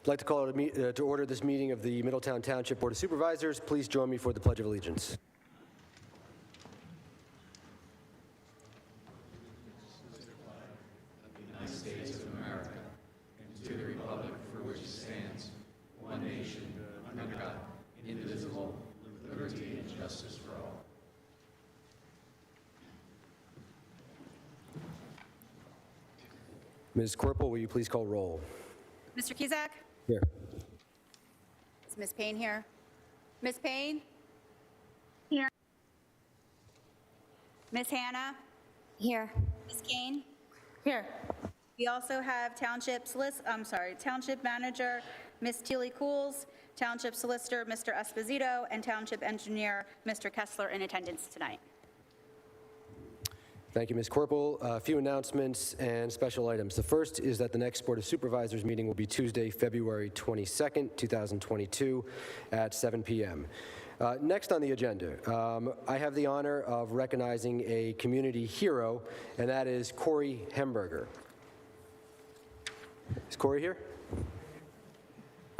I'd like to call to order this meeting of the Middletown Township Board of Supervisors. Please join me for the Pledge of Allegiance. Ms. Corporal, will you please call roll? Mr. Cusack? Here. Is Ms. Payne here? Ms. Payne? Here. Ms. Hannah? Here. Ms. Kane? Here. We also have Township Manager, Ms. Teely Cools, Township Solicitor, Mr. Esposito, and Township Engineer, Mr. Kessler, in attendance tonight. Thank you, Ms. Corporal. A few announcements and special items. The first is that the next Board of Supervisors meeting will be Tuesday, February 22nd, 2022 at 7 p.m. Next on the agenda, I have the honor of recognizing a community hero, and that is Corey Hemberger. Is Corey here?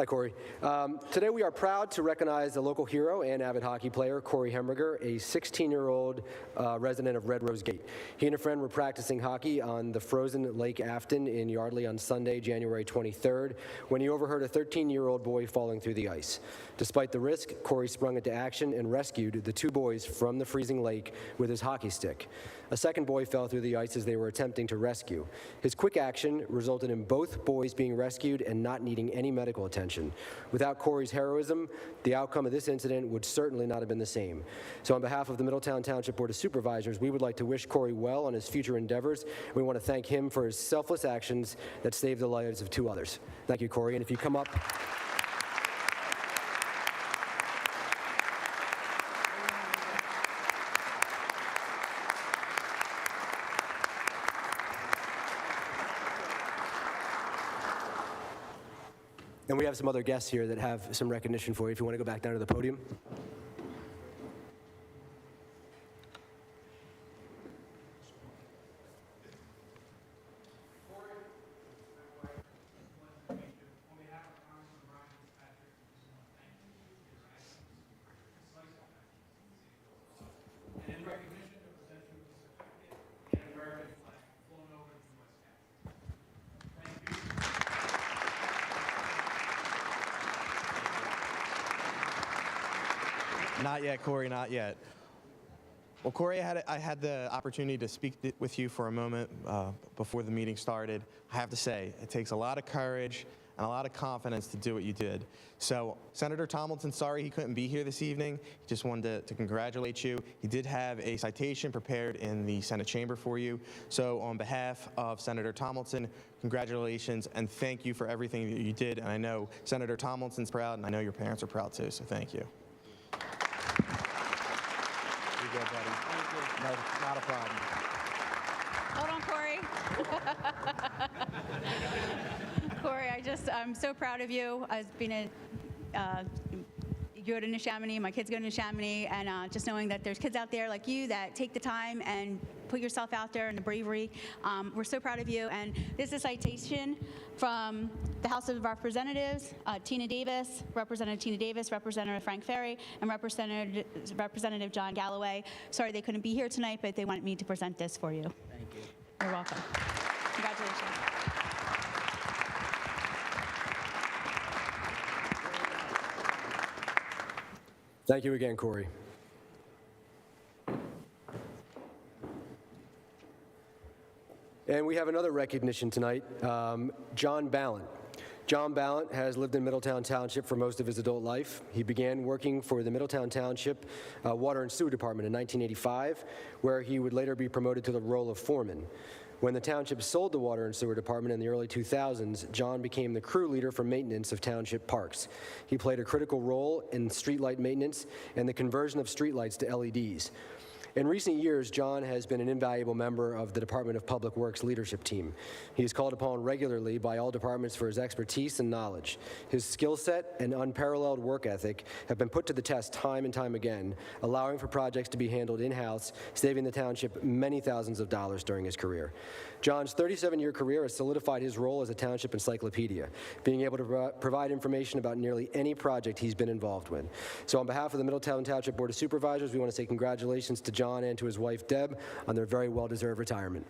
Hi, Corey. Today we are proud to recognize a local hero and avid hockey player, Corey Hemberger, a 16-year-old resident of Red Rose Gate. He and a friend were practicing hockey on the frozen Lake Afton in Yardley on Sunday, January 23rd, when he overheard a 13-year-old boy falling through the ice. Despite the risk, Corey sprung into action and rescued the two boys from the freezing lake with his hockey stick. A second boy fell through the ice as they were attempting to rescue. His quick action resulted in both boys being rescued and not needing any medical attention. Without Corey's heroism, the outcome of this incident would certainly not have been the same. So on behalf of the Middletown Township Board of Supervisors, we would like to wish Corey well on his future endeavors. We want to thank him for his selfless actions that saved the lives of two others. Thank you, Corey. And if you come up. And we have some other guests here that have some recognition for you if you want to go back down to the podium. Not yet, Corey, not yet. Well, Corey, I had the opportunity to speak with you for a moment before the meeting started. I have to say, it takes a lot of courage and a lot of confidence to do what you did. So, Senator Tomlinson, sorry he couldn't be here this evening. He just wanted to congratulate you. He did have a citation prepared in the Senate chamber for you. So, on behalf of Senator Tomlinson, congratulations and thank you for everything that you did. And I know Senator Tomlinson's proud, and I know your parents are proud too, so thank you. You're good, buddy. No, not a problem. Hold on, Corey. Corey, I'm so proud of you. I've been you go to Shamany, my kids go to Shamany, and just knowing that there's kids out there like you that take the time and put yourself out there and the bravery. We're so proud of you. And this is a citation from the House of Representatives, Tina Davis, Representative Tina Davis, Representative Frank Ferry, and Representative John Galloway. Sorry they couldn't be here tonight, but they wanted me to present this for you. Thank you. You're welcome. Congratulations. Thank you again, Corey. And we have another recognition tonight, John Ballen. John Ballen has lived in Middletown Township for most of his adult life. He began working for the Middletown Township Water and Sewer Department in 1985, where he would later be promoted to the role of foreman. When the township sold the Water and Sewer Department in the early 2000s, John became the crew leader for maintenance of township parks. He played a critical role in streetlight maintenance and the conversion of streetlights to LEDs. In recent years, John has been an invaluable member of the Department of Public Works leadership team. He is called upon regularly by all departments for his expertise and knowledge. His skill set and unparalleled work ethic have been put to the test time and time again, allowing for projects to be handled in-house, saving the township many thousands of dollars during his career. John's 37-year career has solidified his role as a township encyclopedia, being able to provide information about nearly any project he's been involved with. So on behalf of the Middletown Township Board of Supervisors, we want to say congratulations to John and to his wife, Deb, on their very well-deserved retirement.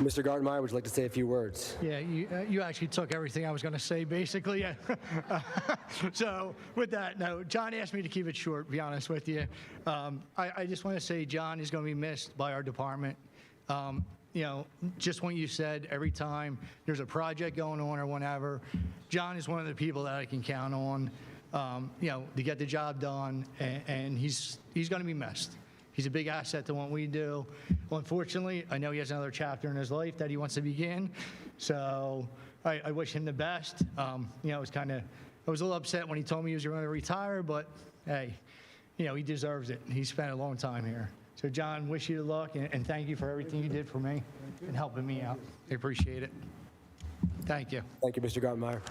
Mr. Gartenmeyer, would you like to say a few words? Yeah, you actually took everything I was going to say, basically. So with that, no, John asked me to keep it short, to be honest with you. I just want to say John is going to be missed by our department. You know, just what you said, every time there's a project going on or whatever, John is one of the people that I can count on, you know, to get the job done, and he's going to be missed. He's a big asset to what we do. Well, unfortunately, I know he has another chapter in his life that he wants to begin. So I wish him the best. You know, I was a little upset when he told me he was going to retire, but hey, you know, he deserves it. He spent a long time here. So John, wish you luck, and thank you for everything you did for me and helping me out. I appreciate it. Thank you. Thank you, Mr. Gartenmeyer.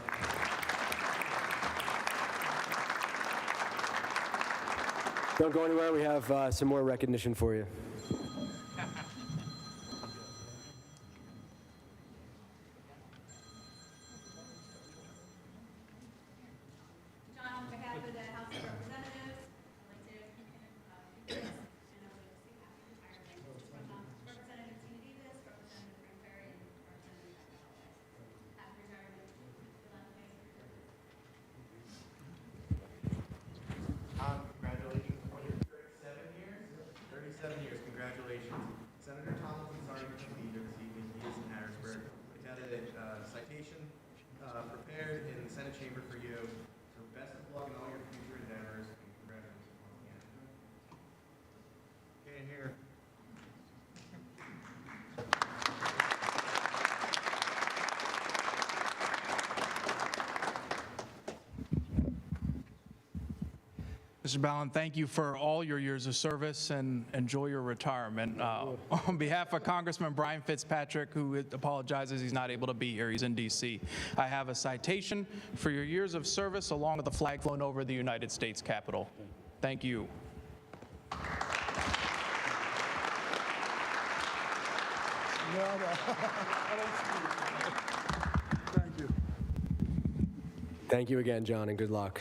Don't go anywhere. We have some more recognition for you. John, on behalf of the House of Representatives, I'd like to do this, and I would like to say happy retirement. Representative Tina Davis, Representative Frank Perry, and Representative happy retirement. Congratulations on your 37 years. 37 years, congratulations. Senator Tomlinson's already going to be here this evening. He is in Harrisburg. We've got a citation prepared in the Senate chamber for you. So best of luck in all your future endeavors, and congratulations once again. Okay, here. Mr. Ballen, thank you for all your years of service and enjoy your retirement. On behalf of Congressman Brian Fitzpatrick, who apologizes he's not able to be here, he's in D.C., I have a citation for your years of service along with the flag flown over the United States Capitol. Thank you. Thank you. Thank you again, John, and good luck.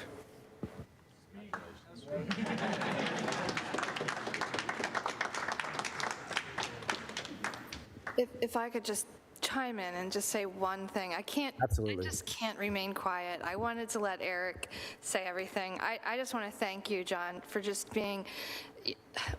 If I could just chime in and just say one thing. Absolutely. I just can't remain quiet. I wanted to let Eric say everything. I just want to thank you, John, for just being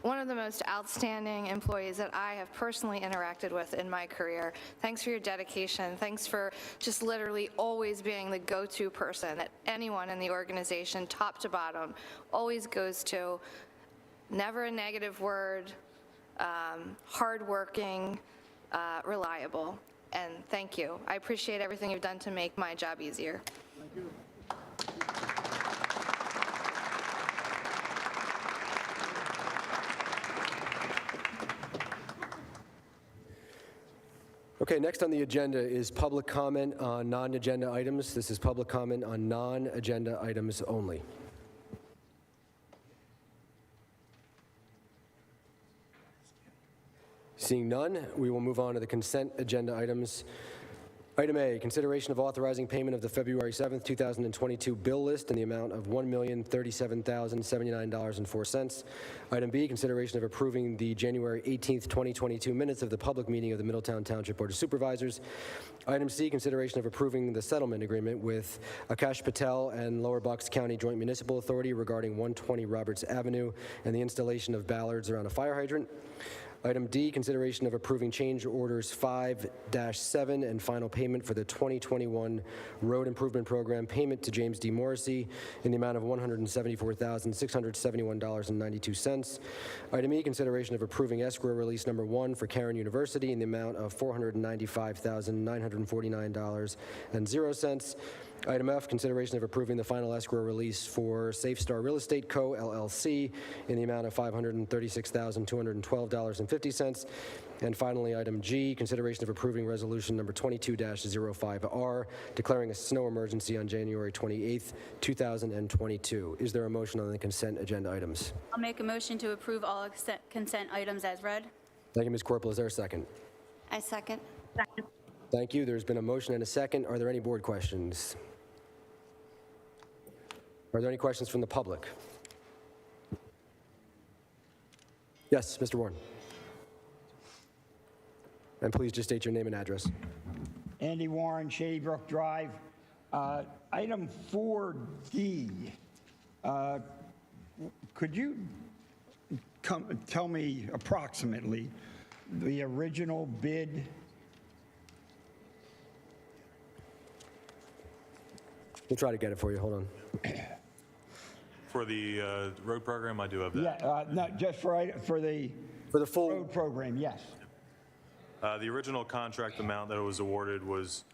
one of the most outstanding employees that I have personally interacted with in my career. Thanks for your dedication. Thanks for just literally always being the go-to person that anyone in the organization, top to bottom, always goes to. Never a negative word, hardworking, reliable. And thank you. I appreciate everything you've done to make my job easier. Thank you. Okay, next on the agenda is public comment on non-agenda items. This is public comment on non-agenda items only. Seeing none, we will move on to the consent agenda items. Item A, consideration of authorizing payment of the February 7th, 2022 bill list in the amount of $1,037,079.04. Item B, consideration of approving the January 18th, 2022 minutes of the public meeting of the Middletown Township Board of Supervisors. Item C, consideration of approving the settlement agreement with Akash Patel and Lower Bucks County Joint Municipal Authority regarding 120 Roberts Avenue and the installation of ballards around a fire hydrant. Item D, consideration of approving change orders 5-7 and final payment for the 2021 Road Improvement Program payment to James D. Morrissey in the amount of $174,671.92. Item E, consideration of approving escrow release number 1 for Cairn University in the amount of $495,949.00. Item F, consideration of approving the final escrow release for Safe Star Real Estate Co., LLC, in the amount of $536,212.50. And finally, item G, consideration of approving resolution number 22-05R, declaring a snow emergency on January 28th, 2022. Is there a motion on the consent agenda items? I'll make a motion to approve all consent items as read. Thank you, Ms. Corporal. Is there a second? I second. Thank you. There's been a motion and a second. Are there any board questions? Are there any questions from the public? Yes, Mr. Warren. And please just state your name and address. Andy Warren, Shady Brook Drive. Item 4D, could you tell me approximately the original bid? We'll try to get it for you. Hold on. For the road program, I do have that. Yeah, no, just for the full road program, yes. The original contract amount that was awarded was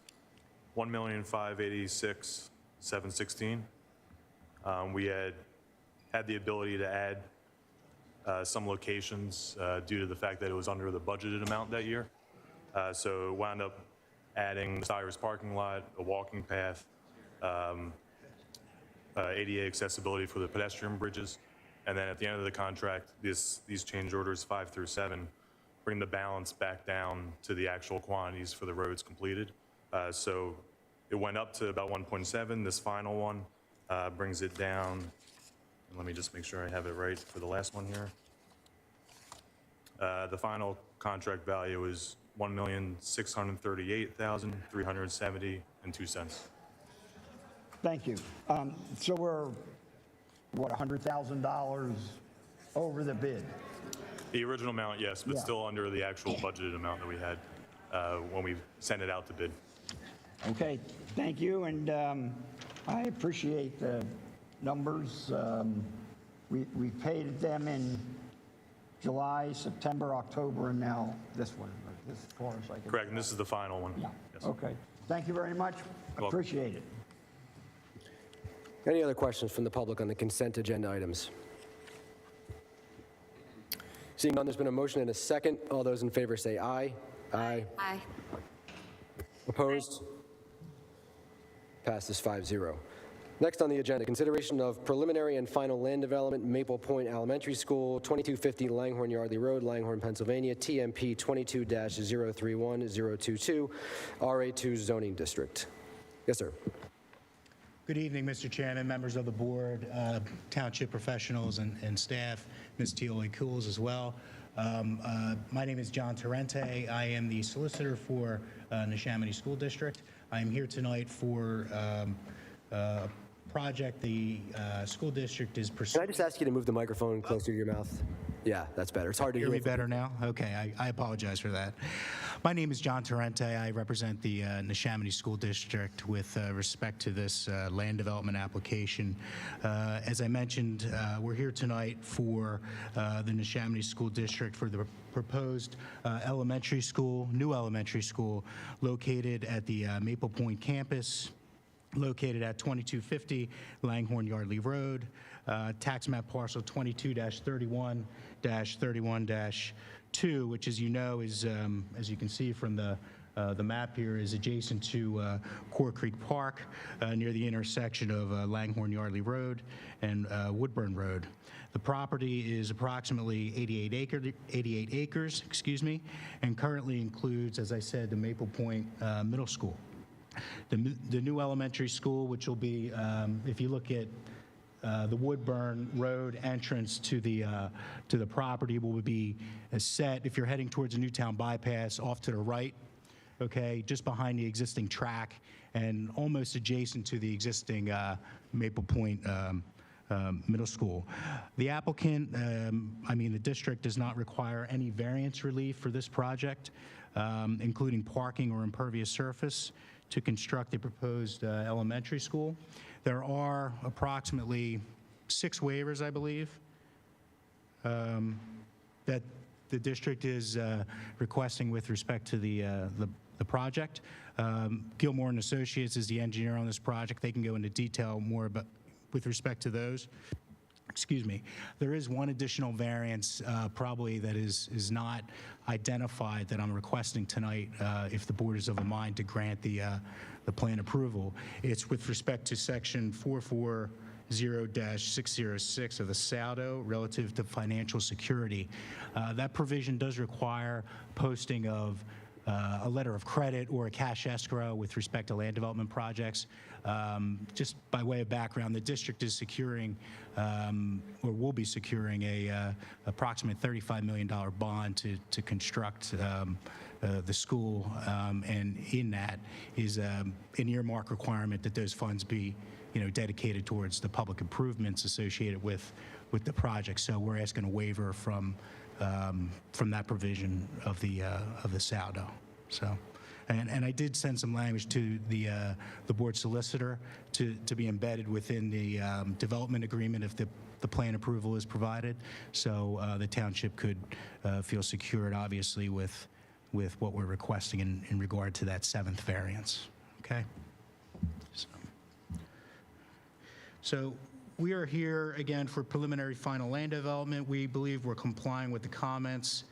$1,586,716. We had the ability to add some locations due to the fact that it was under the budgeted amount that year. So it wound up adding the Cyrus parking lot, a walking path, ADA accessibility for the pedestrian bridges, and then at the end of the contract, these change orders 5 through 7 bring the balance back down to the actual quantities for the roads completed. So it went up to about 1.7. This final one brings it down. Let me just make sure I have it right for the last one here. The final contract value is $1,638,370.02. Thank you. So we're, what, $100,000 over the bid? The original amount, yes, but Yeah. still under the actual budgeted amount that we had when we sent it out to bid. Okay, thank you, and I appreciate the numbers. We paid them in July, September, October, and now this one, as far as I can. Correct, and this is the final one. Yeah, Yes. okay. Thank you very much. welcome. Appreciate it. Any other questions from the public on the consent agenda items? Seeing none, there's been a motion and a second. All those in favor say aye. Aye. Aye. Opposed? Passes 5-0. Next on the agenda, consideration of preliminary and final land development, Maple Point Elementary School, 2250 Langhorne Yardley Road, Langhorne, Pennsylvania, TMP 22-031022, RA2 zoning district. Yes, sir. Good evening, Mr. Chairman, members of the board, township professionals and staff, Ms. Teoli Cools as well. My name is John Torrente. I am the solicitor for the Shamany School District. I am here tonight for a project the school district is Can I pursuing. just ask you to move the microphone closer to your mouth? Yeah, that's better. It's hard to hear. Hear me better now? Okay, I apologize for that. My name is John Torrente. I represent the Shamany School District with respect to this land development application. As I mentioned, we're here tonight for the Shamany School District for the proposed elementary school, new elementary school, located at the Maple Point campus, located at 2250 Langhorne Yardley Road, tax map parcel 22-31-31-2, which, as you know, is, as you can see from the map here, is adjacent to Core Creek Park, near the intersection of Langhorne Yardley Road and Woodburn Road. The property is approximately 88 acres, and currently includes, as I said, the Maple Point Middle School. The new elementary school, which will be, if you look at the Woodburn Road entrance to the property, will be set, if you're heading towards the Newtown bypass, off to the right, okay, just behind the existing track and almost adjacent to the existing Maple Point Middle School. The applicant, the district does not require any variance relief for this project, including parking or impervious surface, to construct the proposed elementary school. There are approximately 6 waivers, I believe, that the district is requesting with respect to the project. Gilmore and Associates is the engineer on this project. They can go into detail more about with respect to those. Excuse me. There is one additional variance probably that is not identified that I'm requesting tonight if the board is of a mind to grant the plan approval. It's with respect to section 440-606 of the SAUDO relative to financial security. That provision does require posting of a letter of credit or a cash escrow with respect to land development projects. Just by way of background, the district is securing, or will be securing, a approximate $35 million bond to construct the school, and in that is an earmark requirement that those funds be, dedicated towards the public improvements associated with the project. So we're asking a waiver from that provision of the SAUDO. So, and I did send some language to the board solicitor to be embedded within the development agreement if the plan approval is provided. So the township could feel secured, obviously, with what we're requesting in regard to that 7th variance. Okay. So we are here again for preliminary final land development. We believe we're complying with the comments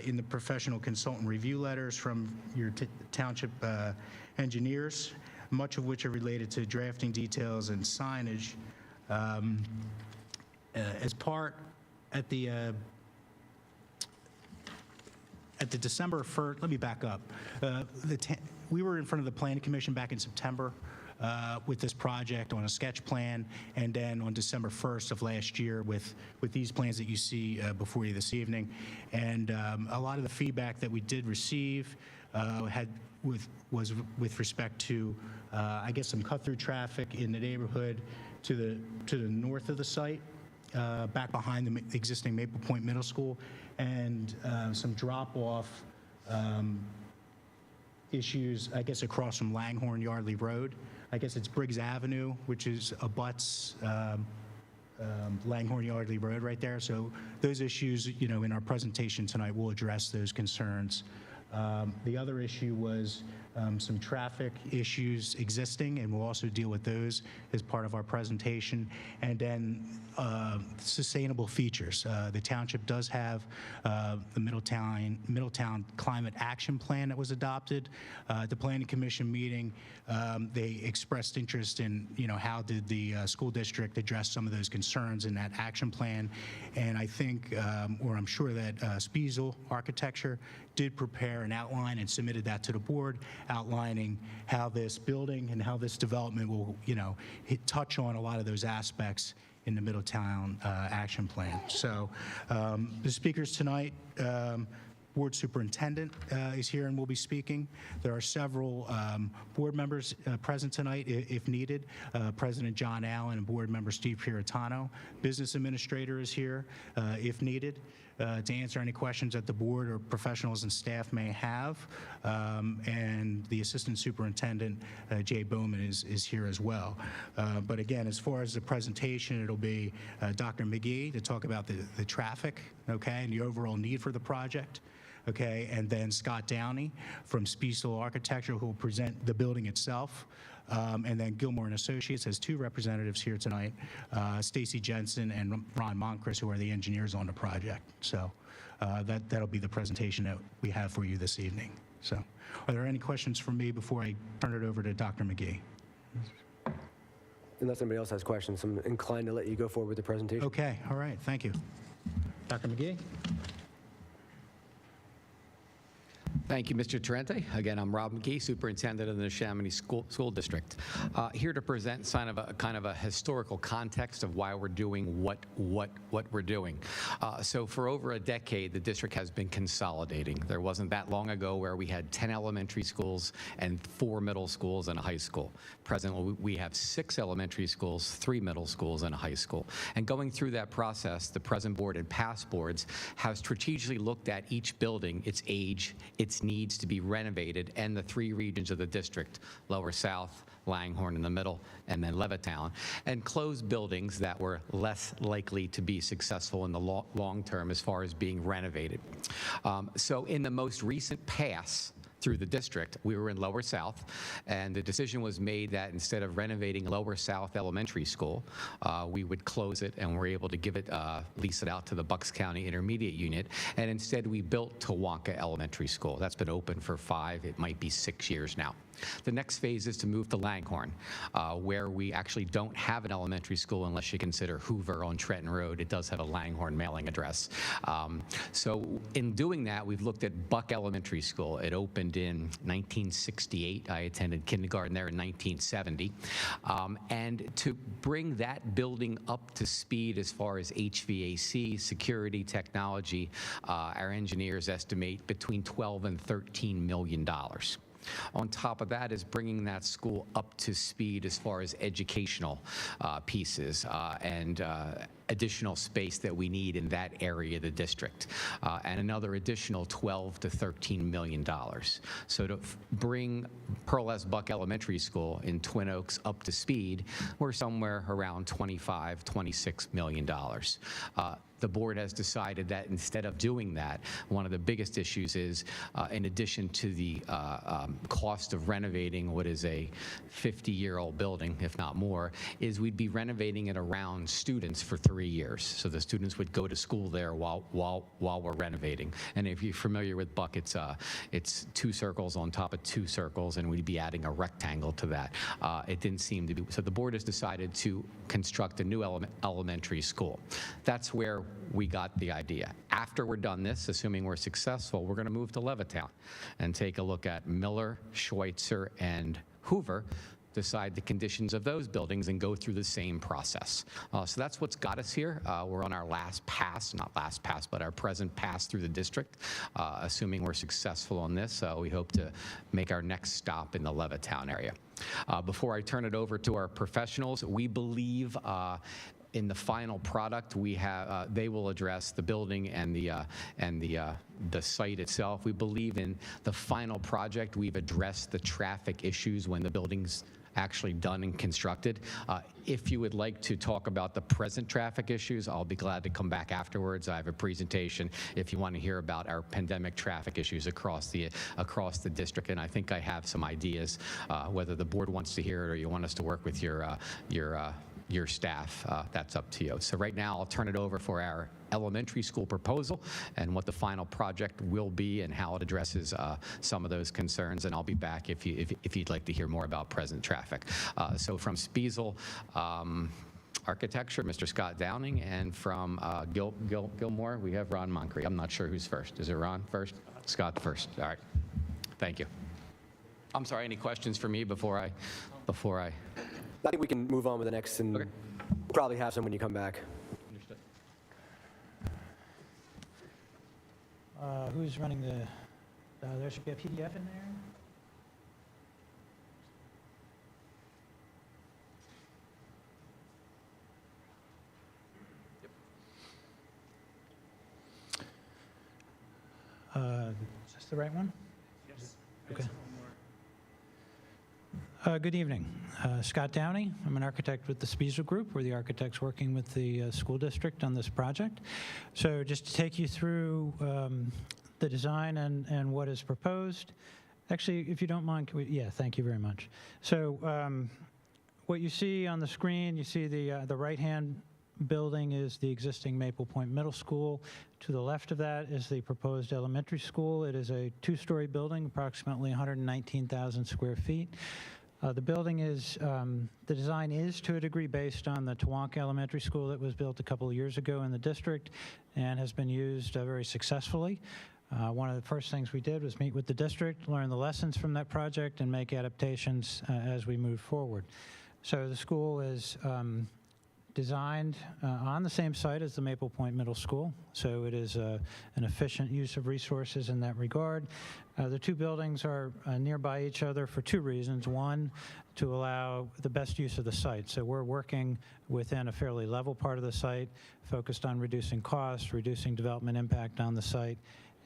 in the professional consultant review letters from your township engineers, much of which are related to drafting details and signage. As part at the December 1st, let me back up. We were in front of the Planning Commission back in September with this project on a sketch plan, and then on December 1st of last year with these plans that you see before you this evening. And a lot of the feedback that we did receive was with respect to, I guess, some cut-through traffic in the neighborhood to the north of the site, back behind the existing Maple Point Middle School, and some drop-off issues, I guess, across from Langhorne Yardley Road. I guess it's Briggs Avenue, which is abuts Langhorne Yardley Road right there. So those issues, in our presentation tonight, we'll address those concerns. The other issue was some traffic issues existing, and we'll also deal with those as part of our presentation. And then sustainable features. The township does have the Middletown Climate Action Plan that was adopted. At the Planning Commission meeting, they expressed interest in, how did the school district address some of those concerns in that action plan. And I think, or I'm sure that Spiesel Architecture did prepare an outline and submitted that to the board, outlining how this building and how this development will, touch on a lot of those aspects in the Middletown Action Plan. So the speakers tonight, Board Superintendent is here and will be speaking. There are several board members present tonight if needed. President John Allen and Board Member Steve Piratano. Business Administrator is here if needed to answer any questions that the board or professionals and staff may have. And the Assistant Superintendent, Jay Bowman, is here as well. But again, as far as the presentation, it'll be Dr. Mckee to talk about the traffic, okay, and the overall need for the project. Okay, and then Scott Downey from Spiesel Architecture, who will present the building itself. And then Gilmore and Associates has 2 representatives here tonight, Stacy Jensen and Ron Moncrist, who are the engineers on the project. So that'll be the presentation that we have for you this evening. So are there any questions for me before I turn it over to Dr. Mckee? Unless somebody else has questions, I'm inclined to let you go forward with the presentation. Okay, all right, thank you. Dr. Mckee? Thank you, Mr. Tarente. Again, I'm Rob Mckee, Superintendent of the Shamany School District. Here to present kind of a historical context of why we're doing what we're doing. So for over a decade, the district has been consolidating. There wasn't that long ago where we had 10 elementary schools and 4 middle schools and a high school. Presently, we have 6 elementary schools, 3 middle schools, and a high school. And going through that process, the present board and past boards have strategically looked at each building, its age, its needs to be renovated, and the 3 regions of the district, Lower South, Langhorne in the middle, and then Levittown, and closed buildings that were less likely to be successful in the long term as far as being renovated. So in the most recent pass through the district, we were in Lower South, and the decision was made that instead of renovating Lower South Elementary School, we would close it, and we're able to give it, lease it out to the Bucks County Intermediate Unit, and instead we built Tawanka Elementary School. That's been open for 5, it might be 6 years now. The next phase is to move to Langhorne, where we actually don't have an elementary school unless you consider Hoover on Trenton Road. It does have a Langhorne mailing address. So in doing that, we've looked at Buck Elementary School. It opened in 1968. I attended kindergarten there in 1970. And to bring that building up to speed as far as HVAC, security, technology, our engineers estimate between $12 and $13 million. On top of that is bringing that school up to speed as far as educational pieces and additional space that we need in that area of the district, and another additional $12 to $13 million. So to bring Pearl S. Buck Elementary School in Twin Oaks up to speed, we're somewhere around $25, $26 million. The board has decided that instead of doing that, one of the biggest issues is, in addition to the cost of renovating what is a 50-year-old building, if not more, is we'd be renovating it around students for 3 years. So the students would go to school there while we're renovating. And if you're familiar with Buck, it's 2 circles on top of 2 circles, and we'd be adding a rectangle to that. It didn't seem to be, so the board has decided to construct a new elementary school. That's where we got the idea. After we're done this, assuming we're successful, we're going to move to Levittown and take a look at Miller, Schweitzer, and Hoover, decide the conditions of those buildings, and go through the same process. So that's what's got us here. We're on our last pass, not last pass, but our present pass through the district. Assuming we're successful on this, we hope to make our next stop in the Levittown area. Before I turn it over to our professionals, we believe in the final product, we have they will address the building and the site itself. We believe in the final project, we've addressed the traffic issues when the building's actually done and constructed. If you would like to talk about the present traffic issues, I'll be glad to come back afterwards. I have a presentation if you want to hear about our pandemic traffic issues across the district, and I think I have some ideas. Whether the board wants to hear it or you want us to work with your staff, that's up to you. So right now, I'll turn it over for our elementary school proposal and what the final project will be and how it addresses some of those concerns, and I'll be back if you'd like to hear more about present traffic. So from Spiesel Architecture, Mr. Scott Downing, and from Gilmore, we have Ron Moncrief. I'm not sure who's first. Is it Ron first? Scott first. All right. Thank you. I'm sorry, any questions for me before I... I think we can move on with the next, and Okay. probably have some when you come back. Understood. Who's running the, there should be a PDF in there? Is this the right one? Yes. Okay. Good evening. Scott Downey. I'm an architect with the Spiesel Group. We're the architects working with the school district on this project. So just to take you through the design and what is proposed. Actually, if you don't mind, yeah, thank you very much. So what you see on the screen, you see the right-hand building is the existing Maple Point Middle School. To the left of that is the proposed elementary school. It is a 2-story building, approximately 119,000 square feet. The building is, the design is to a degree based on the Tawanka Elementary School that was built a couple of years ago in the district and has been used very successfully. One of the first things we did was meet with the district, learn the lessons from that project, and make adaptations as we move forward. So the school is designed on the same site as the Maple Point Middle School, so it is an efficient use of resources in that regard. The two buildings are nearby each other for two reasons. One, to allow the best use of the site. So we're working within a fairly level part of the site, focused on reducing costs, reducing development impact on the site,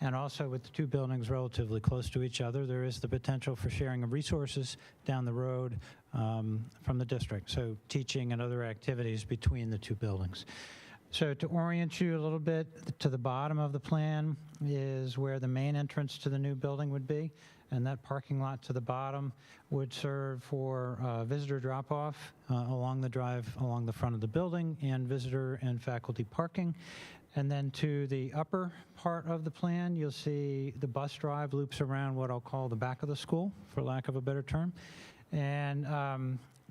and also with the two buildings relatively close to each other, there is the potential for sharing of resources down the road from the district, so teaching and other activities between the two buildings. So to orient you a little bit, to the bottom of the plan is where the main entrance to the new building would be, and that parking lot to the bottom would serve for visitor drop-off along the drive along the front of the building, and visitor and faculty parking. And then to the upper part of the plan, you'll see the bus drive loops around what I'll call the back of the school, for lack of a better term. And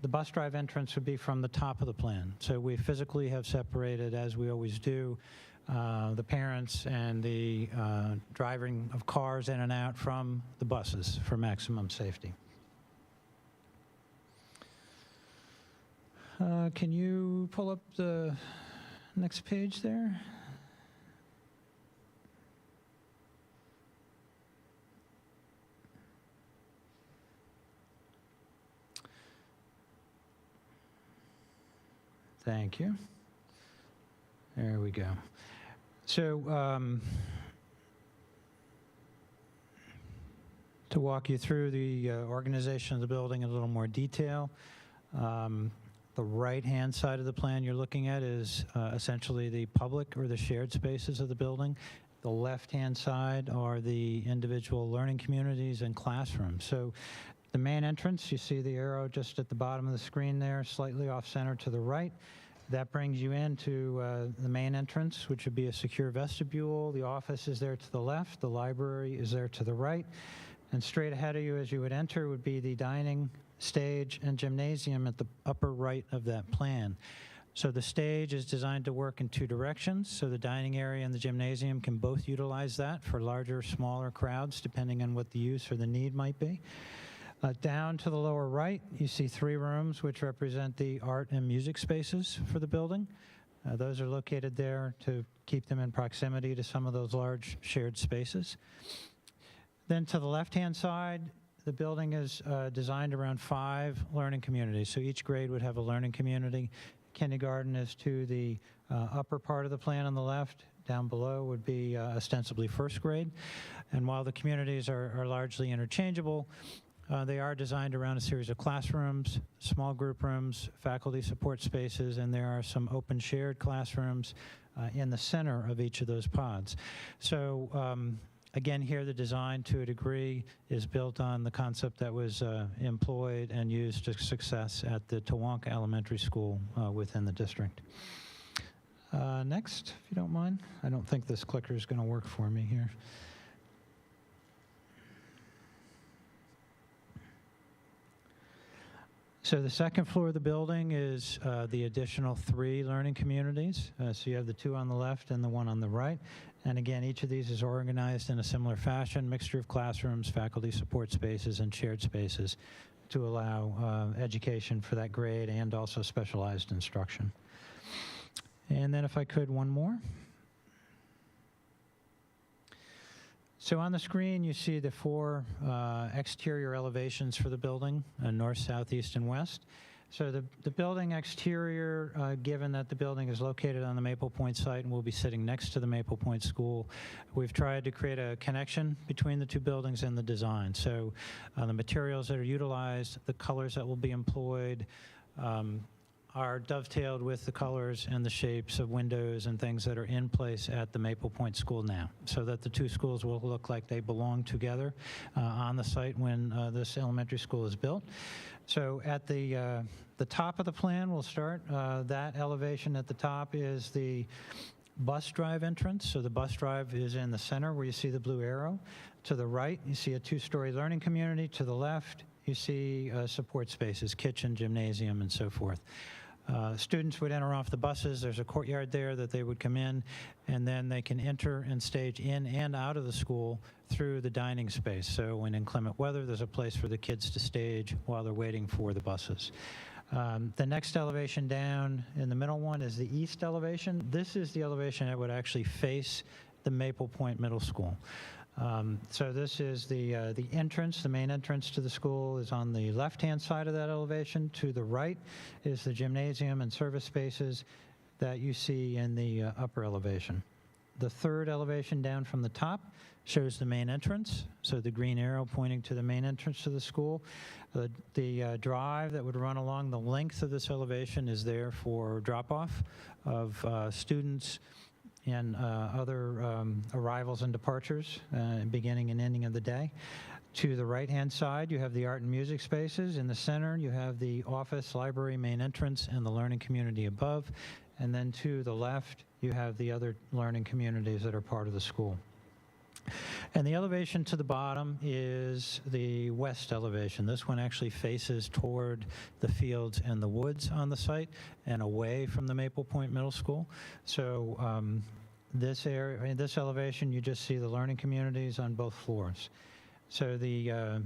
the bus drive entrance would be from the top of the plan. So we physically have separated, as we always do, the parents and the driving of cars in and out from the buses for maximum safety. Can you pull up the next page there? Thank you. There we go. So to walk you through the organization of the building in a little more detail, the right-hand side of the plan you're looking at is essentially the public or the shared spaces of the building. The left-hand side are the individual learning communities and classrooms. So the main entrance, you see the arrow just at the bottom of the screen there, slightly off-center to the right. That brings you into the main entrance, which would be a secure vestibule. The office is there to the left. The library is there to the right. And straight ahead of you as you would enter would be the dining, stage, and gymnasium at the upper right of that plan. So the stage is designed to work in two directions. So the dining area and the gymnasium can both utilize that for larger, smaller crowds, depending on what the use or the need might be. Down to the lower right, you see 3 rooms which represent the art and music spaces for the building. Those are located there to keep them in proximity to some of those large shared spaces. Then to the left-hand side, the building is designed around 5 learning communities. So each grade would have a learning community. Kindergarten is to the upper part of the plan on the left. Down below would be ostensibly first grade. And while the communities are largely interchangeable, they are designed around a series of classrooms, small group rooms, faculty support spaces, and there are some open shared classrooms in the center of each of those pods. So again, here the design to a degree is built on the concept that was employed and used to success at the Tawanka Elementary School within the district. Next, if you don't mind. I don't think this clicker is going to work for me here. So the second floor of the building is the additional 3 learning communities. So you have the 2 on the left and the 1 on the right. And again, each of these is organized in a similar fashion, mixture of classrooms, faculty support spaces, and shared spaces to allow education for that grade and also specialized instruction. And then if I could, one more. So on the screen, you see the 4 exterior elevations for the building, north, south, east, and west. So the building exterior, given that the building is located on the Maple Point site and will be sitting next to the Maple Point School, we've tried to create a connection between the two buildings and the design. So the materials that are utilized, the colors that will be employed, are dovetailed with the colors and the shapes of windows and things that are in place at the Maple Point School now, so that the two schools will look like they belong together on the site when this elementary school is built. So at the top of the plan, we'll start. That elevation at the top is the bus drive entrance. So the bus drive is in the center where you see the blue arrow. To the right, you see a 2-story learning community. To the left, you see support spaces, kitchen, gymnasium, and so forth. Students would enter off the buses. There's a courtyard there that they would come in, and then they can enter and stage in and out of the school through the dining space. So when inclement weather, there's a place for the kids to stage while they're waiting for the buses. The next elevation down in the middle one is the east elevation. This is the elevation that would actually face the Maple Point Middle School. So this is the entrance, the main entrance to the school is on the left-hand side of that elevation. To the right is the gymnasium and service spaces that you see in the upper elevation. The third elevation down from the top shows the main entrance, so the green arrow pointing to the main entrance to the school. The drive that would run along the length of this elevation is there for drop-off of students and other arrivals and departures, beginning and ending of the day. To the right-hand side, you have the art and music spaces. In the center, you have the office, library, main entrance, and the learning community above. And then to the left, you have the other learning communities that are part of the school. And the elevation to the bottom is the west elevation. This one actually faces toward the fields and the woods on the site and away from the Maple Point Middle School. So this area, in this elevation, you just see the learning communities on both floors. So the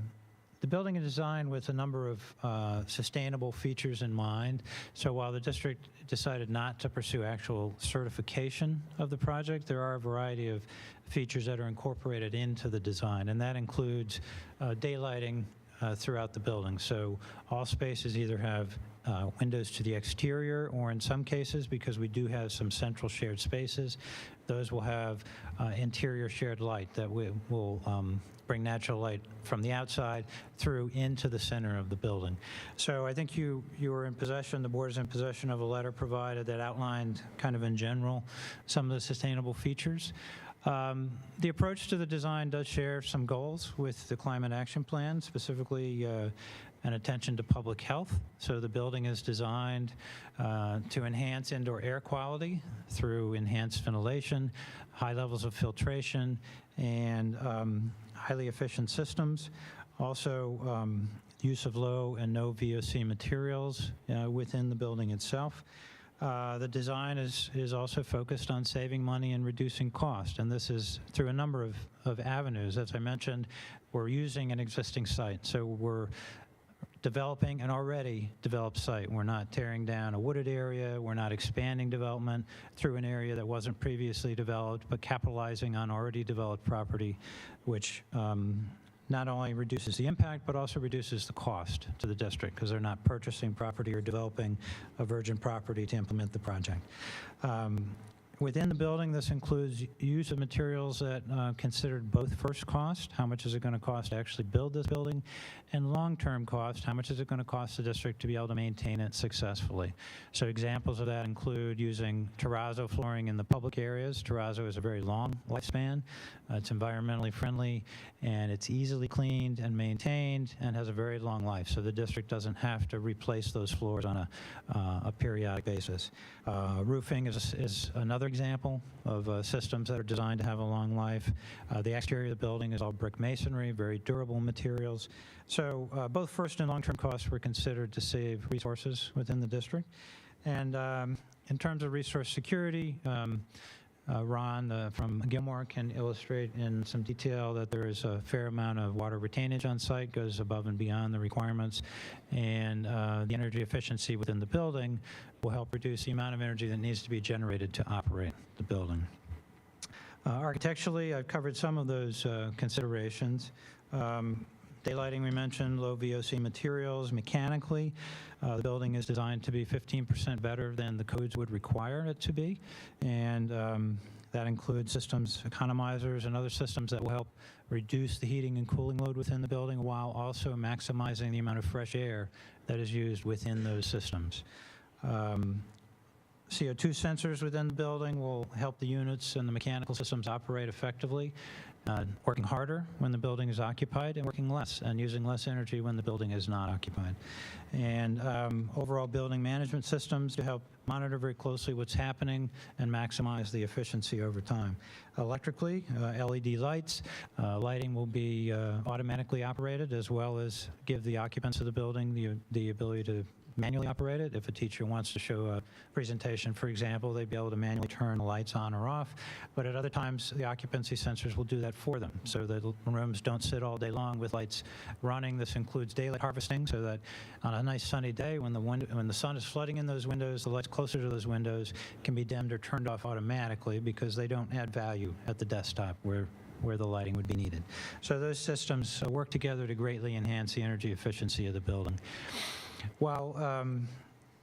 building is designed with a number of sustainable features in mind. So while the district decided not to pursue actual certification of the project, there are a variety of features that are incorporated into the design, and that includes daylighting throughout the building. So all spaces either have windows to the exterior, or in some cases, because we do have some central shared spaces, those will have interior shared light that will bring natural light from the outside through into the center of the building. So I think you were in possession, the board is in possession of a letter provided that outlined kind of in general some of the sustainable features. The approach to the design does share some goals with the Climate Action Plan, specifically an attention to public health. So the building is designed to enhance indoor air quality through enhanced ventilation, high levels of filtration, and highly efficient systems. Also, use of low and no VOC materials within the building itself. The design is also focused on saving money and reducing cost, and this is through a number of avenues. As I mentioned, we're using an existing site, so we're developing an already developed site. We're not tearing down a wooded area, we're not expanding development through an area that wasn't previously developed, but capitalizing on already developed property, which not only reduces the impact, but also reduces the cost to the district, because they're not purchasing property or developing a virgin property to implement the project. Within the building, this includes use of materials that considered both first cost, how much is it going to cost to actually build this building, and long-term cost, how much is it going to cost the district to be able to maintain it successfully. So examples of that include using terrazzo flooring in the public areas. Terrazzo is a very long lifespan. It's environmentally friendly, and it's easily cleaned and maintained and has a very long life. So the district doesn't have to replace those floors on a periodic basis. Roofing is another example of systems that are designed to have a long life. The exterior of the building is all brick masonry, very durable materials. So both first and long-term costs were considered to save resources within the district. And in terms of resource security, Ron from Gilmore can illustrate in some detail that there is a fair amount of water retainage on site, goes above and beyond the requirements, and the energy efficiency within the building will help reduce the amount of energy that needs to be generated to operate the building. Architecturally, I've covered some of those considerations. Daylighting, we mentioned, low VOC materials. Mechanically, the building is designed to be 15% better than the codes would require it to be, and that includes systems, economizers, and other systems that will help reduce the heating and cooling load within the building while also maximizing the amount of fresh air that is used within those systems. CO2 sensors within the building will help the units and the mechanical systems operate effectively, working harder when the building is occupied and working less and using less energy when the building is not occupied. And overall building management systems to help monitor very closely what's happening and maximize the efficiency over time. Electrically, LED lights, lighting will be automatically operated, as well as give the occupants of the building the ability to manually operated. If a teacher wants to show a presentation, for example, they'd be able to manually turn the lights on or off. But at other times, the occupancy sensors will do that for them, so that rooms don't sit all day long with lights running. This includes daylight harvesting, so that on a nice sunny day, when the sun is flooding in those windows, the lights closer to those windows can be dimmed or turned off automatically because they don't add value at the desktop where the lighting would be needed. So those systems work together to greatly enhance the energy efficiency of the building. While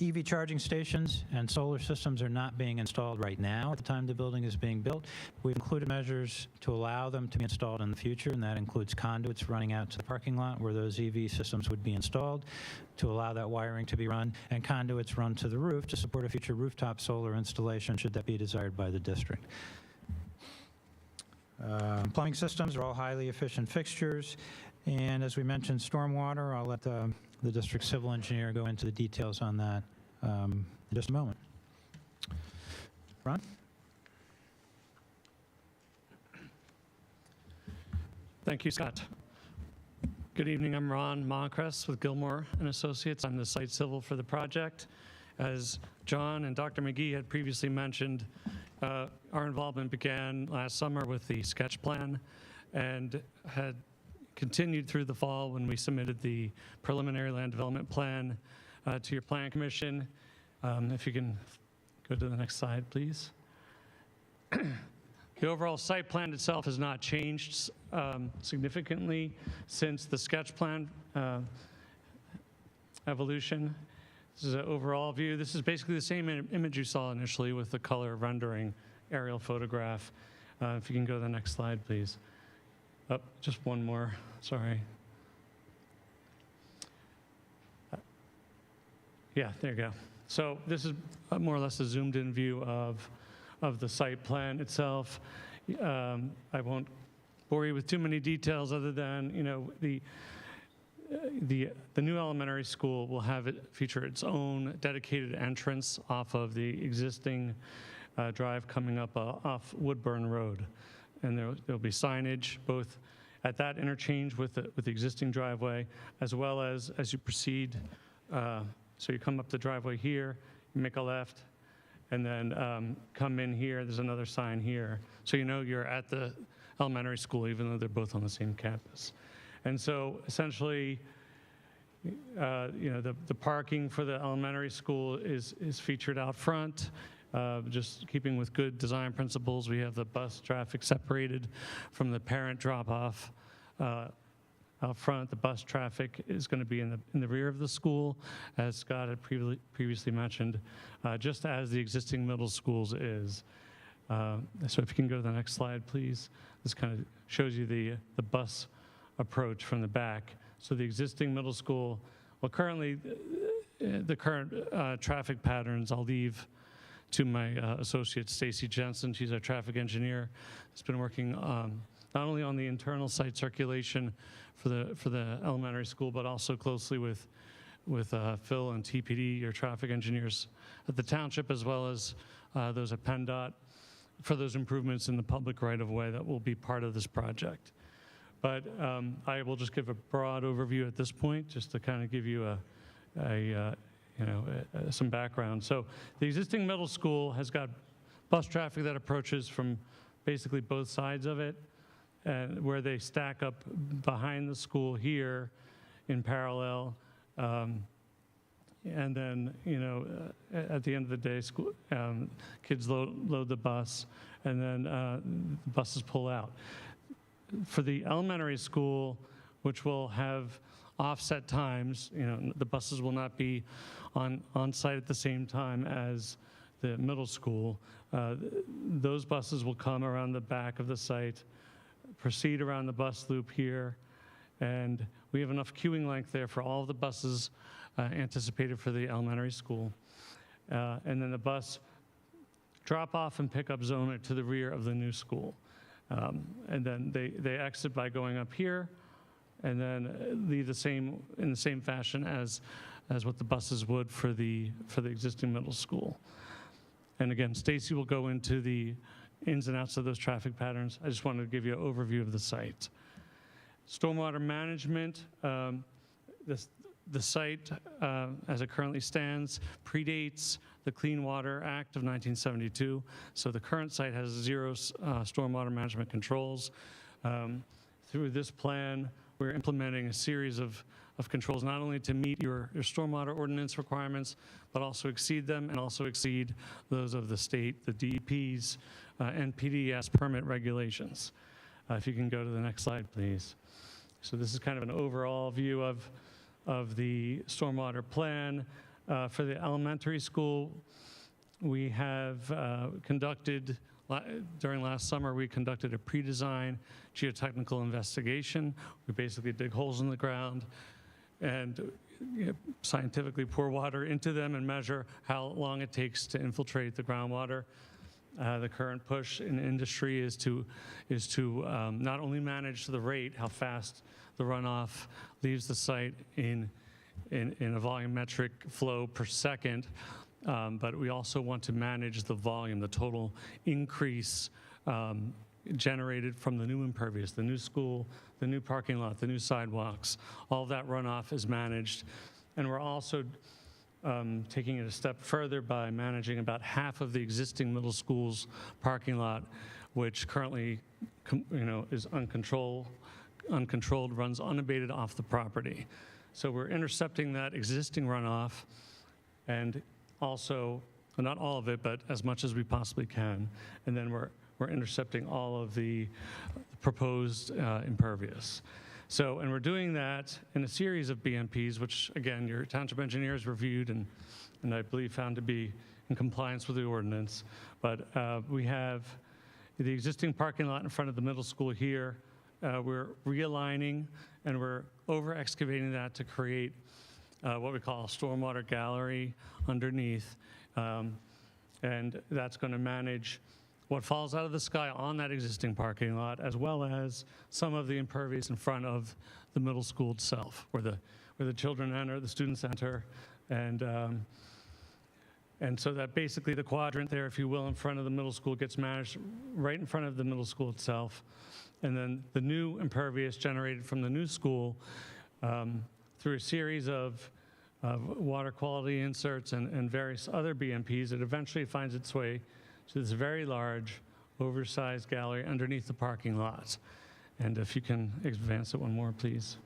EV charging stations and solar systems are not being installed right now at the time the building is being built, we've included measures to allow them to be installed in the future, and that includes conduits running out to the parking lot where those EV systems would be installed to allow that wiring to be run, and conduits run to the roof to support a future rooftop solar installation should that be desired by the district. Plumbing systems are all highly efficient fixtures, and as we mentioned, stormwater, I'll let the district civil engineer go into the details on that in just a moment. Ron? Thank you, Scott. Good evening, I'm Ron Moncrief with Gilmore & Associates. I'm the site civil for the project. As John and Dr. Mckee had previously mentioned, our involvement began last summer with the sketch plan and had continued through the fall when we submitted the preliminary land development plan to your plan commission. If you can go to the next slide, please. The overall site plan itself has not changed significantly since the sketch plan evolution. This is an overall view. This is basically the same image you saw initially with the color rendering aerial photograph. If you can go to the next slide, please. Oh, just one more, sorry. Yeah, there you go. So this is more or less a zoomed in view of the site plan itself. I won't bore you with too many details other than, you know, the new elementary school will have it feature its own dedicated entrance off of the existing drive coming up off Woodburn Road. And there'll be signage both at that interchange with the existing driveway, as well as you proceed. So you come up the driveway here, you make a left, and then come in here. There's another sign here. So you know you're at the elementary school, even though they're both on the same campus. And so essentially, you know, the parking for the elementary school is featured out front. Just keeping with good design principles, we have the bus traffic separated from the parent drop-off out front. The bus traffic is going to be in the rear of the school, as Scott had previously mentioned, just as the existing middle schools is. So if you can go to the next slide, please. This kind of shows you the bus approach from the back. So the existing middle school, well, currently, the current traffic patterns, I'll leave to my associate, Stacy Jensen. She's our traffic engineer. Has been working not only on the internal site circulation for the elementary school, but also closely with Phil and TPD, your traffic engineers at the township, as well as those at Penndot, for those improvements in the public right-of-way that will be part of this project. But I will just give a broad overview at this point, just to kind of give you some background. So the existing middle school has got bus traffic that approaches from basically both sides of it, and where they stack up behind the school here in parallel. And then, you know, at the end of the day, school, kids load the bus, and then the buses pull out. For the elementary school, which will have offset times, you know, the buses will not be on site at the same time as the middle school. Those buses will come around the back of the site, proceed around the bus loop here, and we have enough queuing length there for all of the buses anticipated for the elementary school. And then the bus drop-off and pickup zone are to the rear of the new school. And then they exit by going up here, and then leave in the same fashion as what the buses would for the existing middle school. And again, Stacy will go into the ins and outs of those traffic patterns. I just wanted to give you an overview of the site. Stormwater management, The site, as it currently stands, predates the Clean Water Act of 1972. So the current site has zero stormwater management controls. Through this plan, we're implementing a series of controls, not only to meet your stormwater ordinance requirements, but also exceed them and also exceed those of the state, the DEP's and PDS permit regulations. If you can go to the next slide, please. So this is kind of an overall view of the stormwater plan. For the elementary school, we have conducted, during last summer, we conducted a pre-design geotechnical investigation. We basically dig holes in the ground and scientifically pour water into them and measure how long it takes to infiltrate the groundwater. The current push in industry is to not only manage the rate, how fast the runoff leaves the site in a volumetric flow per second, but we also want to manage the volume, the total increase generated from the new impervious, the new school, the new parking lot, the new sidewalks. All of that runoff is managed. And we're also taking it a step further by managing about half of the existing middle school's parking lot, which currently is uncontrolled, runs unabated off the property. So we're intercepting that existing runoff, and also, not all of it, but as much as we possibly can. And then we're intercepting all of the proposed impervious. So, and we're doing that in a series of BMPs, which again, your township engineers reviewed and I believe found to be in compliance with the ordinance. But we have the existing parking lot in front of the middle school here. We're realigning and we're over excavating that to create what we call a stormwater gallery underneath. And that's going to manage what falls out of the sky on that existing parking lot, as well as some of the impervious in front of the middle school itself, where the children enter, the students enter, and so that basically the quadrant there, if you will, in front of the middle school gets managed right in front of the middle school itself. And then the new impervious generated from the new school through a series of water quality inserts and various other BMPs, it eventually finds its way to this very large, oversized gallery underneath the parking lot. And if you can advance it one more, please.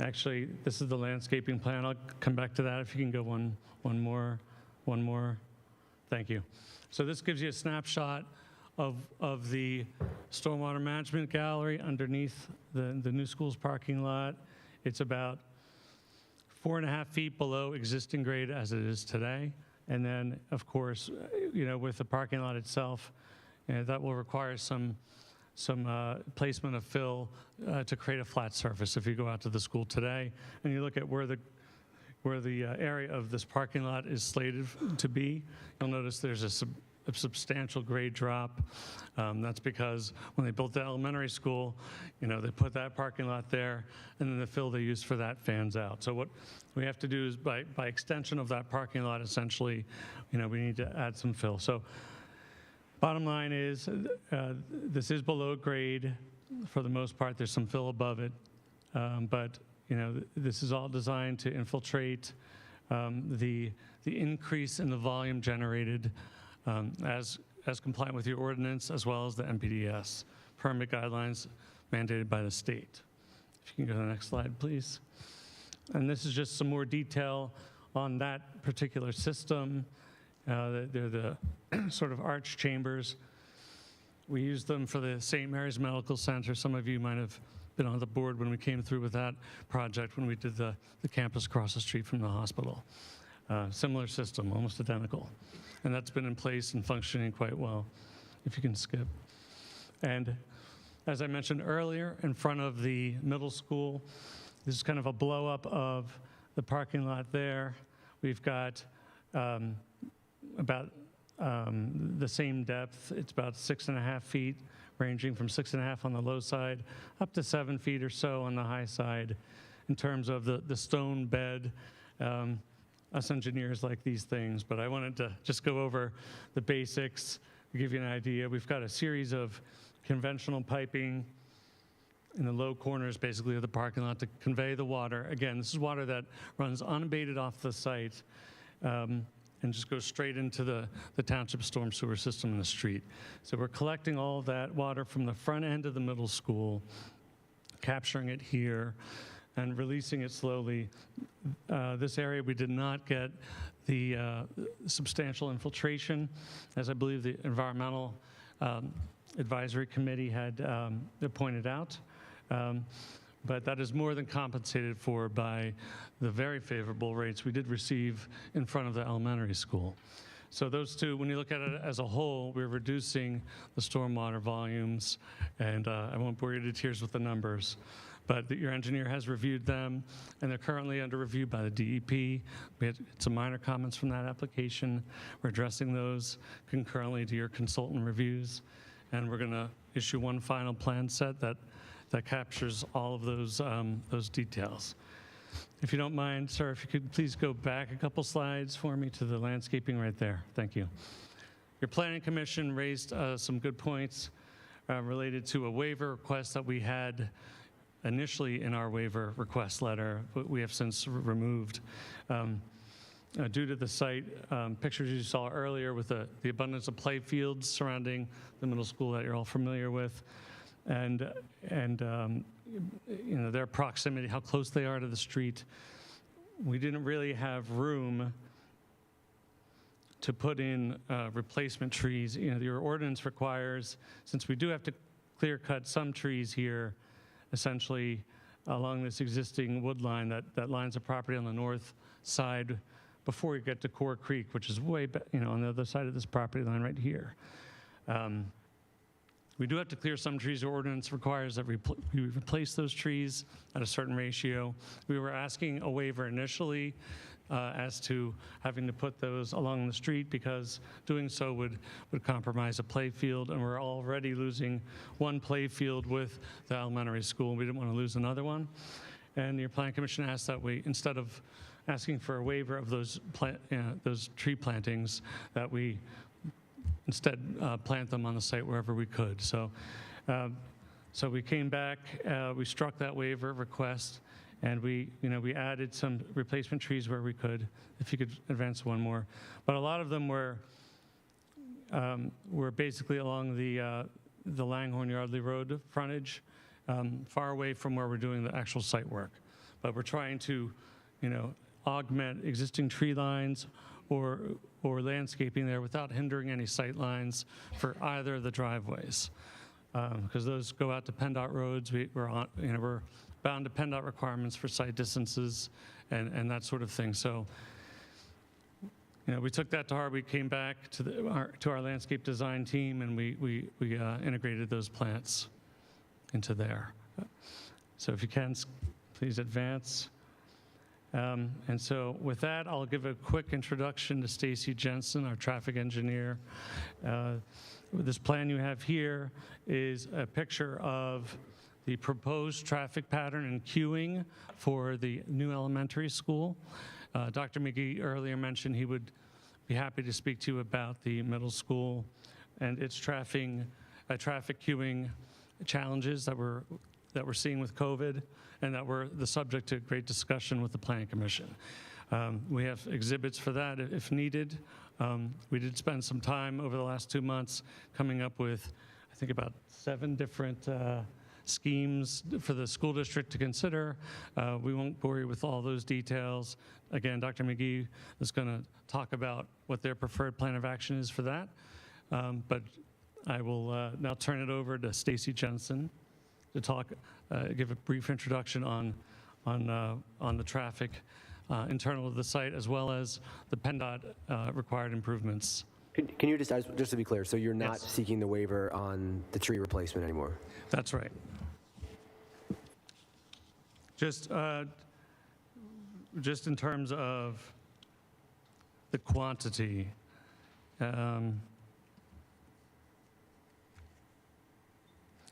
Actually, this is the landscaping plan. I'll come back to that if you can go one more. Thank you. So this gives you a snapshot of the stormwater management gallery underneath the new school's parking lot. It's about 4.5 feet below existing grade as it is today. And then, of course, with the parking lot itself, that will require some placement of fill to create a flat surface. If you go out to the school today and you look at where the area of this parking lot is slated to be, you'll notice there's a substantial grade drop. That's because when they built the elementary school, they put that parking lot there, and then the fill they used for that fans out. So what we have to do is, by extension of that parking lot, essentially, we need to add some fill. So bottom line is, this is below grade for the most part. There's some fill above it, but this is all designed to infiltrate the increase in the volume generated as compliant with your ordinance, as well as the MPDS permit guidelines mandated by the state. If you can go to the next slide, please. And this is just some more detail on that particular system. They're the sort of arch chambers. We use them for the St. Mary's Medical Center. Some of you might have been on the board when we came through with that project, when we did the campus across the street from the hospital. Similar system, almost identical. And that's been in place and functioning quite well. If you can skip. And as I mentioned earlier, in front of the middle school, this is kind of a blow up of the parking lot there. We've got about the same depth. It's about 6.5 feet, ranging from 6.5 on the low side up to 7 feet or so on the high side in terms of the stone bed. Us engineers like these things, but I wanted to just go over the basics to give you an idea. We've got a series of conventional piping in the low corners, basically, of the parking lot to convey the water. Again, this is water that runs unabated off the site and just goes straight into the township storm sewer system in the street. So we're collecting all of that water from the front end of the middle school, capturing it here, and releasing it slowly. This area, we did not get the substantial infiltration, as I believe the Environmental Advisory Committee had pointed out. But that is more than compensated for by the very favorable rates we did receive in front of the elementary school. So those two, when you look at it as a whole, we're reducing the stormwater volumes, and I won't bore you to tears with the numbers, but your engineer has reviewed them, and they're currently under review by the DEP. We had some minor comments from that application. We're addressing those concurrently to your consultant reviews, and we're going to issue one final plan set that captures all of those details. If you don't mind, sir, if you could please go back a couple slides for me to the landscaping right there. Thank you. Your Planning Commission raised some good points related to a waiver request that we had initially in our waiver request letter, but we have since removed. Due to the site, pictures you saw earlier with the abundance of play fields surrounding the middle school that you're all familiar with, and you know, their proximity, how close they are to the street, we didn't really have room to put in replacement trees. You know, your ordinance requires, since we do have to clear cut some trees here, essentially along this existing wood line that lines the property on the north side before you get to Core Creek, which is way back, you know, on the other side of this property line right here. We do have to clear some trees. The ordinance requires that we replace those trees at a certain ratio. We were asking a waiver initially as to having to put those along the street because doing so would compromise a play field, and we're already losing one play field with the elementary school. We didn't want to lose another one. And your Planning Commission asked that we, instead of asking for a waiver of those tree plantings, that we instead plant them on the site wherever we could. So we came back, we struck that waiver request, and we added some replacement trees where we could. If you could advance one more. But a lot of them were basically along the Langhorne Yardley Road frontage, far away from where we're doing the actual site work. But we're trying to, augment existing tree lines or landscaping there without hindering any sight lines for either of the driveways, because those go out to Penndot roads. We're bound to Penndot requirements for site distances and that sort of thing. So, we took that to heart. We came back to our landscape design team, and we integrated those plants into there. So if you can, please advance. And so with that, I'll give a quick introduction to Stacy Jensen, our traffic engineer. This plan you have here is a picture of the proposed traffic pattern and queuing for the new elementary school. Dr. Mckee earlier mentioned he would be happy to speak to you about the middle school and its traffic queuing challenges that we're seeing with COVID, and that were the subject to great discussion with the Planning Commission. We have exhibits for that if needed. We did spend some time over the last 2 months coming up with, I think, about 7 different schemes for the school district to consider. We won't bore you with all those details. Again, Dr. Mckee is going to talk about what their preferred plan of action is for that. But I will now turn it over to Stacy Jensen to give a brief introduction on the traffic internal to the site, as well as the Penndot required improvements. Can you just to be clear, so you're not seeking the waiver on the tree replacement anymore? That's right. Just in terms of the quantity. And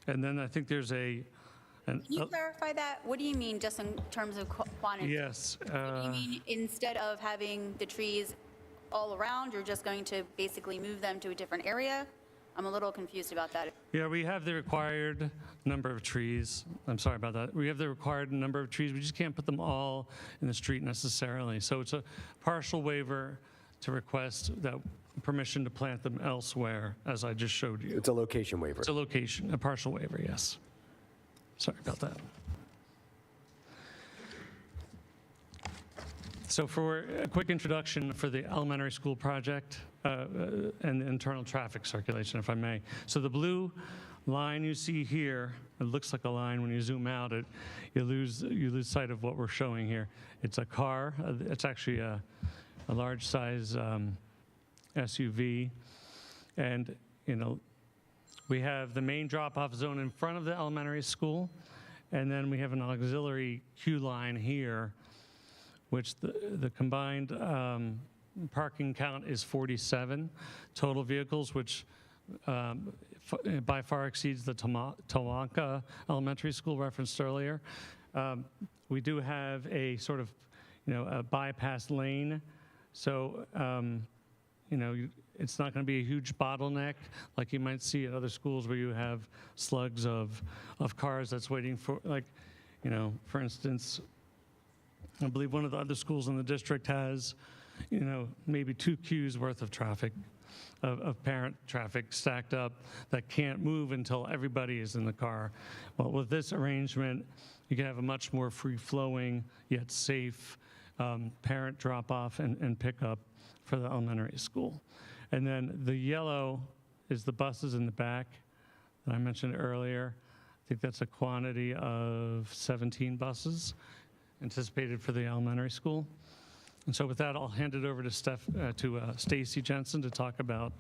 then I think there's Can you clarify that? What do you mean just in terms of quantity? Yes. What do you mean instead of having the trees all around, you're just going to basically move them to a different area? I'm a little confused about that. Yeah, we have the required number of trees. I'm sorry about that. We have the required number of trees. We just can't put them all in the street necessarily. So it's a partial waiver to request that permission to plant them elsewhere, as I just showed you. It's a location waiver. It's a location, a partial waiver, yes. Sorry about that. So for a quick introduction for the elementary school project and the internal traffic circulation, if I may. So the blue line you see here, it looks like a line. When you zoom out, you lose sight of what we're showing here. It's a car. It's actually a large size SUV. And, we have the main drop-off zone in front of the elementary school. And then we have an auxiliary queue line here, which the combined parking count is 47 total vehicles, which by far exceeds the Tawanka Elementary School referenced earlier. We do have a sort of, a bypass lane, so it's not going to be a huge bottleneck like you might see at other schools where you have slugs of cars that's waiting for, for instance, I believe one of the other schools in the district has, maybe 2 queues worth of traffic, of parent traffic stacked up that can't move until everybody is in the car. Well, with this arrangement, you can have a much more free-flowing yet safe parent drop-off and pickup for the elementary school. And then the yellow is the buses in the back that I mentioned earlier. I think that's a quantity of 17 buses anticipated for the elementary school. And so with that, I'll hand it over to Stacy Jensen to talk about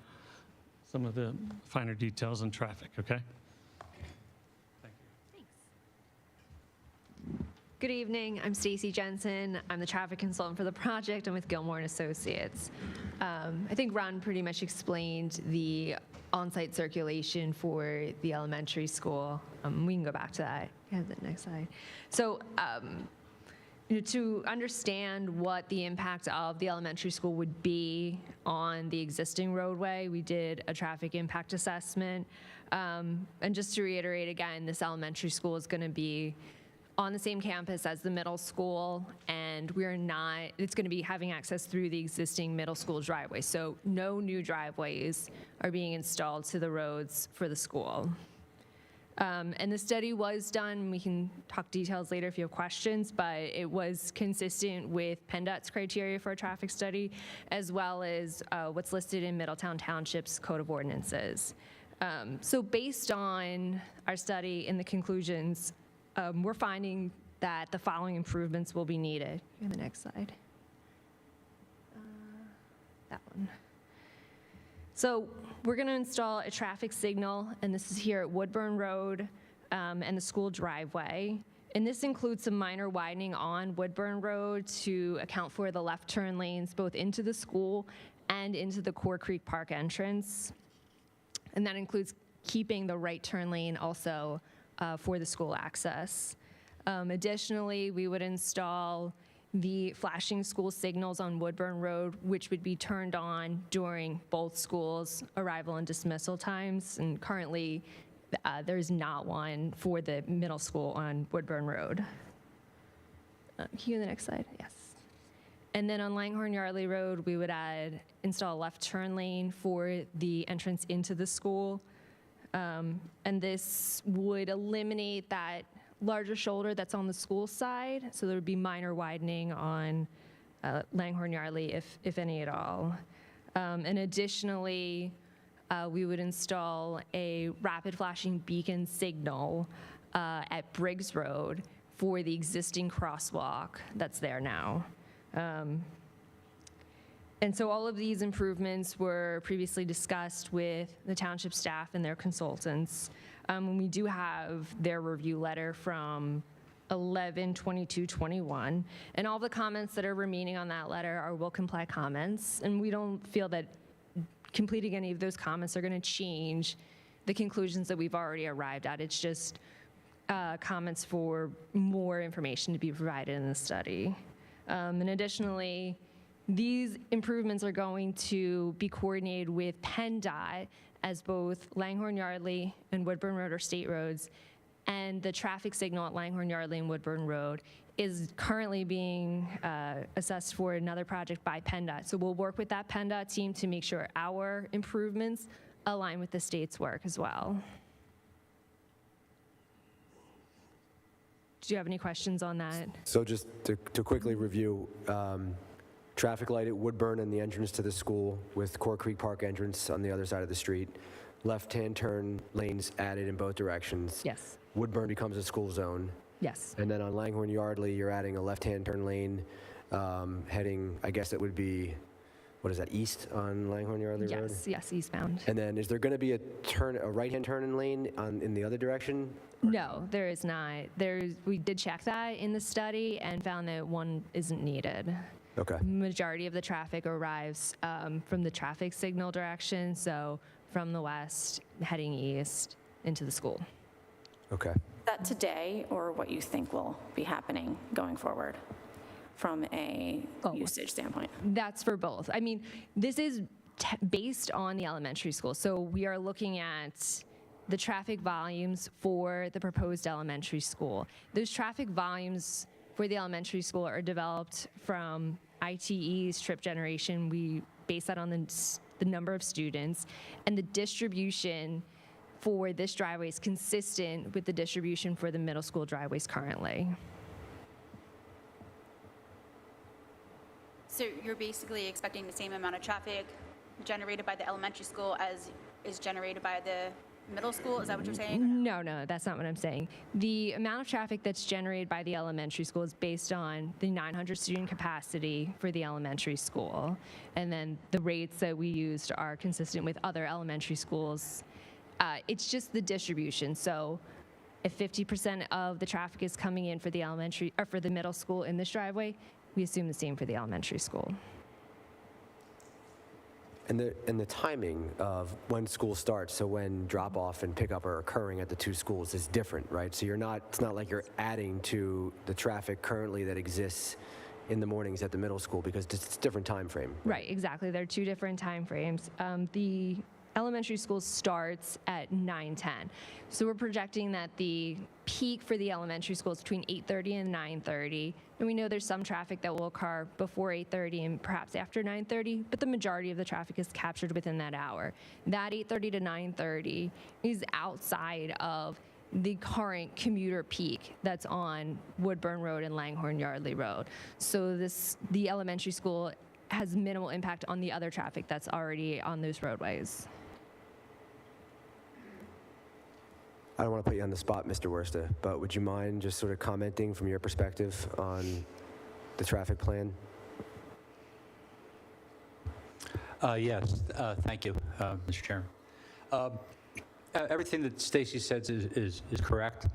some of the finer details on traffic, okay? Good evening, I'm Stacy Jensen. I'm the traffic consultant for the project. I'm with Gilmore & Associates. I think Ron pretty much explained the on-site circulation for the elementary school. We can go back to that. Yeah, the next slide. So to understand what the impact of the elementary school would be on the existing roadway, we did a traffic impact assessment. And just to reiterate again, this elementary school is going to be on the same campus as the middle school, and it's going to be having access through the existing middle school driveway. So no new driveways are being installed to the roads for the school. And the study was done, we can talk details later if you have questions, but it was consistent with Penndot's criteria for a traffic study, as well as what's listed in Middletown Township's Code of Ordinances. So based on our study and the conclusions, we're finding that the following improvements will be needed. The next slide. That one. So we're going to install a traffic signal, and this is here at Woodburn Road and the school driveway. And this includes some minor widening on Woodburn Road to account for the left turn lanes, both into the school and into the Core Creek Park entrance. And that includes keeping the right turn lane also for the school access. Additionally, we would install the flashing school signals on Woodburn Road, which would be turned on during both schools' arrival and dismissal times. And currently, there's not one for the middle school on Woodburn Road. Here, the next slide, yes. And then on Langhorne-Yardley Road, we would install a left turn lane for the entrance into the school. And this would eliminate that larger shoulder that's on the school side, so there would be minor widening on Langhorne-Yardley, if any at all. And additionally, we would install a rapid flashing beacon signal at Briggs Road for the existing crosswalk that's there now. And so all of these improvements were previously discussed with the township staff and their consultants. And we do have their review letter from 11/22/21. And all the comments that are remaining on that letter are will comply comments. And we don't feel that completing any of those comments are going to change the conclusions that we've already arrived at. It's just comments for more information to be provided in the study. And additionally, these improvements are going to be coordinated with Penndot as both Langhorne Yardley and Woodburn Road are state roads, and the traffic signal at Langhorne Yardley and Woodburn Road is currently being assessed for another project by Penndot. So we'll work with that Penndot team to make sure our improvements align with the state's work as well. Do you have any questions on that? So just to quickly review, traffic light at Woodburn and the entrance to the school with Core Creek Park entrance on the other side of the street. Left-hand turn lanes added in both directions. Yes. Woodburn becomes a school zone. Yes. And then on Langhorne Yardley, you're adding a left-hand turn lane heading, I guess it would be, what is that, east on Langhorne Yardley Road? Yes, eastbound. And then is there going to be a right-hand turn lane in the other direction? No, there is not. We did check that in the study and found that one isn't needed. Okay. Majority of the traffic arrives from the traffic signal direction, so from the west heading east into the school. Okay. That today, or what you think will be happening going forward from a usage standpoint? That's for both. I mean, this is based on the elementary school. So we are looking at the traffic volumes for the proposed elementary school. Those traffic volumes for the elementary school are developed from ITE's trip generation. We base that on the number of students, and the distribution for this driveway is consistent with the distribution for the middle school driveways currently. So you're basically expecting the same amount of traffic generated by the elementary school as is generated by the middle school? Is that what you're saying? No, that's not what I'm saying. The amount of traffic that's generated by the elementary school is based on the 900 student capacity for the elementary school. And then the rates that we used are consistent with other elementary schools. It's just the distribution. So if 50% of the traffic is coming in for the elementary or for the middle school in this driveway, we assume the same for the elementary school. And the timing of when school starts, so when drop-off and pickup are occurring at the two schools is different, right? So it's not like you're adding to the traffic currently that exists in the mornings at the middle school, because it's a different time frame. Right, exactly. They're two different time frames. The elementary school starts at 9:10. So we're projecting that the peak for the elementary school is between 8:30 and 9:30. And we know there's some traffic that will occur before 8:30 and perhaps after 9:30, but the majority of the traffic is captured within that hour. That 8:30 to 9:30 is outside of the current commuter peak that's on Woodburn Road and Langhorne Yardley Road. So the elementary school has minimal impact on the other traffic that's already on those roadways. I don't want to put you on the spot, Mr. Worsta, but would you mind just sort of commenting from your perspective on the traffic plan? Yes, thank you, Mr. Chairman. Everything that Stacy says is correct.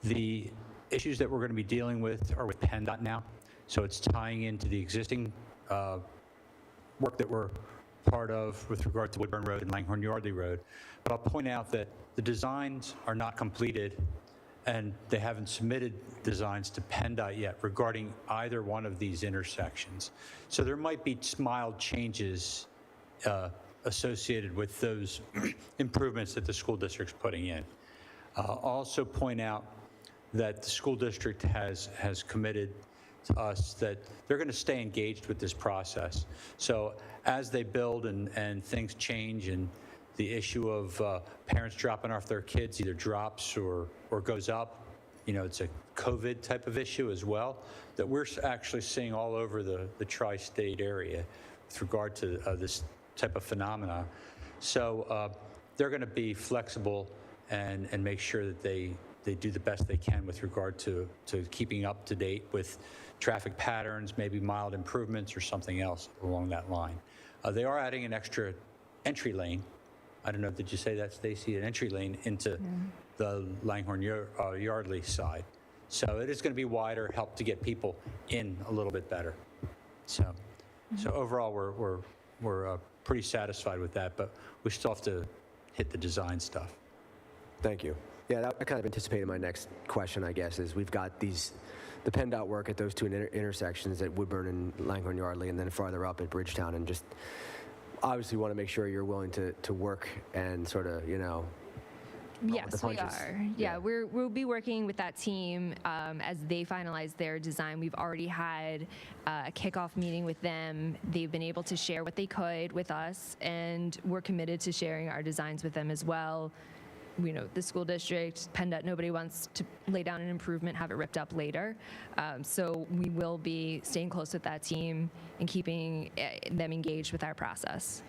The issues that we're going to be dealing with are with Penndot now, so it's tying into the existing work that we're part of with regard to Woodburn Road and Langhorne Yardley Road. But I'll point out that the designs are not completed, and they haven't submitted designs to Penndot yet regarding either one of these intersections. So there might be mild changes associated with those improvements that the school district's putting in. Also point out that the school district has committed to us that they're going to stay engaged with this process. So as they build and things change, and the issue of parents dropping off their kids either drops or goes up, it's a COVID type of issue as well that we're actually seeing all over the tri-state area with regard to this type of phenomena. So they're going to be flexible and make sure that they do the best they can with regard to keeping up to date with traffic patterns, maybe mild improvements or something else along that line. They are adding an extra entry lane. I don't know, did you say that, Stacy? An entry lane into the Langhorne Yardley side. So it is going to be wider, help to get people in a little bit better. So overall, we're pretty satisfied with that, but we still have to hit the design stuff. Thank you. Yeah, that kind of anticipated my next question, I guess, is we've got the Penndot work at those two intersections at Woodburn and Langhorne Yardley, and then farther up at Bridgetown, and just obviously want to make sure you're willing to work and sort of, Yes, we punches. are. Yeah, we'll be working with that team as they finalize their design. We've already had a kickoff meeting with them. They've been able to share what they could with us, and we're committed to sharing our designs with them as well. The school district, Penndot, nobody wants to lay down an improvement, have it ripped up later. So we will be staying close with that team and keeping them engaged with our process.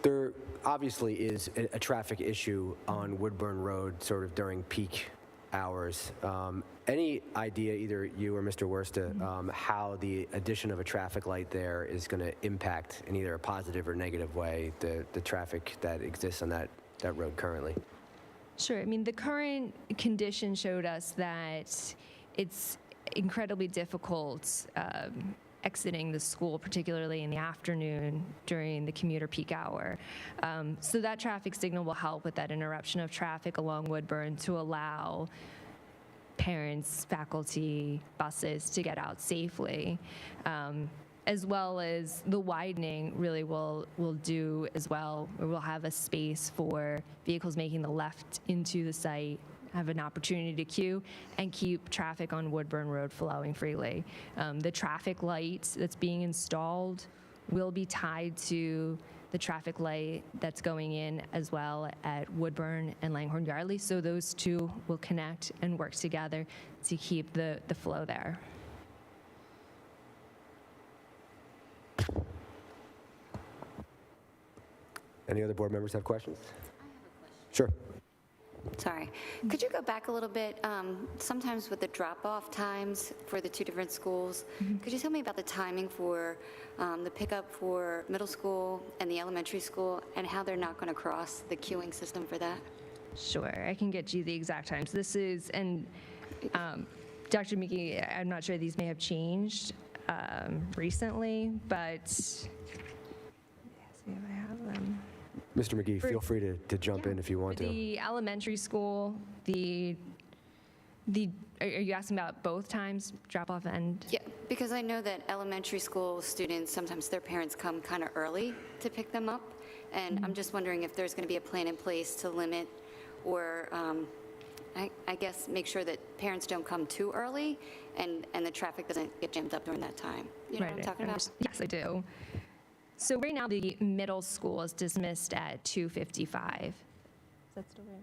There obviously is a traffic issue on Woodburn Road sort of during peak hours. Any idea, either you or Mr. Worsta, how the addition of a traffic light there is going to impact in either a positive or negative way the traffic that exists on that road currently? Sure. I mean, the current condition showed us that it's incredibly difficult exiting the school, particularly in the afternoon during the commuter peak hour. So that traffic signal will help with that interruption of traffic along Woodburn to allow parents, faculty, buses to get out safely, as well as the widening really will do as well. We'll have a space for vehicles making the left into the site, have an opportunity to queue, and keep traffic on Woodburn Road flowing freely. The traffic light that's being installed will be tied to the traffic light that's going in as well at Woodburn and Langhorne Yardley, so those two will connect and work together to keep the flow there. Any other board members have questions? Sure. Sorry. Could you go back a little bit? Sometimes with the drop-off times for the two different schools, could you tell me about the timing for the pickup for middle school and the elementary school, and how they're not going to cross the queuing system for that? Sure, I can get you the exact times. This is, and Dr. Mckee, I'm not sure these may have changed recently, but yes, I have them. Mr. McGee, feel free to jump in if you want to. The elementary school, are you asking about both times, drop-off and? Yeah, because I know that elementary school students, sometimes their parents come kind of early to pick them up, and I'm just wondering if there's going to be a plan in place to limit or, I guess, make sure that parents don't come too early and the traffic doesn't get jammed up during that time. You know what I'm talking about? Yes, I do. So right now, the middle school is dismissed at 2:55. Is that still right?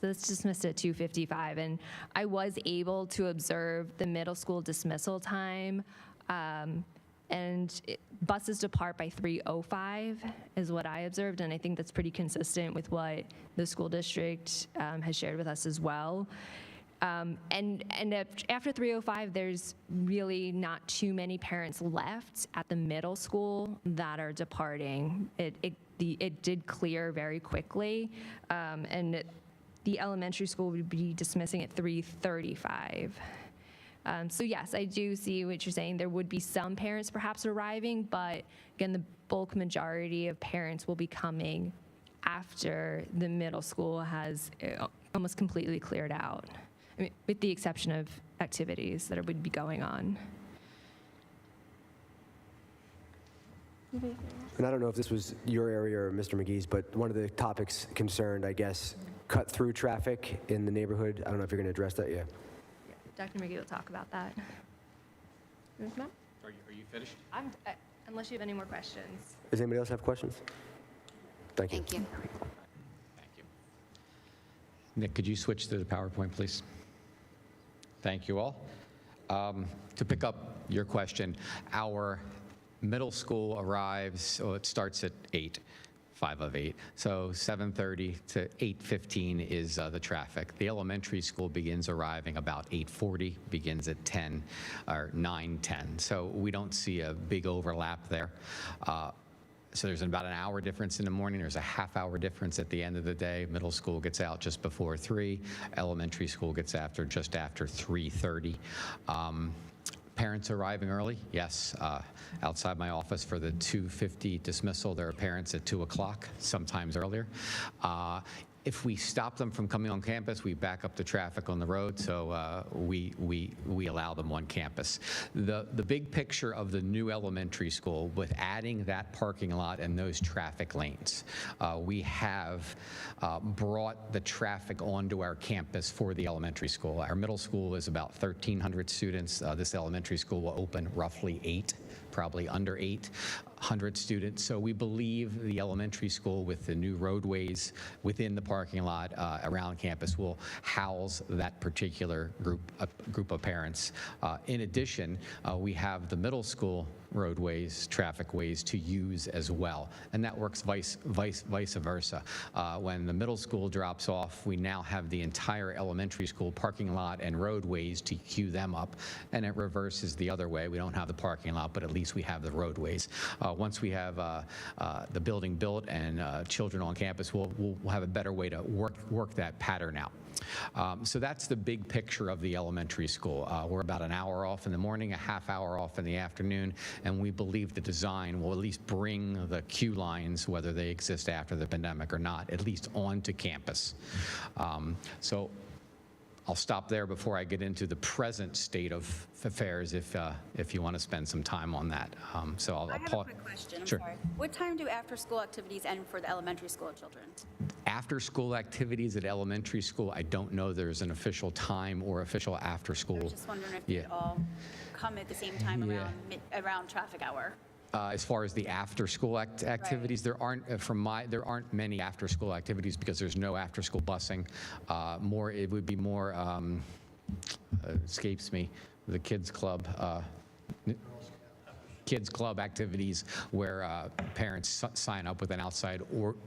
So it's dismissed at 2:55, and I was able to observe the middle school dismissal time, buses depart by 3:05 is what I observed, and I think that's pretty consistent with what the school district has shared with us as well. After 3:05, there's really not too many parents left at the middle school that are departing. It did clear very quickly, and the elementary school would be dismissing at 3:35. So yes, I do see what you're saying. There would be some parents perhaps arriving, but again, the bulk majority of parents will be coming after the middle school has almost completely cleared out. I mean, with the exception of activities that would be going on. And I don't know if this was your area or Mr. McGee's, but one of the topics concerned, I guess, cut-through traffic in the neighborhood. I don't know if you're going to address that yet. Yeah, Dr. McGee will talk about that. Are you finished? Unless you have any more questions. Does anybody else have questions? Thank you. Thank you. Thank you. Nick, could you switch to the PowerPoint, please? Thank you all. To pick up your question, our middle school arrives, it starts at 8, 5 of 8. So 7:30 to 8:15 is the traffic. The elementary school begins arriving about 8:40, begins at 10 or 9:10. So we don't see a big overlap there. So there's about an hour difference in the morning. There's a half-hour difference at the end of the day. Middle school gets out just before 3. Elementary school gets just after 3:30. Parents arriving early, yes. Outside my office for the 2:50 dismissal, there are parents at 2 o'clock, sometimes earlier. If we stop them from coming on campus, we back up the traffic on the road, so we allow them on campus. The big picture of the new elementary school, with adding that parking lot and those traffic lanes, we have brought the traffic onto our campus for the elementary school. Our middle school is about 1,300 students. This elementary school will open roughly 8, probably under 800 students. So we believe the elementary school, with the new roadways within the parking lot around campus, will house that particular group of parents. In addition, we have the middle school roadways, traffic ways to use as well, and that works vice versa. When the middle school drops off, we now have the entire elementary school parking lot and roadways to queue them up, and it reverses the other way. We don't have the parking lot, but at least we have the roadways. Once we have the building built and children on campus, we'll have a better way to work that pattern out. So that's the big picture of the elementary school. We're about an hour off in the morning, a half hour off in the afternoon, and we believe the design will at least bring the queue lines, whether they exist after the pandemic or not, at least onto campus. So I'll stop there before I get into the present state of affairs, if you want to spend some time on that. So I'll I have a quick question. I'm Sure. sorry. What time do after-school activities end for the elementary school children? After-school activities at elementary school, I don't know there's an official time or official after-school. I was just wondering if they all come at the same time Yeah. around traffic hour. As far as the after-school activities, there aren't there aren't many after-school activities because there's no after-school busing. It would be more escapes me, the kids club activities where parents sign up with an outside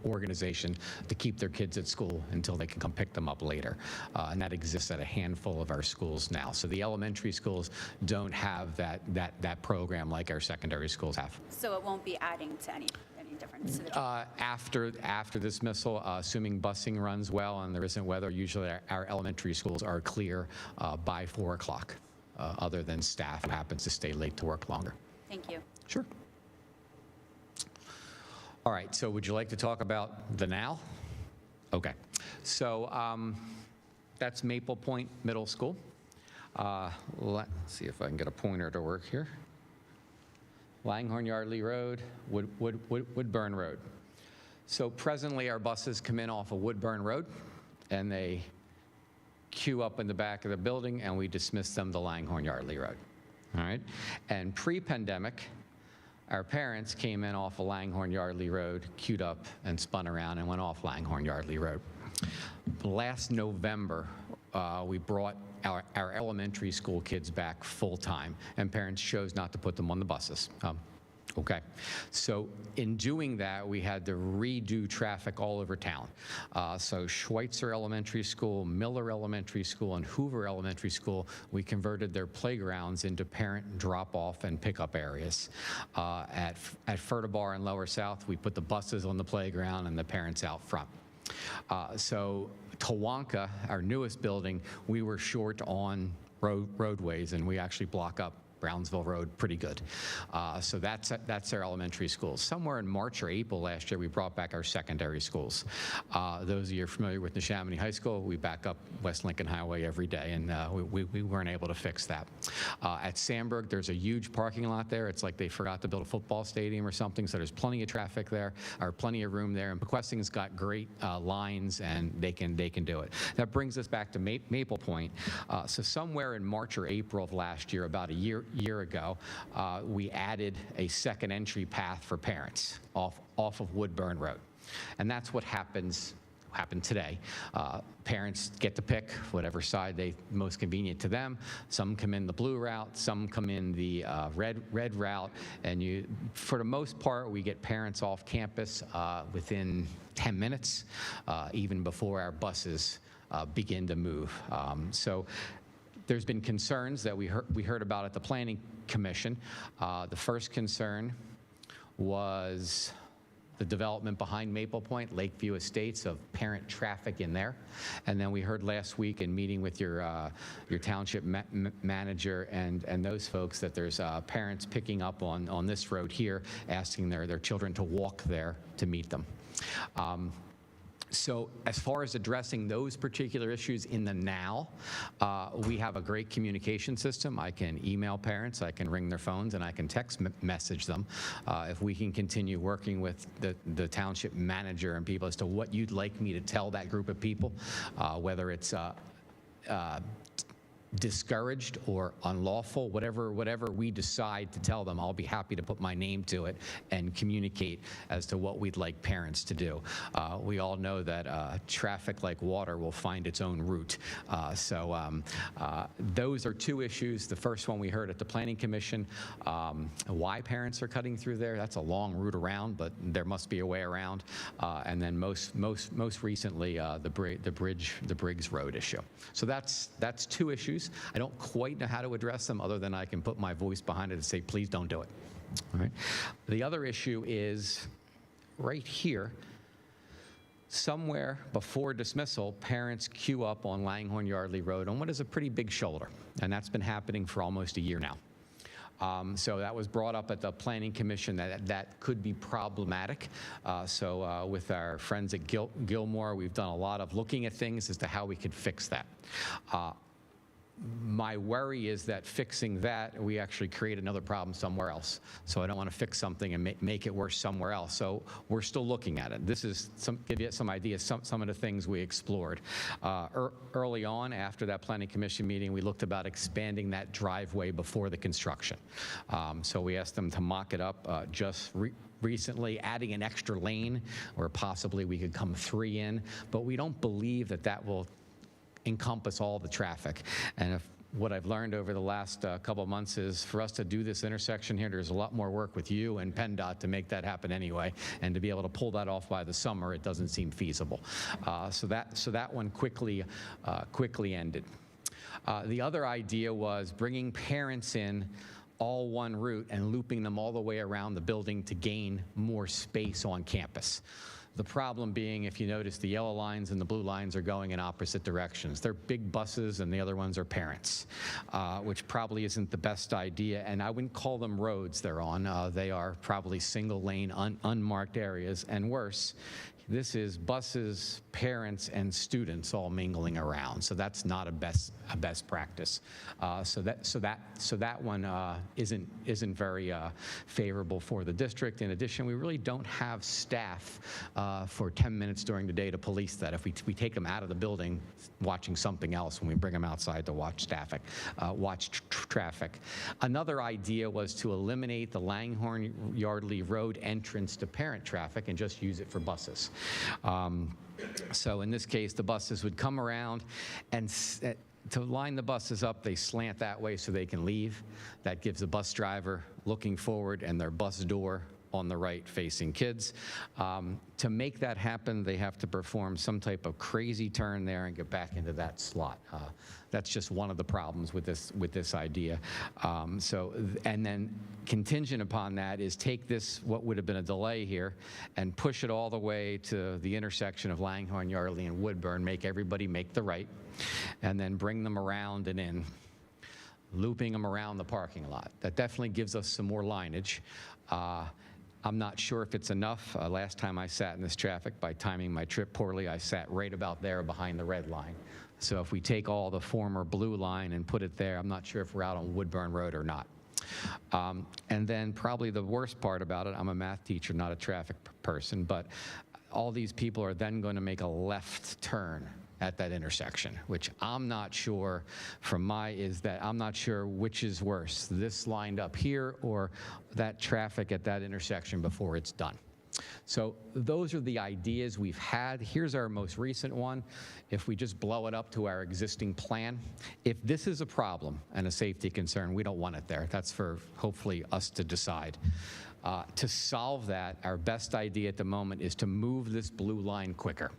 organization to keep their kids at school until they can come pick them up later. And that exists at a handful of our schools now. So the elementary schools don't have that program like our secondary schools have. So it won't be adding to any difference to the After dismissal, assuming busing runs well and there isn't weather, usually our elementary schools are clear by 4 o'clock, other than staff who happens to stay late to work longer. Thank you. Sure. All right, so would you like to talk about the now? Okay, so that's Maple Point Middle School. Let's see if I can get a pointer to work here. Langhorne Yardley Road, Woodburn Road. So presently our buses come in off of Woodburn Road and they queue up in the back of the building and we dismiss them to Langhorne Yardley Road. All right, and pre-pandemic, our parents came in off of Langhorne Yardley Road, queued up and spun around and went off Langhorne Yardley Road. Last November, we brought our elementary school kids back full-time, and parents chose not to put them on the buses. Okay, so in doing that, we had to redo traffic all over town. So Schweitzer Elementary School, Miller Elementary School, and Hoover Elementary School, we converted their playgrounds into parent drop-off and pickup areas. At Furtabar and Lower South, we put the buses on the playground and the parents out front. So Tawanka, our newest building, we were short on roadways, and we actually block up Brownsville Road pretty good. So that's our elementary schools. Somewhere in March or April last year, we brought back our secondary schools. Those of you familiar with Shamany High School, we back up West Lincoln Highway every day, and we weren't able to fix that. At Sandburg, there's a huge parking lot there. It's like they forgot to build a football stadium or something, so there's plenty of traffic there, or plenty of room there, and Pequesting's got great lines, and they can do it. That brings us back to Maple Point. So somewhere in March or April of last year, about a year ago, we added a second entry path for parents off of Woodburn Road. And that's what happened today. Parents get to pick whatever side they most convenient to them. Some come in the blue route, some come in the red route, and for the most part, we get parents off campus within 10 minutes, even before our buses begin to move. So there's been concerns that we heard about at the Planning Commission. The first concern was the development behind Maple Point, Lakeview Estates, of parent traffic in there. And then we heard last week in meeting with your township manager and those folks that there's parents picking up on this road here, asking their children to walk there to meet them. So as far as addressing those particular issues in the now, we have a great communication system. I can email parents, I can ring their phones, and I can text message them. If we can continue working with the township manager and people as to what you'd like me to tell that group of people, whether it's discouraged or unlawful, whatever we decide to tell them, I'll be happy to put my name to it and communicate as to what we'd like parents to do. We all know that traffic, like water, will find its own route. Those are two issues. The first one we heard at the Planning Commission, why parents are cutting through there. That's a long route around, but there must be a way around. And then most recently, the Briggs Road issue. So that's two issues. I don't quite know how to address them other than I can put my voice behind it and say, please don't do it. All right. The other issue is right here. Somewhere before dismissal, parents queue up on Langhorne Yardley Road on what is a pretty big shoulder, and that's been happening for almost a year now. So that was brought up at the Planning Commission that could be problematic. With our friends at Gilmore, we've done a lot of looking at things as to how we could fix that. My worry is that fixing that, we actually create another problem somewhere else. So I don't want to fix something and make it worse somewhere else. So we're still looking at it. This is give you some ideas, some of the things we explored. Early on, after that Planning Commission meeting, we looked about expanding that driveway before the construction. So we asked them to mock it up recently, adding an extra lane, or possibly we could come 3 in, but we don't believe that will encompass all the traffic. And what I've learned over the last couple of months is for us to do this intersection here, there's a lot more work with you and Penndot to make that happen anyway, and to be able to pull that off by the summer, it doesn't seem feasible. So that one quickly ended. The other idea was bringing parents in all one route and looping them all the way around the building to gain more space on campus. The problem being, if you notice, the yellow lines and the blue lines are going in opposite directions. They're big buses, and the other ones are parents, which probably isn't the best idea. And I wouldn't call them roads they're on. They are probably single-lane, unmarked areas. And worse, this is buses, parents, and students all mingling around. So that's not a best practice. So that one isn't very favorable for the district. In addition, we really don't have staff for 10 minutes during the day to police that. If we take them out of the building watching something else, when we bring them outside to watch traffic. Another idea was to eliminate the Langhorne Yardley Road entrance to parent traffic and just use it for buses. So in this case, the buses would come around, and to line the buses up, they slant that way so they can leave. That gives the bus driver looking forward and their bus door on the right facing kids. To make that happen, they have to perform some type of crazy turn there and get back into that slot. That's just one of the problems with this idea. And then contingent upon that is take this, what would have been a delay here, and push it all the way to the intersection of Langhorne, Yardley, and Woodburn, make everybody make the right, and then bring them around and in, looping them around the parking lot. That definitely gives us some more lineage. I'm not sure if it's enough. Last time I sat in this traffic, by timing my trip poorly, I sat right about there behind the red line. So if we take all the former blue line and put it there, I'm not sure if we're out on Woodburn Road or not. And then probably the worst part about it, I'm a math teacher, not a traffic person, but all these people are then going to make a left turn at that intersection, which I'm not sure I'm not sure which is worse, this lined up here or that traffic at that intersection before it's done. So those are the ideas we've had. Here's our most recent one. If we just blow it up to our existing plan, if this is a problem and a safety concern, we don't want it there. That's for hopefully us to decide. To solve that, our best idea at the moment is to move this blue line quicker.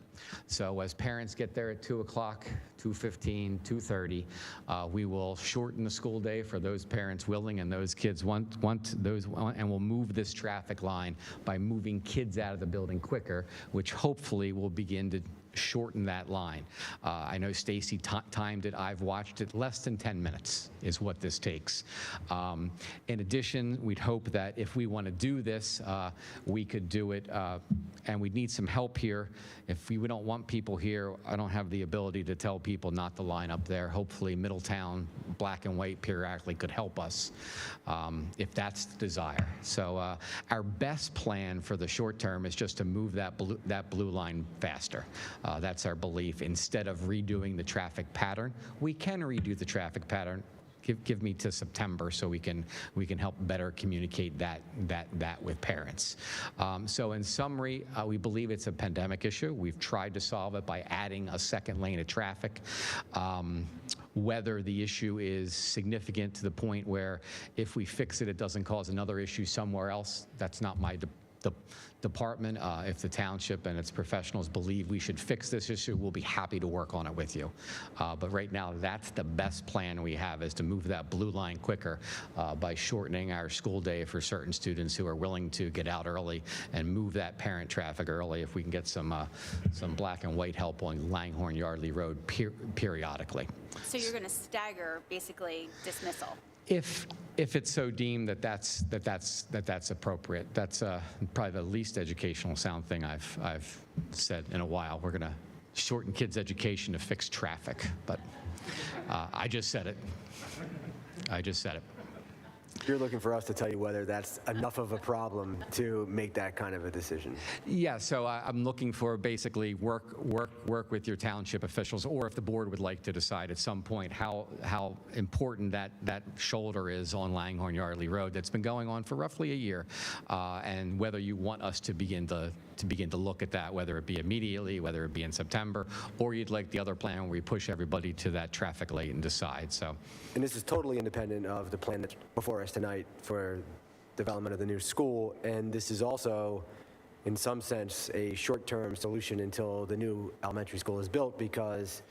So as parents get there at 2 o'clock, 2:15, 2:30, we will shorten the school day for those parents willing and those kids want those, and we'll move this traffic line by moving kids out of the building quicker, which hopefully will begin to shorten that line. I know Stacy timed it. I've watched it. Less than 10 minutes is what this takes. In addition, we'd hope that if we want to do this, we could do it, and we'd need some help here. If we don't want people here, I don't have the ability to tell people not to line up there. Hopefully Middletown, black and white periodically could help us if that's the desire. So our best plan for the short term is just to move that blue line faster. That's our belief. Instead of redoing the traffic pattern, we can redo the traffic pattern. Give me to September so we can help better communicate that with parents. So in summary, we believe it's a pandemic issue. We've tried to solve it by adding a second lane of traffic. Whether the issue is significant to the point where if we fix it, it doesn't cause another issue somewhere else, that's not my department. If the township and its professionals believe we should fix this issue, we'll be happy to work on it with you. But right now, that's the best plan we have, is to move that blue line quicker by shortening our school day for certain students who are willing to get out early and move that parent traffic early. If we can get some black and white help on Langhorne Yardley Road periodically. So you're going to stagger basically dismissal? If it's so deemed that's appropriate. That's probably the least educational sound thing I've said in a while. We're going to shorten kids' education to fix traffic, but I just said it. I just said it. You're looking for us to tell you whether that's enough of a problem to make that kind of a decision. Yeah, so I'm looking for basically work with your township officials, or if the board would like to decide at some point how important that shoulder is on Langhorne Yardley Road that's been going on for roughly a year, and whether you want us to begin to look at that, whether it be immediately, whether it be in September, or you'd like the other plan where we push everybody to that traffic light and decide. So, and this is totally independent of the plan that's before us tonight for development of the new school, and this is also, in some sense, a short-term solution until the new elementary school is built, because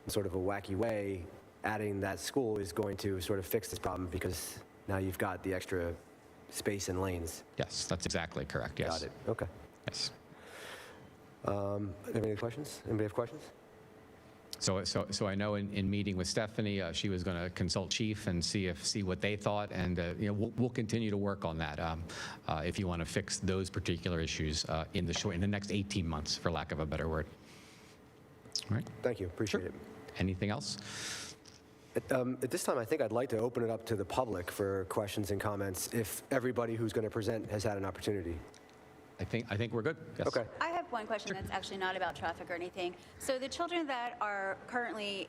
in sort of a wacky way, adding that school is going to sort of fix this problem, because now you've got the extra space and lanes. Yes, that's exactly correct. Yes. Got it. Okay. Yes. Any questions? Anybody have questions? So I know in meeting with Stephanie, she was going to consult chief and see what they thought, and we'll continue to work on that if you want to fix those particular issues in the next 18 months, for lack of a better word. All right. Thank you. Appreciate it. Anything else? At this time, I think I'd like to open it up to the public for questions and comments, if everybody who's going to present has had an opportunity. I think we're good. Yes. Okay. I have one question that's actually not about traffic or anything. So the children that are currently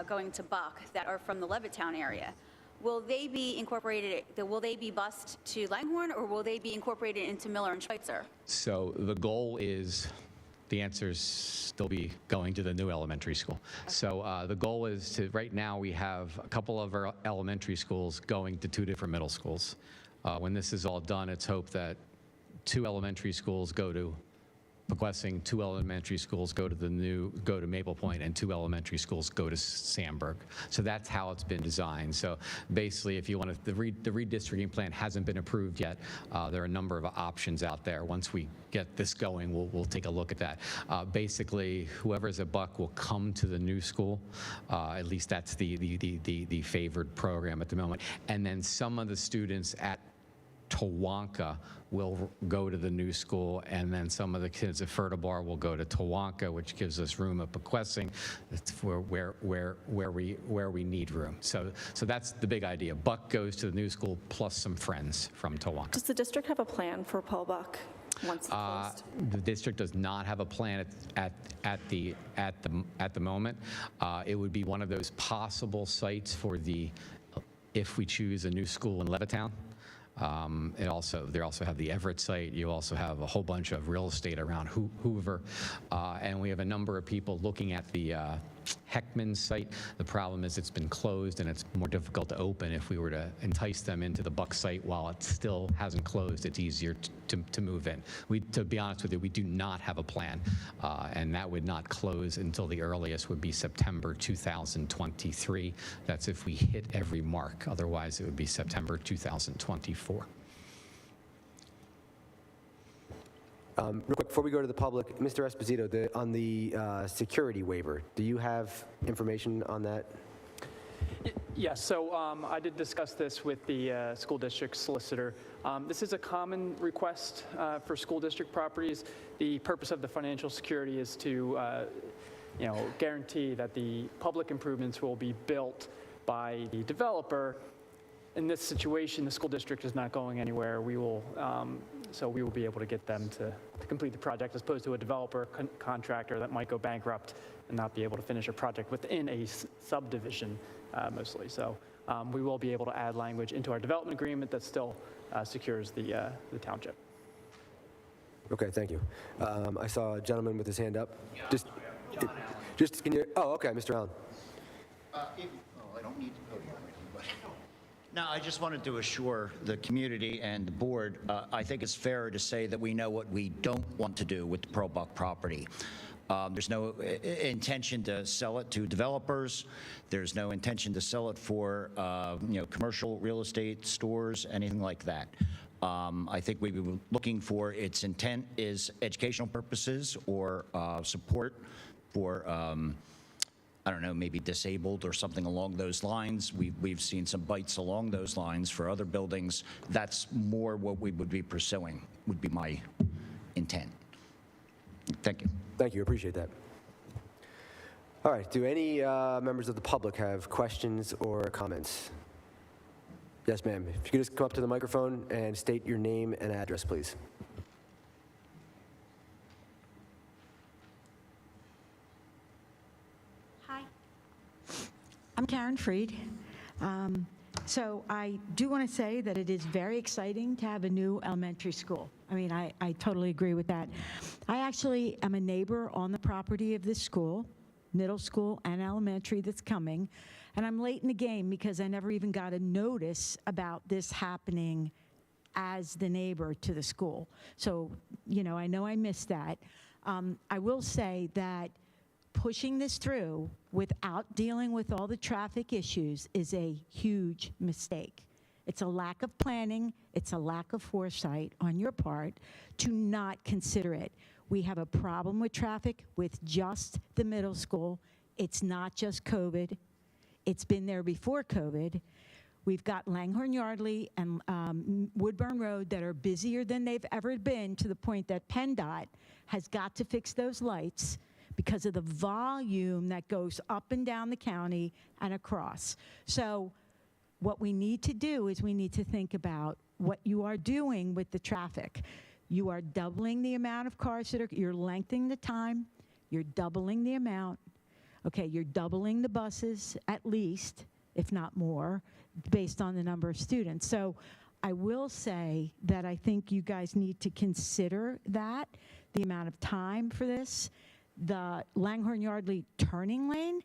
going to Buck that are from the Levittown area, will they be incorporated, will they be bused to Langhorne, or will they be incorporated into Miller and Schweitzer? So the goal is, the answer is still be going to the new elementary school. Okay. So the goal is to, right now we have a couple of our elementary schools going to 2 different middle schools. When this is all done, it's hoped that 2 elementary schools go to Pequessing, 2 elementary schools go to Maple Point, and 2 elementary schools go to Sandburg. So that's how it's been designed. So basically, if you want to, the redistricting plan hasn't been approved yet. There are a number of options out there. Once we get this going, we'll take a look at that. Basically, whoever's at Buck will come to the new school. At least that's the favored program at the moment. And then some of the students at Tawanka will go to the new school, and then some of the kids at Fertibar will go to Tawanka, which gives us room at Pequessing. That's where we need room. So that's the big idea. Buck goes to the new school plus some friends from Tawanka. Does the district have a plan for Paul Buck once it's closed? The district does not have a plan at the moment. It would be one of those possible sites for if we choose a new school in Levittown. They also have the Everett site. You also have a whole bunch of real estate around Hoover, and we have a number of people looking at the Heckman site. The problem is it's been closed, and it's more difficult to open. If we were to entice them into the Buck site while it still hasn't closed, it's easier to move in. To be honest with you, we do not have a plan, and that would not close until the earliest would be September 2023. That's if we hit every mark. Otherwise, it would be September 2024. Real quick, before we go to the public, Mr. Esposito, on the security waiver, do you have information on that? Yes, so I did discuss this with the school district solicitor. This is a common request for school district properties. The purpose of the financial security is to guarantee that the public improvements will be built by the developer. In this situation, the school district is not going anywhere. So we will be able to get them to complete the project, as opposed to a developer contractor that might go bankrupt and not be able to finish a project within a subdivision, mostly. So we will be able to add language into our development agreement that still secures the township. Okay, thank you. I saw a gentleman with his hand up. Can you, oh, okay, Mr. Allen. I don't need to go here. But no, I just wanted to assure the community and the board, I think it's fair to say that we know what we don't want to do with the Pearl Buck property. There's no intention to sell it to developers. There's no intention to sell it for commercial real estate, stores, anything like that. I think we were looking for its intent is educational purposes or support for, I don't know, maybe disabled or something along those lines. We've seen some bites along those lines for other buildings. That's more what we would be pursuing, would be my intent. Thank you. Thank you, appreciate that. All right, do any members of the public have questions or comments? Yes, ma'am. If you could just come up to the microphone and state your name and address, please. Hi. I'm Karen Freed. So I do want to say that it is very exciting to have a new elementary school. I mean, I totally agree with that. I actually am a neighbor on the property of this school, middle school and elementary that's coming, and I'm late in the game because I never even got a notice about this happening as the neighbor to the school. So, I know I missed that. I will say that pushing this through without dealing with all the traffic issues is a huge mistake. It's a lack of planning, it's a lack of foresight on your part to not consider it. We have a problem with traffic with just the middle school. It's not just COVID. It's been there before COVID. We've got Langhorne Yardley and Woodburn Road that are busier than they've ever been, to the point that Penndot has got to fix those lights because of the volume that goes up and down the county and across. So what we need to do is we need to think about what you are doing with the traffic. You are doubling the amount of cars you're lengthening the time, you're doubling the amount, okay, you're doubling the buses at least, if not more, based on the number of students. So I will say that I think you guys need to consider that, the amount of time for this. The Langhorne Yardley turning lane,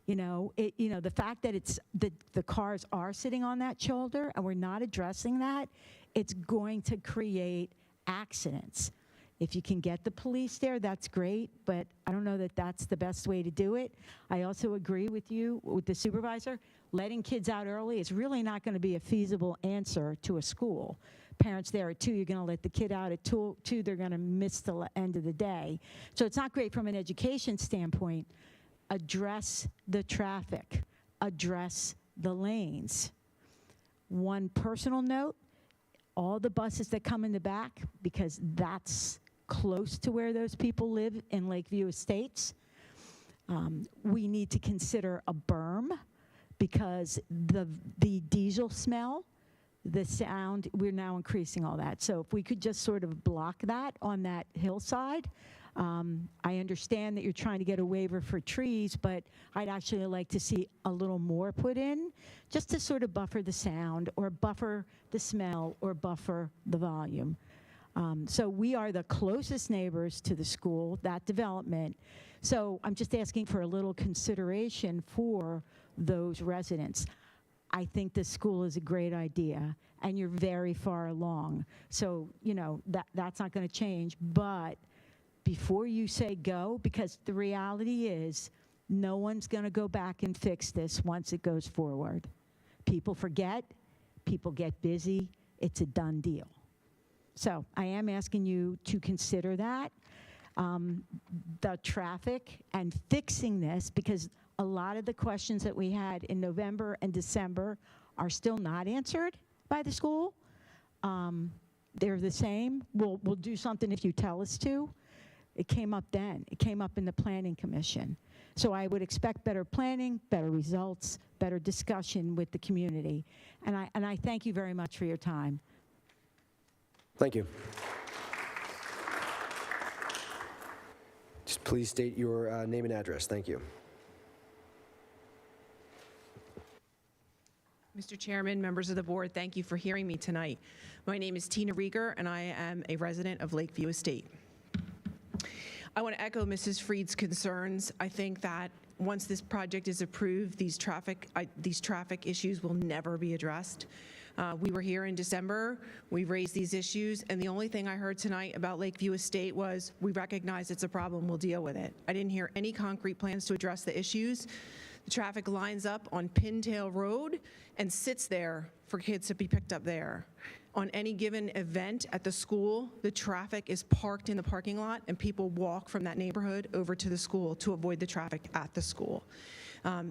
the fact that it's the cars are sitting on that shoulder and we're not addressing that, it's going to create accidents. If you can get the police there, that's great, but I don't know that that's the best way to do it. I also agree with you, with the supervisor. Letting kids out early is really not going to be a feasible answer to a school. Parents there at 2, you're going to let the kid out at 2, they're going to miss the end of the day. So it's not great from an education standpoint. Address the traffic, address the lanes. One personal note, all the buses that come in the back, because that's close to where those people live in Lakeview Estates, we need to consider a berm, because the diesel smell, the sound, we're now increasing all that. So if we could just sort of block that on that hillside. I understand that you're trying to get a waiver for trees, but I'd actually like to see a little more put in, just to sort of buffer the sound or buffer the smell or buffer the volume. So we are the closest neighbors to the school, that development. So I'm just asking for a little consideration for those residents. I think the school is a great idea, and you're very far along. So, that's not going to change. But before you say go, because the reality is no one's going to go back and fix this once it goes forward. People forget, people get busy, it's a done deal. So I am asking you to consider that, the traffic and fixing this, because a lot of the questions that we had in November and December are still not answered by the school. They're the same. We'll do something if you tell us to. It came up then. It came up in the Planning Commission. So I would expect better planning, better results, better discussion with the community. And I thank you very much for your time. Thank you. Just please state your name and address. Thank you. Mr. Chairman, members of the board, thank you for hearing me tonight. My name is Tina Rieger, and I am a resident of Lakeview Estate. I want to echo Mrs. Freed's concerns. I think that once this project is approved, these traffic issues will never be addressed. We were here in December, we raised these issues, and the only thing I heard tonight about Lakeview Estate was, we recognize it's a problem, we'll deal with it. I didn't hear any concrete plans to address the issues. The traffic lines up on Pintail Road and sits there for kids to be picked up there. On any given event at the school, the traffic is parked in the parking lot and people walk from that neighborhood over to the school to avoid the traffic at the school.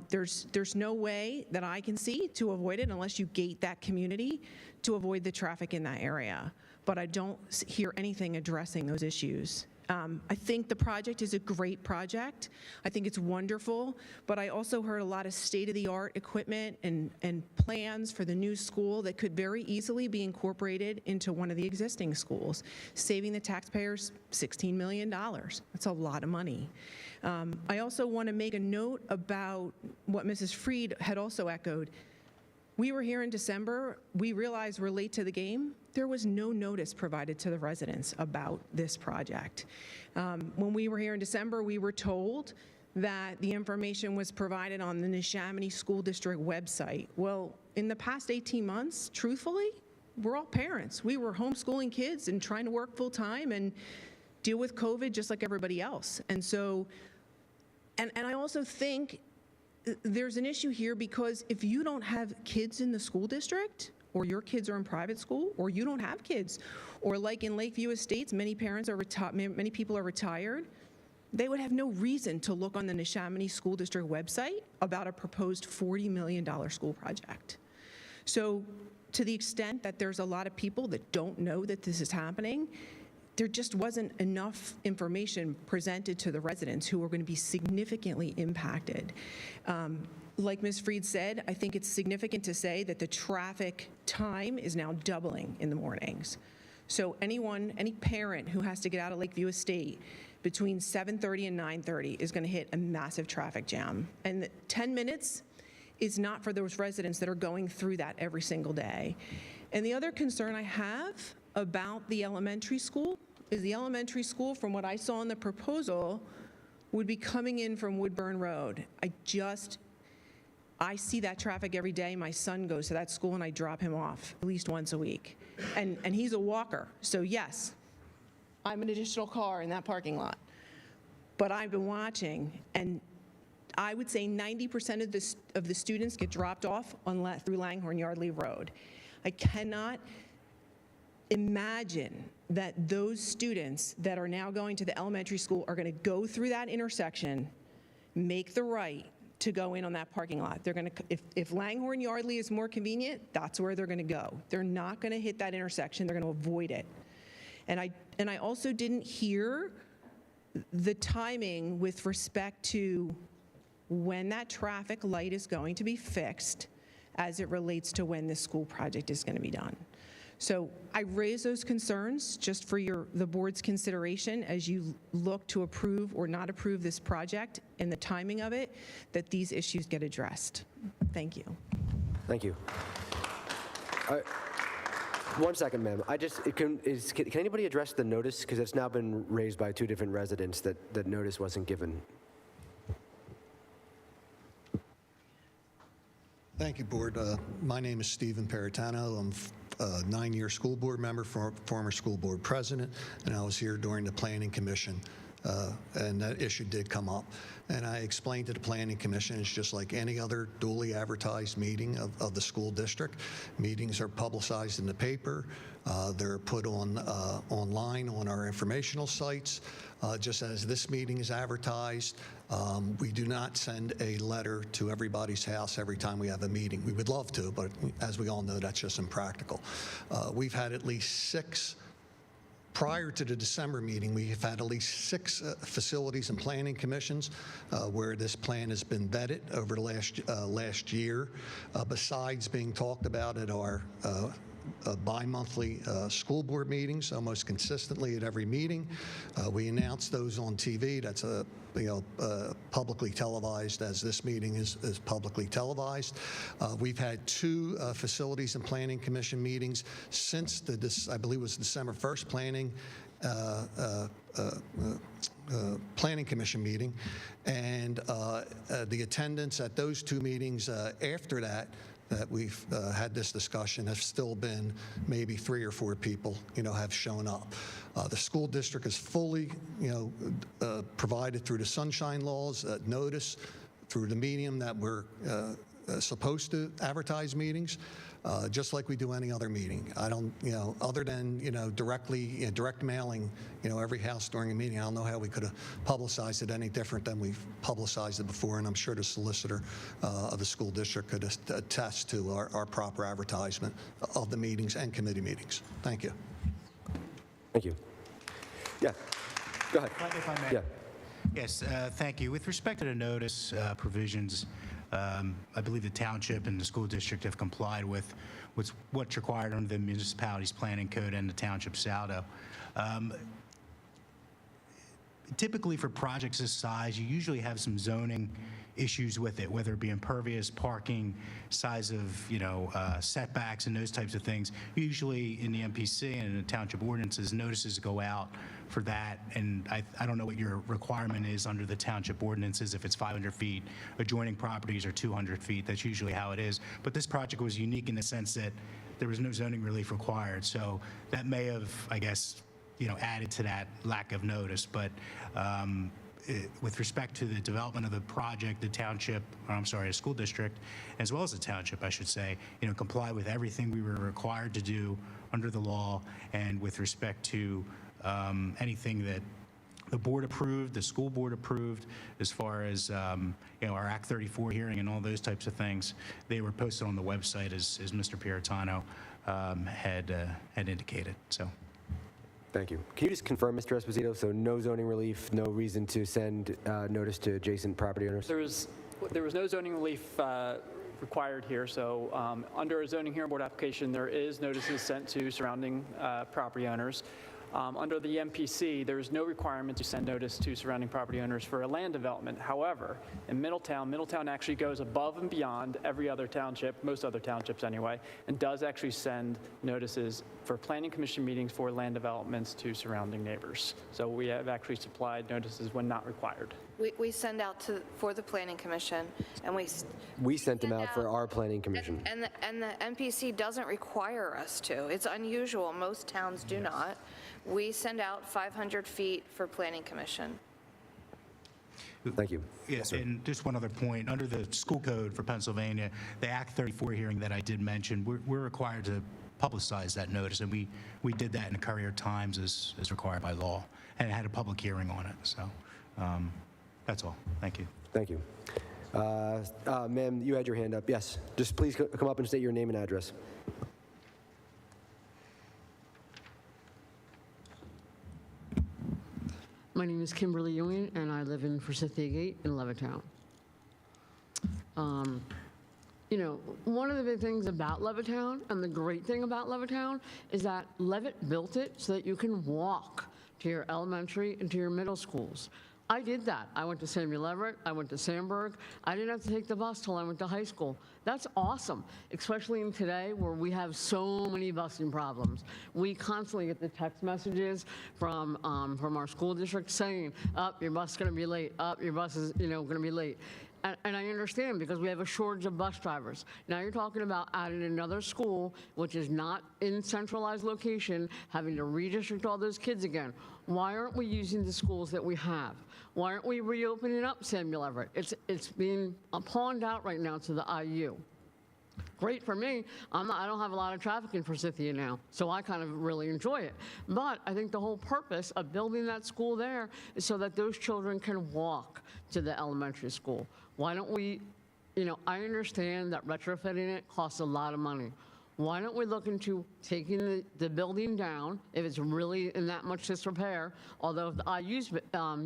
There's no way that I can see to avoid it unless you gate that community to avoid the traffic in that area. But I don't hear anything addressing those issues. I think the project is a great project. I think it's wonderful, but I also heard a lot of state-of-the-art equipment and plans for the new school that could very easily be incorporated into one of the existing schools, saving the taxpayers $16 million. That's a lot of money. I also want to make a note about what Mrs. Freed had also echoed. We were here in December. We realized we're late to the game. There was no notice provided to the residents about this project. When we were here in December, we were told that the information was provided on the Shamany School District website. Well, in the past 18 months, truthfully, we're all parents. We were homeschooling kids and trying to work full time and deal with COVID just like everybody else. And so, and I also think there's an issue here because if you don't have kids in the school district, or your kids are in private school, or you don't have kids, or like in Lakeview Estates, many people are retired, they would have no reason to look on the Neshaminy School District website about a proposed $40 million school project. So to the extent that there's a lot of people that don't know that this is happening, there just wasn't enough information presented to the residents who are going to be significantly impacted. Like Ms. Freed said, I think it's significant to say that the traffic time is now doubling in the mornings. So any parent who has to get out of Lakeview Estate between 7:30 and 9:30 is going to hit a massive traffic jam. And 10 minutes is not for those residents that are going through that every single day. And the other concern I have about the elementary school is the elementary school, from what I saw in the proposal, would be coming in from Woodburn Road. I see that traffic every day. My son goes to that school and I drop him off at least once a week. And he's a walker, so yes, I'm an additional car in that parking lot. But I've been watching, and I would say 90% of the students get dropped off through Langhorne Yardley Road. I cannot imagine that those students that are now going to the elementary school are going to go through that intersection, make the right to go in on that parking lot. They're going to, if Langhorne Yardley is more convenient, that's where they're going to go. They're not going to hit that intersection. They're going to avoid it. And I also didn't hear the timing with respect to when that traffic light is going to be fixed as it relates to when this school project is going to be done. So I raise those concerns just for the board's consideration as you look to approve or not approve this project and the timing of it, that these issues get addressed. Thank you. Thank you. 1 second, ma'am. Can anybody address the notice? Because it's now been raised by 2 different residents that notice wasn't given. Thank you, Board. My name is Stephen Peritano. I'm a 9-year school board member, former school board president, and I was here during the Planning Commission and that issue did come up. And I explained to the Planning Commission, it's just like any other duly advertised meeting of the school district. Meetings are publicized in the paper. They're put on online on our informational sites. Just as this meeting is advertised, we do not send a letter to everybody's house every time we have a meeting. We would love to, but as we all know, that's just impractical. We've had at least 6. Prior to the December meeting, we have had at least 6 facilities and planning commissions where this plan has been vetted over the last year, besides being talked about at our bi-monthly school board meetings, almost consistently at every meeting. We announce those on TV. That's publicly televised, as this meeting is publicly televised. We've had 2 facilities and planning commission meetings since I believe it was December 1st planning commission meeting, and the attendance at those 2 meetings after that we've had this discussion have still been maybe 3 or 4 people, have shown up. The school district is fully, provided through the sunshine laws, notice through the medium that we're supposed to advertise meetings, just like we do any other meeting. I don't, other than, directly, direct mailing, every house during a meeting, I don't know how we could have publicized it any different than we've publicized it before, and I'm sure the solicitor of the school district could attest to our proper advertisement of the meetings and committee meetings. Thank you. Thank you. Yeah, go ahead. If I may. Yeah. Yes, thank you. With respect to the notice provisions, I believe the township and the school district have complied with what's required under the municipality's planning code and the township saldo. Typically for projects this size, you usually have some zoning issues with it, whether it be impervious, parking, size of, setbacks and those types of things. Usually in the MPC and in the township ordinances, notices go out for that, and I don't know what your requirement is under the township ordinances, if it's 500 feet, adjoining properties are 200 feet, that's usually how it is. But this project was unique in the sense that there was no zoning relief required, so that may have, I guess, added to that lack of notice. But with respect to the development of the project, the township, the school district, as well as the township, I should say, comply with everything we were required to do under the law, and with respect to anything that the board approved, the school board approved, as far as our Act 34 hearing and all those types of things, they were posted on the website as Mr. Pieritano had indicated. So. Thank you. Can you just confirm, Mr. Esposito, so no zoning relief, no reason to send notice to adjacent property owners? There was no zoning relief required here, so under a zoning hearing board application, there is notices sent to surrounding property owners. Under the MPC, there is no requirement to send notice to surrounding property owners for a land development. However, in Middletown actually goes above and beyond every other township, most other townships anyway, and does actually send notices for planning commission meetings for land developments to surrounding neighbors. So we have actually supplied notices when not required. We send out for the planning commission, and we sent them out for our planning commission. And the MPC doesn't require us to. It's unusual. Most towns do not. We send out 500 feet for planning commission. Thank you. Yes, and just one other point. Under the school code for Pennsylvania, the Act 34 hearing that I did mention, we're required to publicize that notice, and we did that in the Courier Times as required by law, and it had a public hearing on it. So that's all. Thank you. Thank you. Ma'am, you had your hand up. Yes. Just please come up and state your name and address. My name is Kimberly Ewing, and I live in Forsythia Gate in Levittown. One of the big things about Levittown, and the great thing about Levittown, is that Levitt built it so that you can walk to your elementary and to your middle schools. I did that. I went to Samuel Everett. I went to Sandburg. I didn't have to take the bus till I went to high school. That's awesome, especially in today where we have so many busing problems. We constantly get the text messages from our school district saying, your bus is going to be late. Your bus is, going to be late. And I understand because we have a shortage of bus drivers. Now you're talking about adding another school, which is not in centralized location, having to redistrict all those kids again. Why aren't we using the schools that we have? Why aren't we reopening up Samuel Everett? It's being pawned out right now to the IU. Great for me. I don't have a lot of traffic in Forsythia now, so I kind of really enjoy it. But I think the whole purpose of building that school there is so that those children can walk to the elementary school. Why don't we, I understand that retrofitting it costs a lot of money. Why don't we look into taking the building down if it's really in that much disrepair? Although if the IU's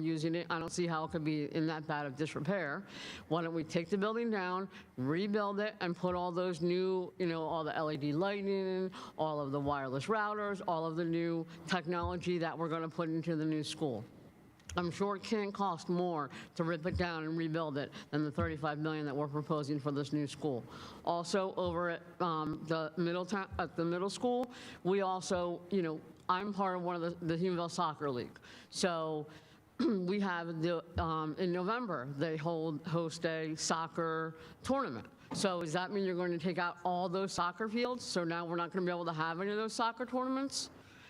using it, I don't see how it could be in that bad of disrepair. Why don't we take the building down, rebuild it, and put all those new, all the LED lighting, all of the wireless routers, all of the new technology that we're going to put into the new school? I'm sure it can't cost more to rip it down and rebuild it than the $35 million that we're proposing for this new school. Also, over at the middle school, we also, I'm part of one of the Hemberger Soccer League. So we have in November, they host a soccer tournament. So does that mean you're going to take out all those soccer fields? So now we're not going to be able to have any of those soccer tournaments?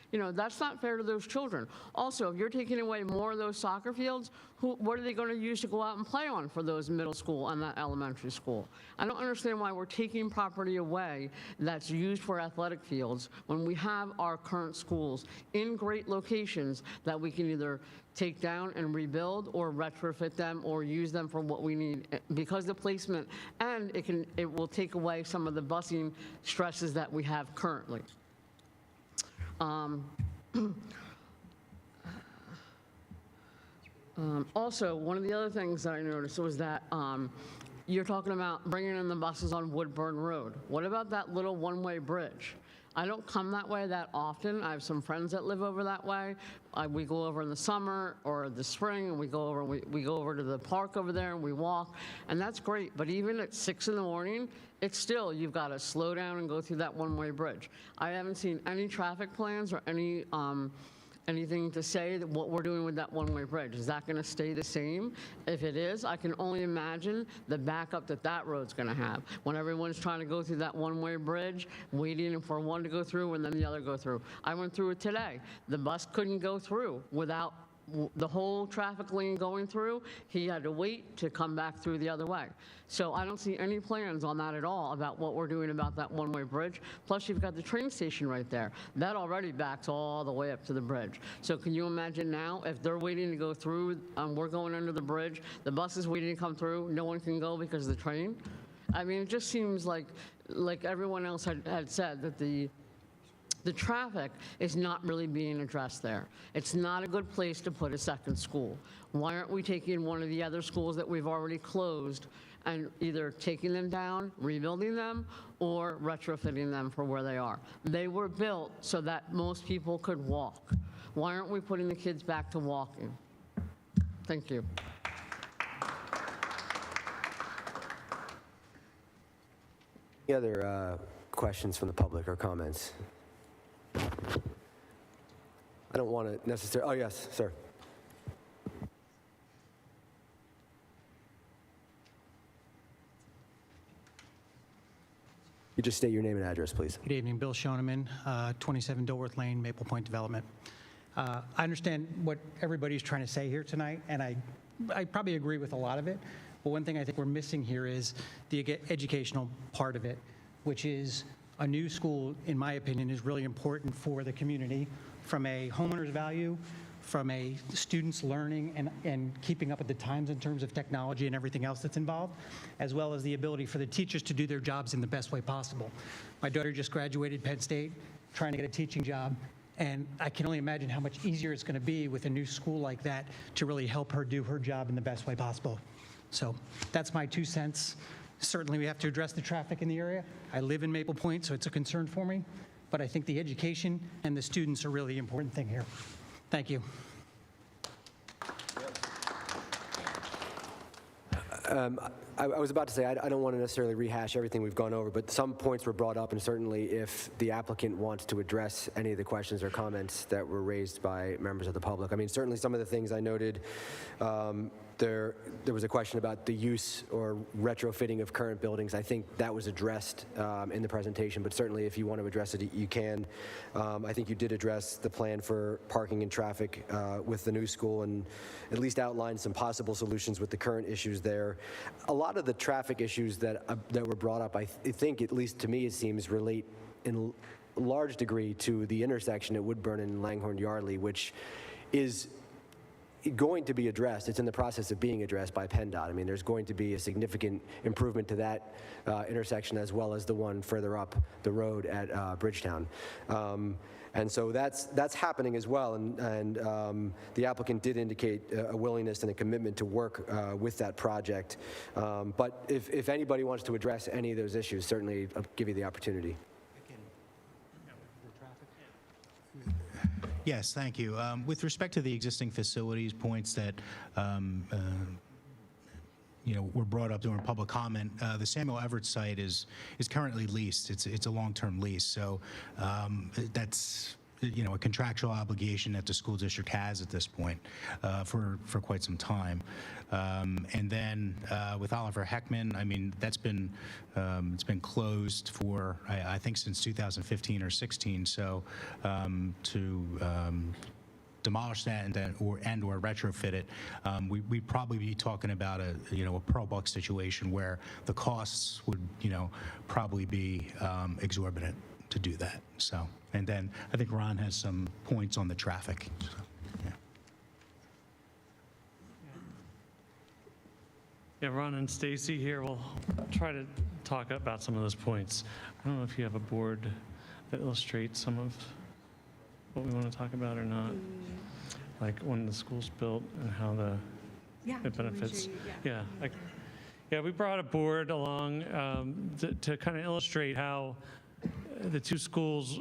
That's not fair to those children. Also, if you're taking away more of those soccer fields, what are they going to use to go out and play on for those middle school and that elementary school? I don't understand why we're taking property away that's used for athletic fields when we have our current schools in great locations that we can either take down and rebuild or retrofit them or use them for what we need because the placement, and it will take away some of the busing stresses that we have currently. Also, one of the other things that I noticed was that you're talking about bringing in the buses on Woodburn Road. What about that little one-way bridge? I don't come that way that often. I have some friends that live over that way. We go over in the summer or the spring, and we go over to the park over there and we walk, and that's great. But even at 6 in the morning, it's still, you've got to slow down and go through that one-way bridge. I haven't seen any traffic plans or anything to say that what we're doing with that one-way bridge. Is that going to stay the same? If it is, I can only imagine the backup that road's going to have when everyone's trying to go through that one-way bridge, waiting for one to go through and then the other go through. I went through it today. The bus couldn't go through without the whole traffic lane going through. He had to wait to come back through the other way. So I don't see any plans on that at all about what we're doing about that one-way bridge. Plus, you've got the train station right there. That already backs all the way up to the bridge. So can you imagine now if they're waiting to go through, we're going under the bridge, the bus is waiting to come through, no one can go because of the train? I mean, it just seems like everyone else had said that the traffic is not really being addressed there. It's not a good place to put a second school. Why aren't we taking one of the other schools that we've already closed and either taking them down, rebuilding them, or retrofitting them for where they are? They were built so that most people could walk. Why aren't we putting the kids back to walking? Thank you. Any other questions from the public or comments? I don't want to necessarily, oh yes, sir. You just state your name and address, please. Good evening, Bill Shoneman, 27 Dilworth Lane, Maple Point Development. I understand what everybody's trying to say here tonight, and I probably agree with a lot of it, but one thing I think we're missing here is the educational part of it, which is a new school, in my opinion, is really important for the community from a homeowner's value, from a student's learning and keeping up with the times in terms of technology and everything else that's involved, as well as the ability for the teachers to do their jobs in the best way possible. My daughter just graduated Penn State, trying to get a teaching job, and I can only imagine how much easier it's going to be with a new school like that to really help her do her job in the best way possible. So that's my 2 cents. Certainly, we have to address the traffic in the area. I live in Maple Point, so it's a concern for me. But I think the education and the students are really the important thing here. Thank you. I was about to say, I don't want to necessarily rehash everything we've gone over, but some points were brought up, and certainly if the applicant wants to address any of the questions or comments that were raised by members of the public. I mean, certainly some of the things I noted There was a question about the use or retrofitting of current buildings. I think that was addressed in the presentation, but certainly if you want to address it, you can. I think you did address the plan for parking and traffic with the new school and at least outline some possible solutions with the current issues there. A lot of the traffic issues that were brought up, I think, at least to me it seems, relate in large degree to the intersection at Woodburn and Langhorne Yardley, which is going to be addressed. It's in the process of being addressed by Penndot. I mean, there's going to be a significant improvement to that intersection as well as the one further up the road at Bridgetown. And so that's happening as well. And the applicant did indicate a willingness and a commitment to work with that project. But if anybody wants to address any of those issues, certainly I'll give you the opportunity. Yes, thank you. With respect to the existing facilities points that were brought up during public comment, the Samuel Everett site is currently leased. It's a long-term lease, so that's a contractual obligation that the school district has at this point for quite some time. And then with Oliver Heckman, I mean, that's been it's been closed for I think since 2015 or 16. So to demolish that and then or retrofit it, we'd probably be talking about a pro-buck situation where the costs would probably be exorbitant to do that. So, and then I think Ron has some points on the traffic. So, yeah. Yeah, Ron and Stacy here will try to talk about some of those points. I don't know if you have a board that illustrates some of what we want to talk about or not. Like when the school's built and how it benefits. Yeah, we brought a board along to kind of illustrate how the two schools,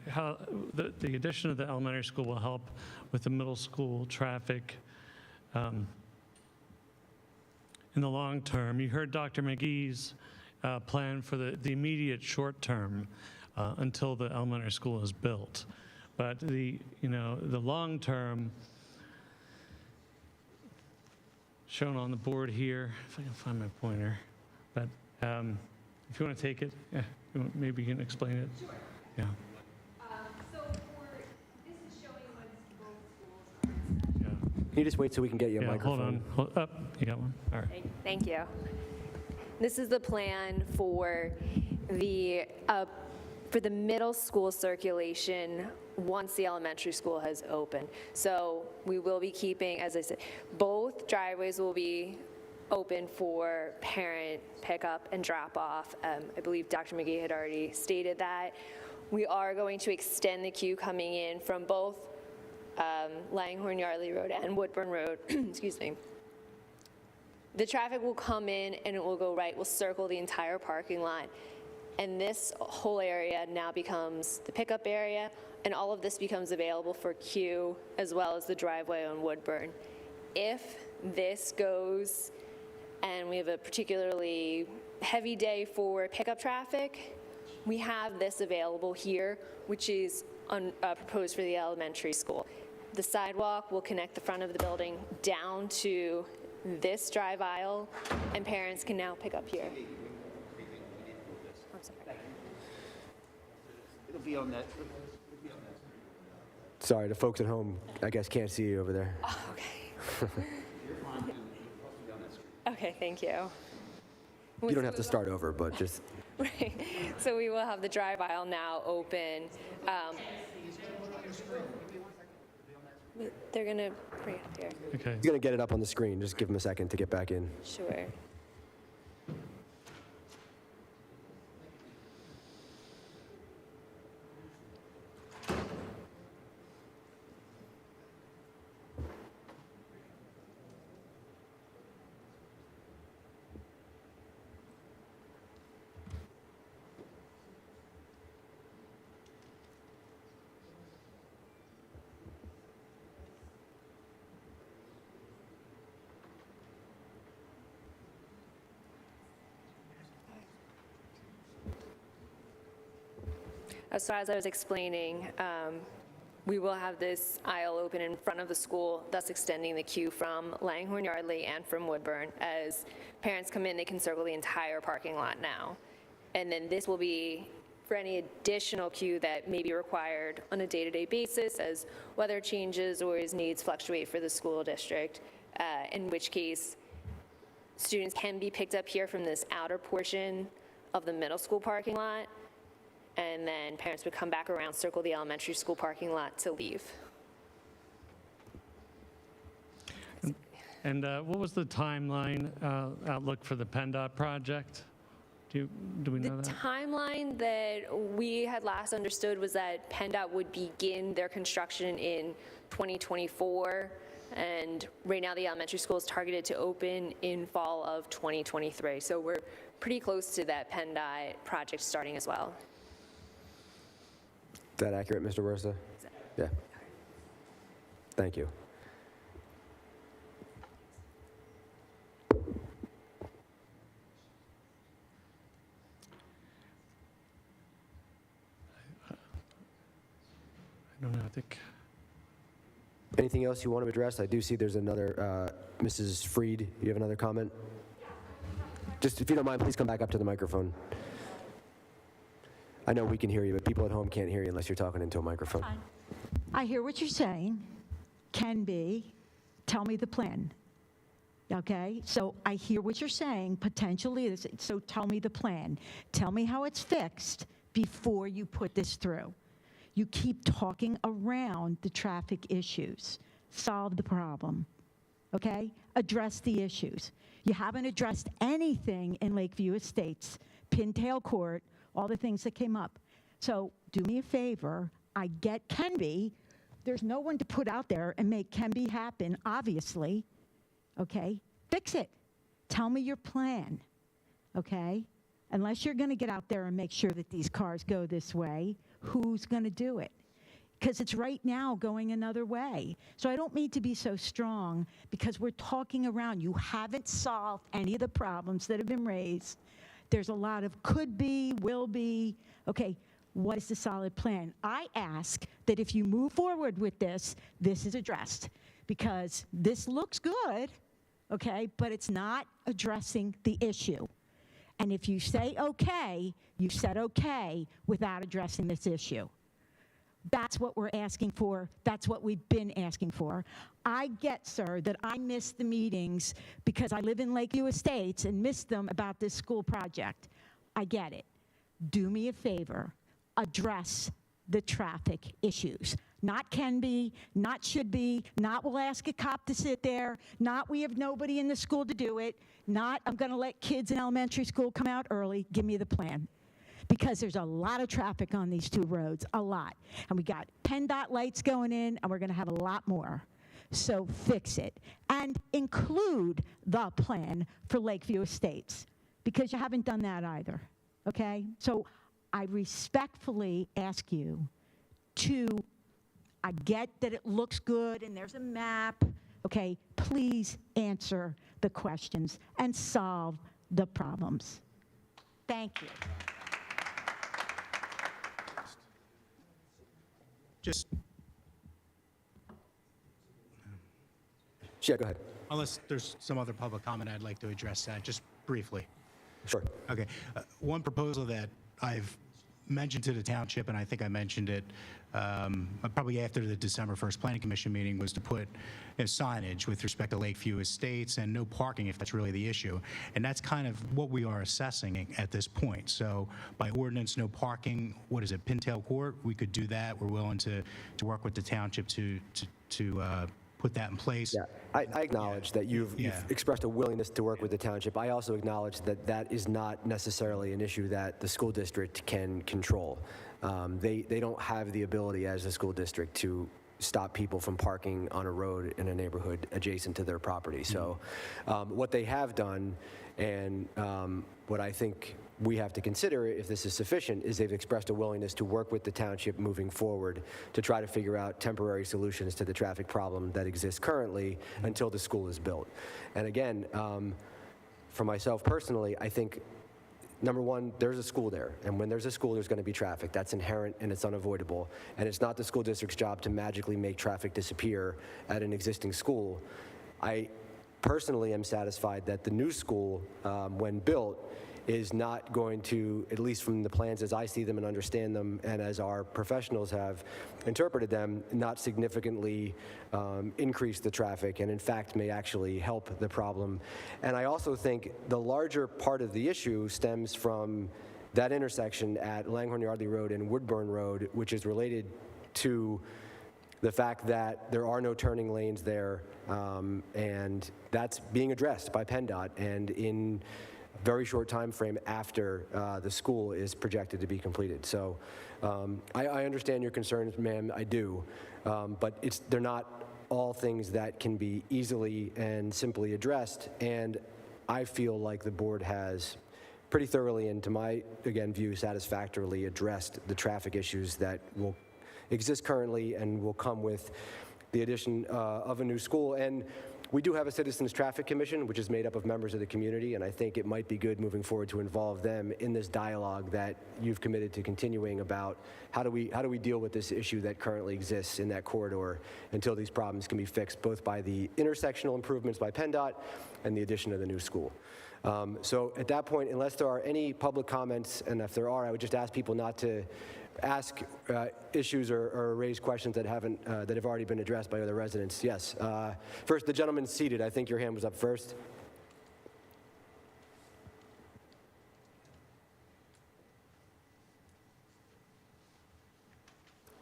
how the addition of the elementary school will help with the middle school traffic in the long term. You heard Dr. Mcgee's plan for the immediate short term until the elementary school is built. But the long term, shown on the board here, if I can find my pointer, but if you want to take it, maybe you can explain it. Sure. Yeah. So this is showing what both schools are. Yeah. Can you just wait so we can get you a microphone? Hold up. You got one? All right. Thank you. This is the plan for the middle school circulation once the elementary school has opened. So we will be keeping, as I said, both driveways will be open for parent pickup and drop off. I believe Dr. Mckee had already stated that. We are going to extend the queue coming in from both Langhorne Yardley Road and Woodburn Road, excuse me. The traffic will come in and it will go right, we'll circle the entire parking lot. And this whole area now becomes the pickup area, and all of this becomes available for queue as well as the driveway on Woodburn. If this goes and we have a particularly heavy day for pickup traffic, we have this available here, which is proposed for the elementary school. The sidewalk will connect the front of the building down to this drive aisle, and parents can now pick up here. I'm sorry. It'll be on that. Sorry, the folks at home, I guess, can't see you over there. Oh, okay. Okay, thank you. You don't have to start over, but just... Right. So we will have the drive aisle now open. They're going to bring it up here. Okay. He's going to get it up on the screen. Just give him a second to get back in. Sure. So as I was explaining, we will have this aisle open in front of the school, thus extending the queue from Langhorne Yardley and from Woodburn. As parents come in, they can circle the entire parking lot now. And then this will be for any additional queue that may be required on a day-to-day basis as weather changes or as needs fluctuate for the school district, in which case students can be picked up here from this outer portion of the middle school parking lot, and then parents would come back around, circle the elementary school parking lot to leave. And what was the timeline outlook for the Penndot project? Do we know that? The timeline that we had last understood was that Penndot would begin their construction in 2024, and right now the elementary school is targeted to open in fall of 2023. So we're pretty close to that Penndot project starting as well. Is that accurate, Mr. Versa? Yeah. Thank you. I don't know, I think. Anything else you want to address? I do see there's another, Mrs. Freed, you have another comment? Just, if you don't mind, please come back up to the microphone. I know we can hear you, but people at home can't hear you unless you're talking into a microphone. I hear what you're saying. Can be. Tell me the plan. Okay? So I hear what you're saying. Potentially, so tell me the plan. Tell me how it's fixed before you put this through. You keep talking around the traffic issues. Solve the problem. Okay? Address the issues. You haven't addressed anything in Lakeview Estates, Pintail Court, all the things that came up. So do me a favor. I get Kenby. There's no one to put out there and make Kenby happen, obviously. Okay? Fix it. Tell me your plan. Okay? Unless you're going to get out there and make sure that these cars go this way, who's going to do it? Because it's right now going another way. So I don't mean to be so strong because we're talking around. You haven't solved any of the problems that have been raised. There's a lot of could be, will be. Okay, what is the solid plan? I ask that if you move forward with this, this is addressed. Because this looks good, okay, but it's not addressing the issue. And if you say okay, you said okay without addressing this issue. That's what we're asking for. That's what we've been asking for. I get, sir, that I missed the meetings because I live in Lakeview Estates and missed them about this school project. I get it. Do me a favor. Address the traffic issues. Not can be, not should be, not we'll ask a cop to sit there, not we have nobody in the school to do it, not I'm going to let kids in elementary school come out early. Give me the plan. Because there's a lot of traffic on these two roads, a lot. And we got Penndot lights going in, and we're going to have a lot more. So fix it. And include the plan for Lakeview Estates, because you haven't done that either, okay? So I respectfully ask you to, I get that it looks good and there's a map, okay? Please answer the questions and solve the problems. Thank you. Just, Yeah, go ahead. unless there's some other public comment, I'd like to address that, just briefly. Sure. Okay. One proposal that I've mentioned to the township, and I think I mentioned it probably after the December 1st Planning Commission meeting, was to put signage with respect to Lakeview Estates and no parking if that's really the issue. And that's kind of what we are assessing at this point. So by ordinance, no parking, what is it, Pintail Court? We could do that. We're willing to work with the township to put that in place. Yeah, I acknowledge that you've expressed a willingness to work with the township. I also acknowledge that that is not necessarily an issue that the school district can control. They don't have the ability as a school district to stop people from parking on a road in a neighborhood adjacent to their property. So what they have done, and what I think we have to consider if this is sufficient, is they've expressed a willingness to work with the township moving forward to try to figure out temporary solutions to the traffic problem that exists currently until the school is built. And again, for myself personally, I think number one, there's a school there, and when there's a school, there's going to be traffic. That's inherent and it's unavoidable, and it's not the school district's job to magically make traffic disappear at an existing school. I personally am satisfied that the new school, when built, is not going to, at least from the plans as I see them and understand them, and as our professionals have interpreted them, not significantly increase the traffic, and in fact may actually help the problem. And I also think the larger part of the issue stems from that intersection at Langhorne-Yardley Road and Woodburn Road, which is related to the fact that there are no turning lanes there, and that's being addressed by Penndot, and in very short time frame after the school is projected to be completed. So I understand your concerns, ma'am, I do, but they're not all things that can be easily and simply addressed, and I feel like the board has pretty thoroughly and, to my, again, view, satisfactorily addressed the traffic issues that will exist currently and will come with the addition of a new school. And we do have a Citizens Traffic Commission, which is made up of members of the community, and I think it might be good moving forward to involve them in this dialogue that you've committed to continuing about how do we deal with this issue that currently exists in that corridor until these problems can be fixed, both by the intersectional improvements by Penndot and the addition of the new school. So at that point, unless there are any public comments, and if there are, I would just ask people not to ask issues or raise questions that have already been addressed by other residents. Yes. First, the gentleman seated. I think your hand was up first.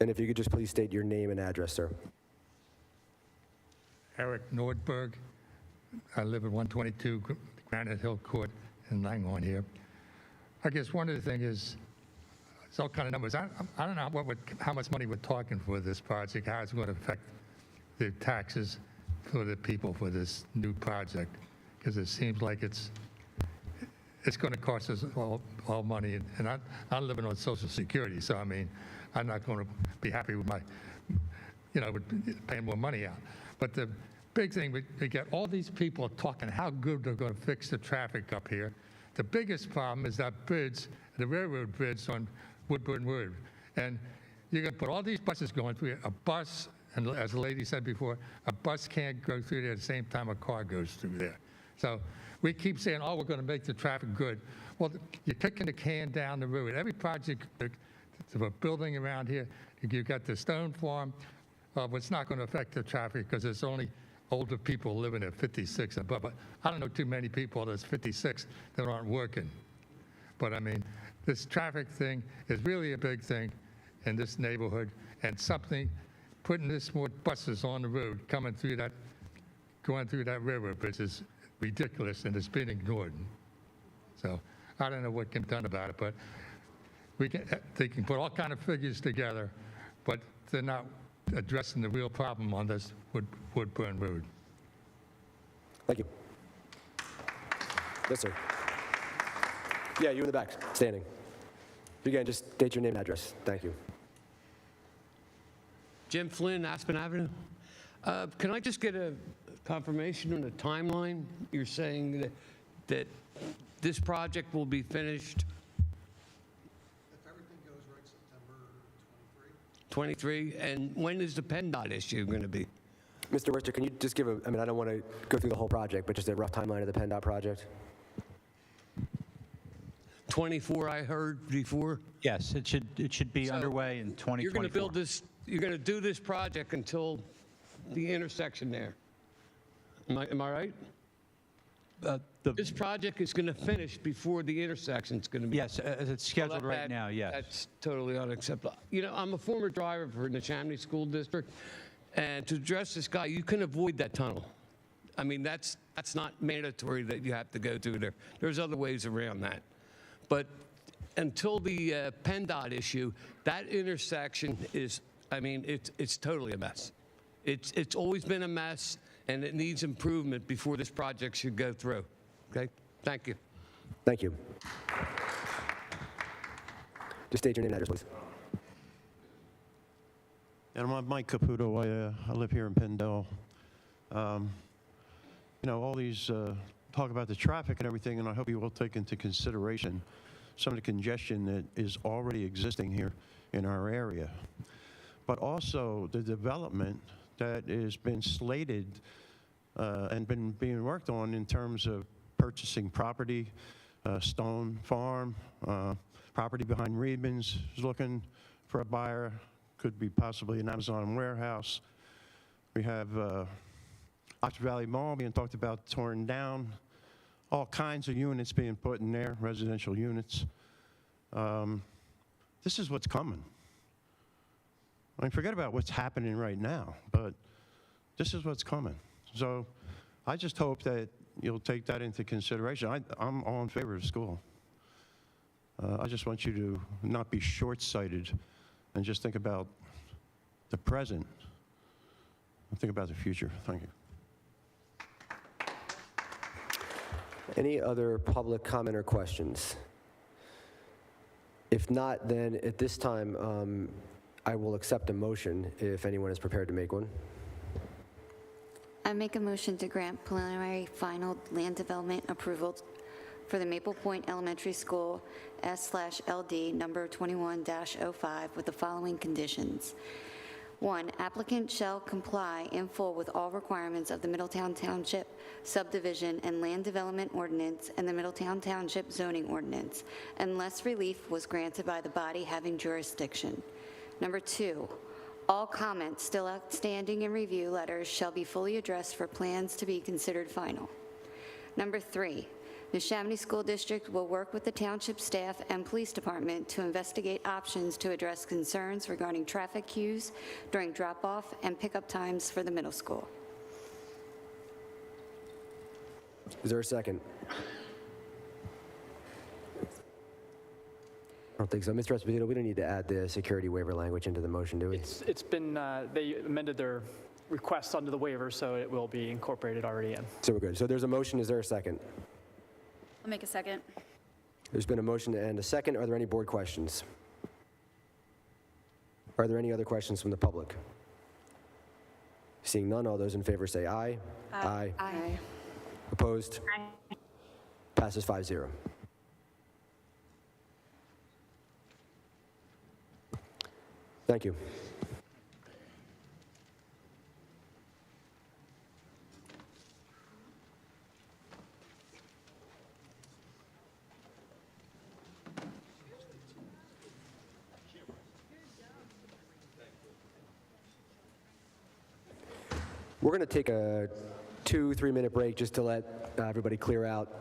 And if you could just please state your name and address, sir. Eric Nordberg. I live at 122 Granite Hill Court in Langhorne here. I guess one of the things is, it's all kind of numbers. I don't know how much money we're talking for this project, how it's going to affect the taxes for the people for this new project, because it seems like it's going to cost us all money. And I'm living on Social Security, so I mean, I'm not going to be happy with my, with paying more money out. But the big thing, we get all these people talking how good they're going to fix the traffic up here. The biggest problem is that bridge, the railroad bridge on Woodburn Road. And you're going to put all these buses going through it. A bus, and as the lady said before, a bus can't go through there at the same time a car goes through there. So we keep saying, oh, we're going to make the traffic good. Well, you're kicking the can down the road. Every project of a building around here, you've got the stone farm, but it's not going to affect the traffic because it's only older people living at 56 and above. But I don't know too many people that's 56 that aren't working. But I mean, this traffic thing is really a big thing in this neighborhood, and putting this more buses on the road going through that railroad bridge is ridiculous, and it's been ignored. So I don't know what can be done about it, but they can put all kind of figures together, but they're not addressing the real problem on this Woodburn Road. Thank you. Yes, sir. Yeah, you in the back, standing. Again, just state your name and address. Thank you. Jim Flynn, Aspen Avenue. Can I just get a confirmation on the timeline? You're saying that this project will be finished? If everything goes right, September 23. 23, and when is the Penndot issue going to be? Mr. Worcester, can you just give I don't want to go through the whole project, but just a rough timeline of the Penndot project? 24, I heard before. Yes, it should be underway in 2024. You're going to build this, you're going to do this project until the intersection there. Am I right? This project is going to finish before the intersection's going to be. Yes, it's scheduled right now, yes. That's totally unacceptable. I'm a former driver for the Shamany School District, and to address this guy, you can avoid that tunnel. I mean, that's not mandatory that you have to go through there. There's other ways around that. But until the Penndot issue, that intersection is, it's totally a mess. It's always been a mess, and it needs improvement before this project should go through. Okay? Thank you. Thank you. Just state your name and address, please. And I'm Mike Caputo. I live here in Penndot. All these talk about the traffic and everything, and I hope you will take into consideration some of the congestion that is already existing here in our area, but also the development that has been slated and being worked on in terms of purchasing property, Stone Farm, property behind Reedman's is looking for a buyer, could be possibly an Amazon warehouse. We have Oxford Valley Mall being talked about torn down, all kinds of units being put in there, residential units. This is what's coming. I mean, forget about what's happening right now, but this is what's coming. So I just hope that you'll take that into consideration. I'm all in favor of school. I just want you to not be short-sighted and just think about the present and think about the future. Thank you. Any other public comment or questions? If not, then at this time, I will accept a motion if anyone is prepared to make one. I make a motion to grant preliminary final land development approval for the Maple Point Elementary School S/LD number 21-05 with the following conditions. 1, applicant shall comply in full with all requirements of the Middletown Township subdivision and land development ordinance and the Middletown Township zoning ordinance, unless relief was granted by the body having jurisdiction. Number 2, all comments still outstanding in review letters shall be fully addressed for plans to be considered final. Number 3, the Shamany School District will work with the township staff and police department to investigate options to address concerns regarding traffic queues during drop-off and pickup times for the middle school. Is there a second? I don't think so. Mr. Esposito, we don't need to add the security waiver language into the motion, do we? It's been, they amended their request under the waiver, so it will be incorporated already in. So we're good. So there's a motion. Is there a second? I'll make a second. There's been a motion and a second. Are there any board questions? Are there any other questions from the public? Seeing none, all those in favor say aye. Aye. Aye. Opposed? Aye. Passes 5-0. Thank you. We're going to take a 2-3 minute break just to let everybody clear out.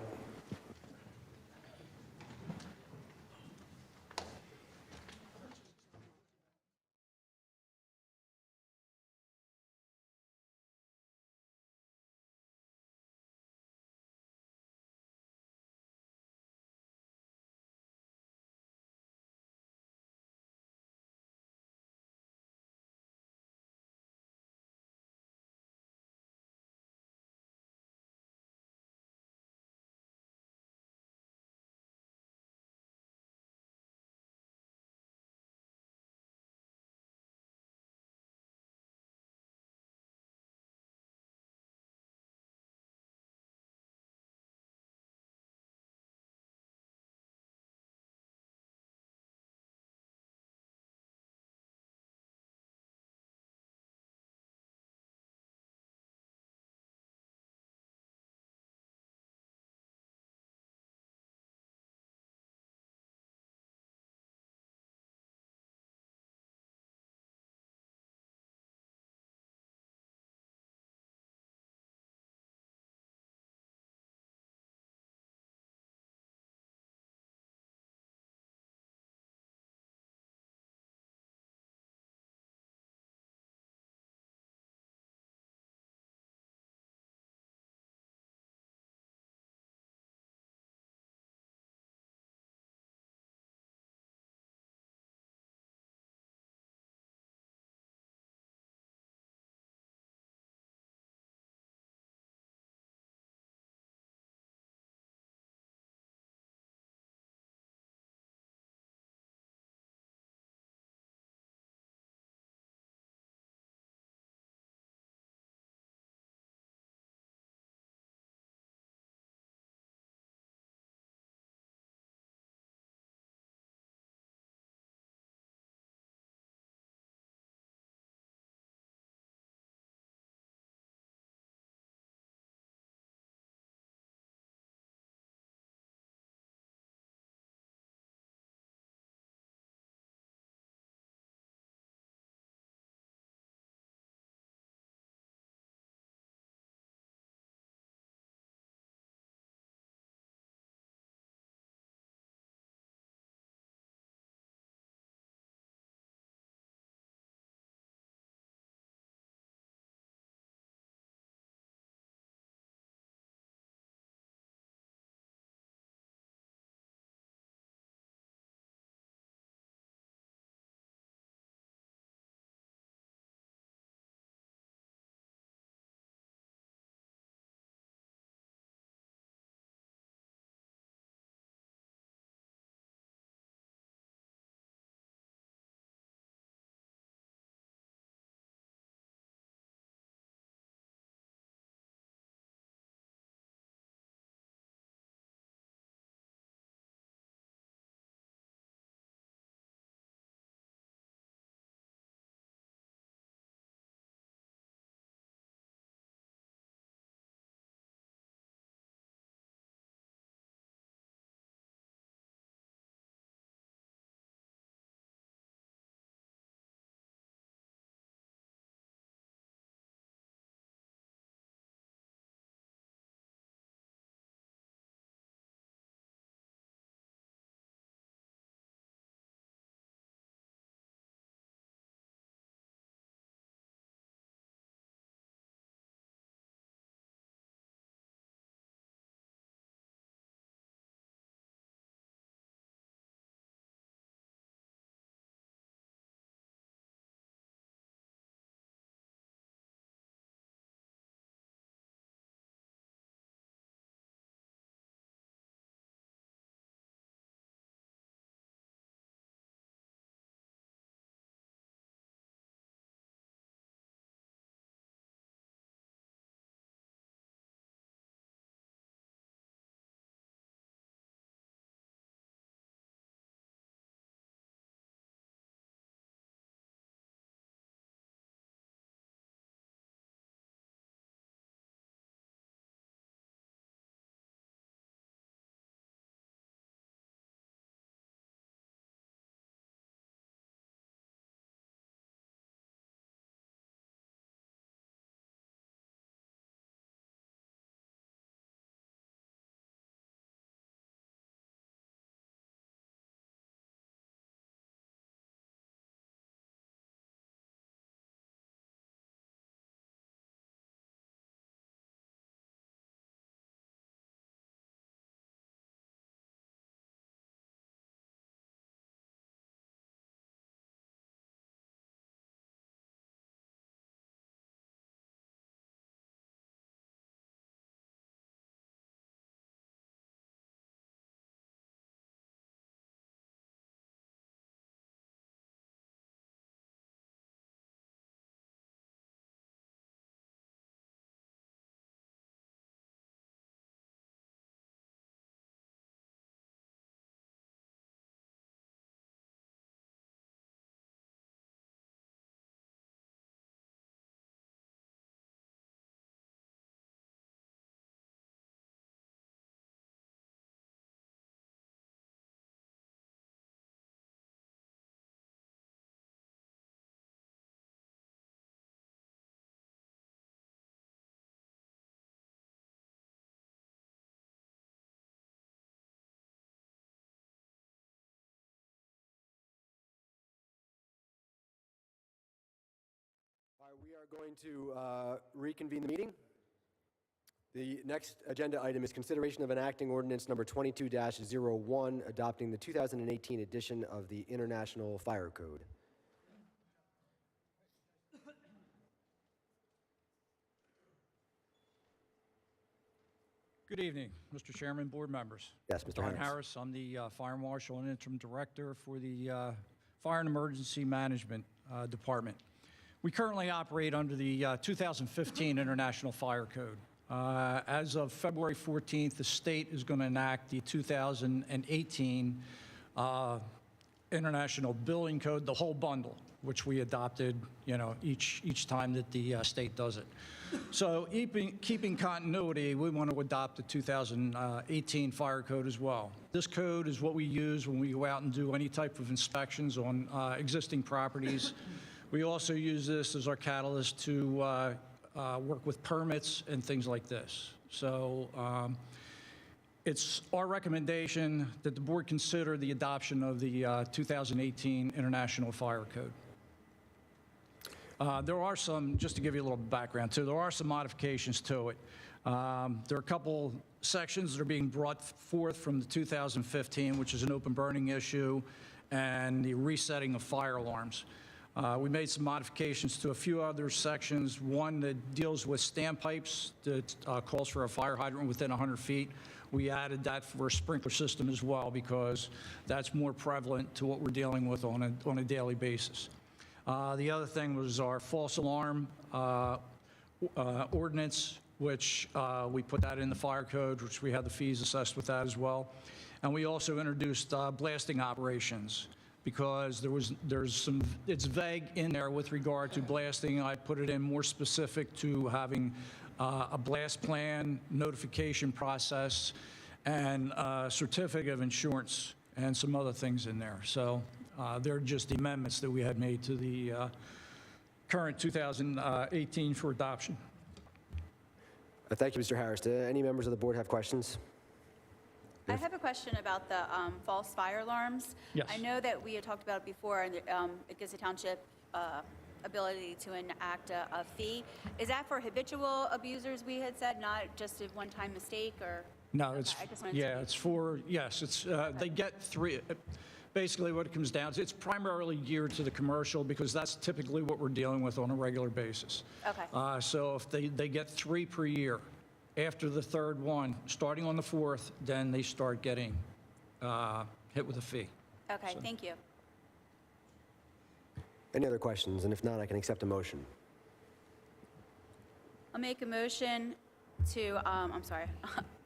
are going to reconvene the meeting. The next agenda item is consideration of enacting ordinance number 22-01, adopting the 2018 edition of the International Fire Code. Good evening, Mr. Chairman, board members. Yes, Mr. Don Harris. Harris, I'm the Fire Marshal and Interim Director for the Fire and Emergency Management Department. We currently operate under the 2015 International Fire Code. As of February 14th, the state is going to enact the 2018 International Building Code, the whole bundle, which we adopted, each time that the state does it. So keeping continuity, we want to adopt the 2018 Fire Code as well. This code is what we use when we go out and do any type of inspections on existing properties. We also use this as our catalyst to work with permits and things like this. So it's our recommendation that the board consider the adoption of the 2018 International Fire Code. There are some, just to give you a little background too, there are some modifications to it. There are a couple sections that are being brought forth from the 2015, which is an open burning issue, and the resetting of fire alarms. We made some modifications to a few other sections. One that deals with standpipes that calls for a fire hydrant within 100 feet. We added that for a sprinkler system as well because that's more prevalent to what we're dealing with on a daily basis. The other thing was our false alarm ordinance, which we put that in the fire code, which we had the fees assessed with that as well. And we also introduced blasting operations because there's some, it's vague in there with regard to blasting. I put it in more specific to having a blast plan, notification process, and a certificate of insurance and some other things in there. So they're just the amendments that we had made to the current 2018 for adoption. Thank you, Mr. Harris. Do any members of the board have questions? I have a question about the false fire alarms. Yes. I know that we had talked about it before, and it gives the township ability to enact a fee. Is that for habitual abusers, we had said, not just a one-time mistake, or? No, Okay, it's, I just wanted yeah, to- it's for, yes, it's, they get three. Basically what it comes down to, it's primarily geared to the commercial because that's typically what we're dealing with on a regular basis. Okay. So if they get 3 per year, after the third one, starting on the fourth, then they start getting hit with a fee. Okay, thank you. Any other questions? And if not, I can accept a motion. I'll make a motion to, I'm sorry.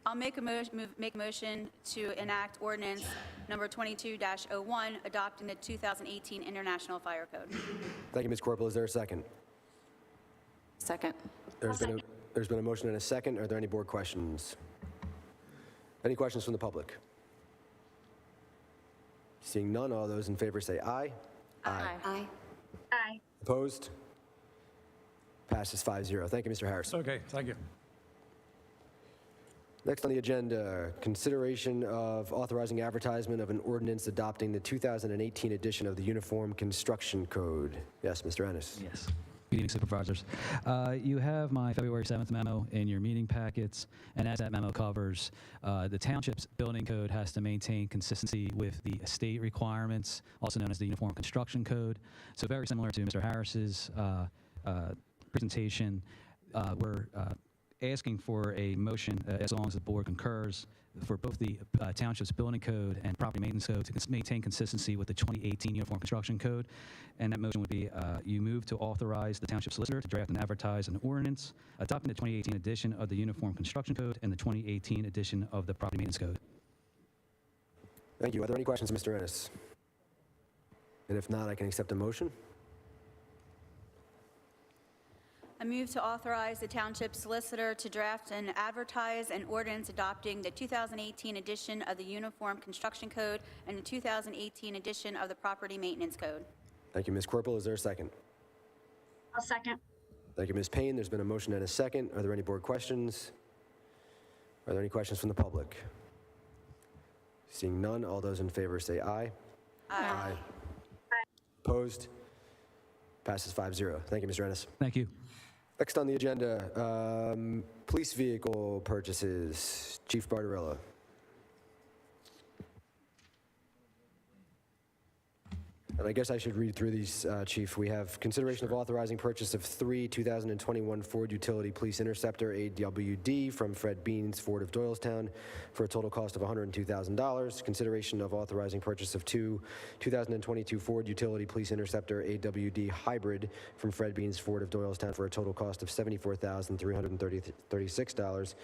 I'll make a motion to enact ordinance number 22-01, adopting the 2018 International Fire Code. Thank you, Ms. Corporal. Is there a second? Second. There's been a motion and a second. Are there any board questions? Any questions from the public? Seeing none, all those in favor say aye. Aye. Aye. Aye. Opposed? Passes 5-0. Thank you, Mr. Harris. Okay, thank you. Next on the agenda, consideration of authorizing advertisement of an ordinance adopting the 2018 edition of the Uniform Construction Code. Yes, Mr. Ennis. Yes. Good evening, Supervisors. You have my February 7th memo in your meeting packets, and as that memo covers, the Township's building code has to maintain consistency with the state requirements, also known as the Uniform Construction Code. So very similar to Mr. Harris's presentation, we're asking for a motion, as long as the board concurs, for both the Township's building code and property maintenance code to maintain consistency with the 2018 Uniform Construction Code. And that motion would be, you move to authorize the Township Solicitor to draft and advertise an ordinance adopting the 2018 edition of the Uniform Construction Code and the 2018 edition of the Property Maintenance Code. Thank you. Are there any questions, Mr. Ennis? And if not, I can accept a motion. I move to authorize the Township Solicitor to draft and advertise an ordinance adopting the 2018 edition of the Uniform Construction Code and the 2018 edition of the Property Maintenance Code. Thank you, Ms. Corporal. Is there a second? I'll second. Thank you, Ms. Payne. There's been a motion and a second. Are there any board questions? Are there any questions from the public? Seeing none, all those in favor say aye. Aye. Opposed? Passes 5-0. Thank you, Mr. Ennis. Thank you. Next on the agenda, police vehicle purchases. Chief Barbarella. And I guess I should read through these, Chief. We have consideration of authorizing purchase of 3 2021 Ford Utility Police Interceptor AWD from Fred Beans, Ford of Doylestown, for a total cost of $102,000. Consideration of authorizing purchase of 2 2022 Ford Utility Police Interceptor AWD Hybrid from Fred Beans, Ford of Doylestown, for a total cost of $74,336.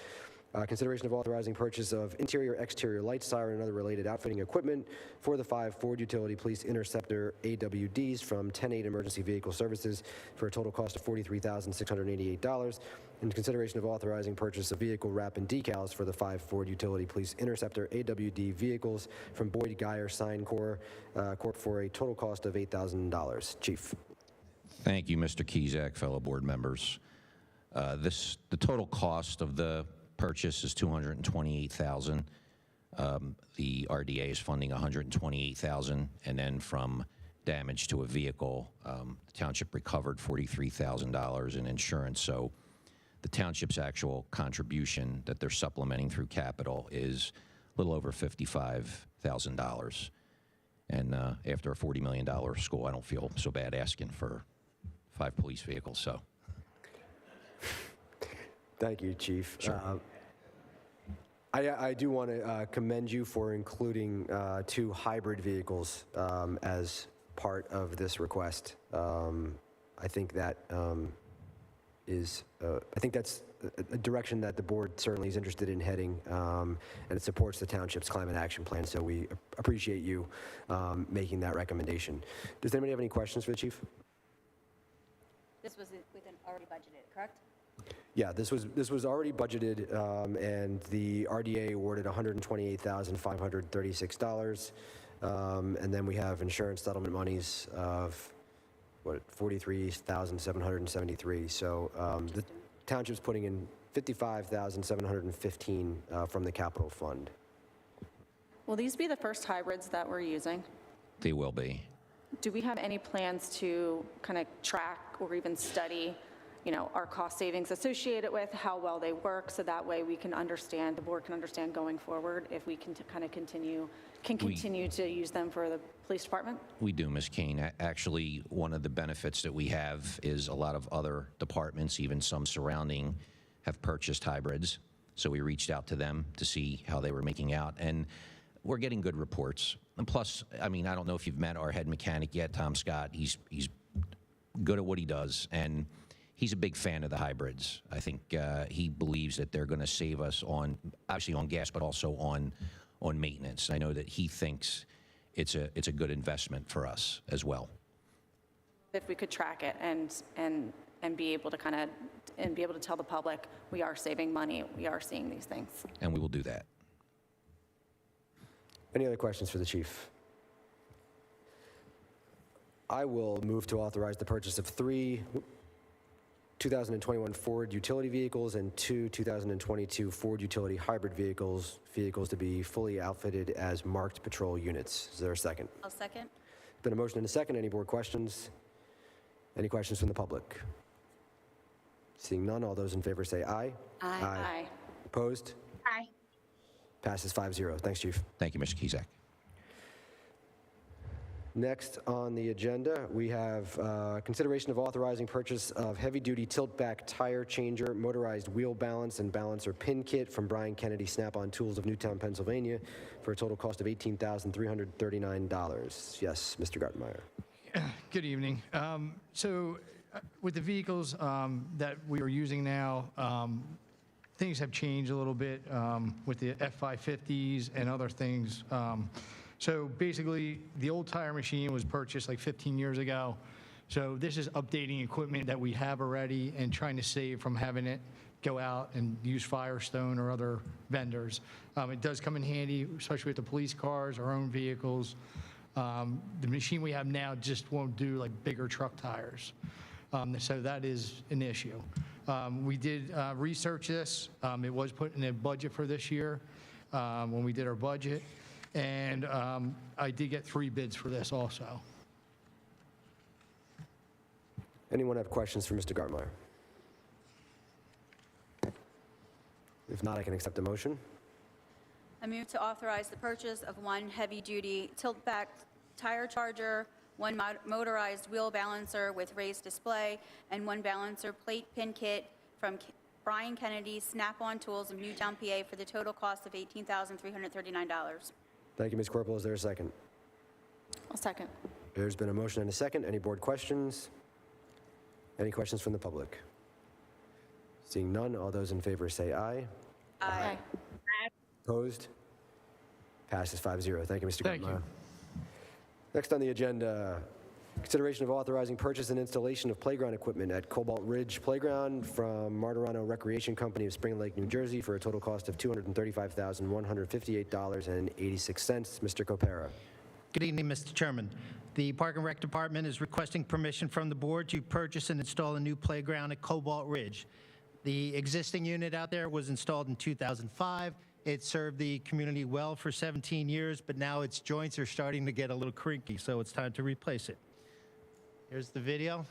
Consideration of authorizing purchase of interior, exterior light, siren, and other related outfitting equipment for the 5 Ford Utility Police Interceptor AWDs from 10-8 Emergency Vehicle Services for a total cost of $43,688. And consideration of authorizing purchase of vehicle wrap and decals for the 5 Ford Utility Police Interceptor AWD vehicles from Boyd Geyer Sign Corp. For a total cost of $8,000. Chief. Thank you, Mr. Kizak, fellow board members. The total cost of the purchase is $228,000. The RDA is funding $128,000, and then from damage to a vehicle, the township recovered $43,000 in insurance. So the township's actual contribution that they're supplementing through capital is a little over $55,000. And after a $40 million school, I don't feel so bad asking for 5 police vehicles. So. Thank you, Chief. Sure. I do want to commend you for including 2 hybrid vehicles as part of this request. I think that I think that's a direction that the board certainly is interested in heading, and it supports the township's climate action plan. So we appreciate you making that recommendation. Does anybody have any questions for the chief? This was within already budgeted, correct? Yeah, this was already budgeted, and the RDA awarded $128,536, and then we have insurance settlement monies of $43,773. So the township's putting in $55,715 from the capital fund. Will these be the first hybrids that we're using? They will be. Do we have any plans to kind of track or even study, our cost savings associated with how well they work, so that way we can understand, the board can understand going forward if we can kind of continue to use them for the police department? We do, Ms. Kane. Actually, one of the benefits that we have is a lot of other departments, even some surrounding, have purchased hybrids. So we reached out to them to see how they were making out, and we're getting good reports. And plus, I mean, I don't know if you've met our head mechanic yet, Tom Scott. He's good at what he does, and he's a big fan of the hybrids. I think he believes that they're going to save us obviously on gas, but also on maintenance. I know that he thinks it's a good investment for us as well. If we could track it and be able to be able to tell the public we are saving money, we are seeing these things. And we will do that. Any other questions for the chief? I will move to authorize the purchase of 3 2021 Ford utility vehicles and 2 2022 Ford utility hybrid vehicles to be fully outfitted as marked patrol units. Is there a second? I'll second. Been a motion and a second. Any board questions? Any questions from the public? Seeing none, all those in favor say aye. Aye. Aye. Opposed? Aye. Passes 5-0. Thanks, Chief. Thank you, Mr. Kizak. Next on the agenda, we have consideration of authorizing purchase of heavy-duty tilt-back tire changer, motorized wheel balance and balancer pin kit from Brian Kennedy Snap-on Tools of Newtown, Pennsylvania, for a total cost of $18,339. Yes, Mr. Gartenmeyer. Good evening. So with the vehicles that we are using now, things have changed a little bit with the F550s and other things. So basically, the old tire machine was purchased like 15 years ago. So this is updating equipment that we have already and trying to save from having it go out and use Firestone or other vendors. It does come in handy, especially with the police cars, our own vehicles. The machine we have now just won't do like bigger truck tires. So that is an issue. We did research this. It was put in a budget for this year when we did our budget. And I did get 3 bids for this also. Anyone have questions for Mr. Gartmeyer? If not, I can accept the motion. I move to authorize the purchase of one heavy-duty tilt-back tire charger, one motorized wheel balancer with raised display, and one balancer plate pin kit from Brian Kennedy Snap-on Tools of Newtown, PA for the total cost of $18,339. Thank you, Ms. Corporal. Is there a second? I'll second. There's been a motion and a second. Any board questions? Any questions from the public? Seeing none, all those in favor say aye. Aye. Opposed? Passes 5-0. Thank you, Mr. Thank Gartmeyer. you. Next on the agenda, consideration of authorizing purchase and installation of playground equipment at Cobalt Ridge Playground from Martirano Recreation Company of Spring Lake, New Jersey for a total cost of $235,158.86. Mr. Copera. Good evening, Mr. Chairman. The Park and Rec Department is requesting permission from the board to purchase and install a new playground at Cobalt Ridge. The existing unit out there was installed in 2005. It served the community well for 17 years, but now its joints are starting to get a little crinky, so it's time to replace it. Here's the video.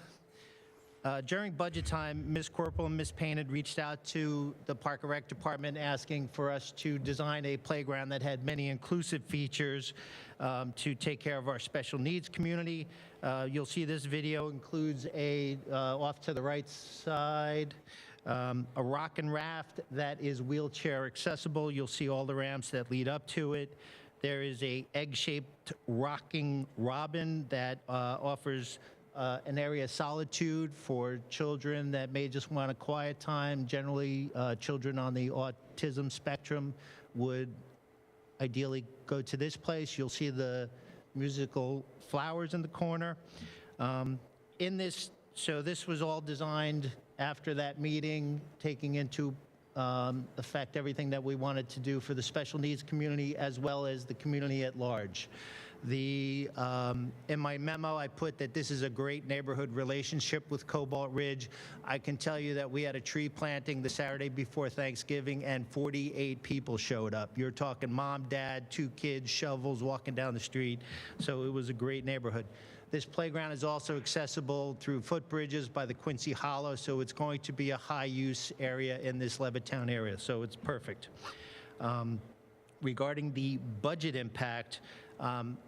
During budget time, Ms. Corporal and Ms. Payne had reached out to the Park and Rec Department asking for us to design a playground that had many inclusive features to take care of our special needs community. You'll see this video includes off to the right side, a rock and raft that is wheelchair accessible. You'll see all the ramps that lead up to it. There is a egg-shaped rocking robin that offers an area of solitude for children that may just want a quiet time. Generally, children on the autism spectrum would ideally go to this place. You'll see the musical flowers in the corner. So this was all designed after that meeting, taking into effect everything that we wanted to do for the special needs community as well as the community at large. In my memo, I put that this is a great neighborhood relationship with Cobalt Ridge. I can tell you that we had a tree planting the Saturday before Thanksgiving, and 48 people showed up. You're talking mom, dad, 2 kids, shovels, walking down the street. So it was a great neighborhood. This playground is also accessible through footbridges by the Quincy Hollow, so it's going to be a high-use area in this Levittown area, so it's perfect. Regarding the budget impact,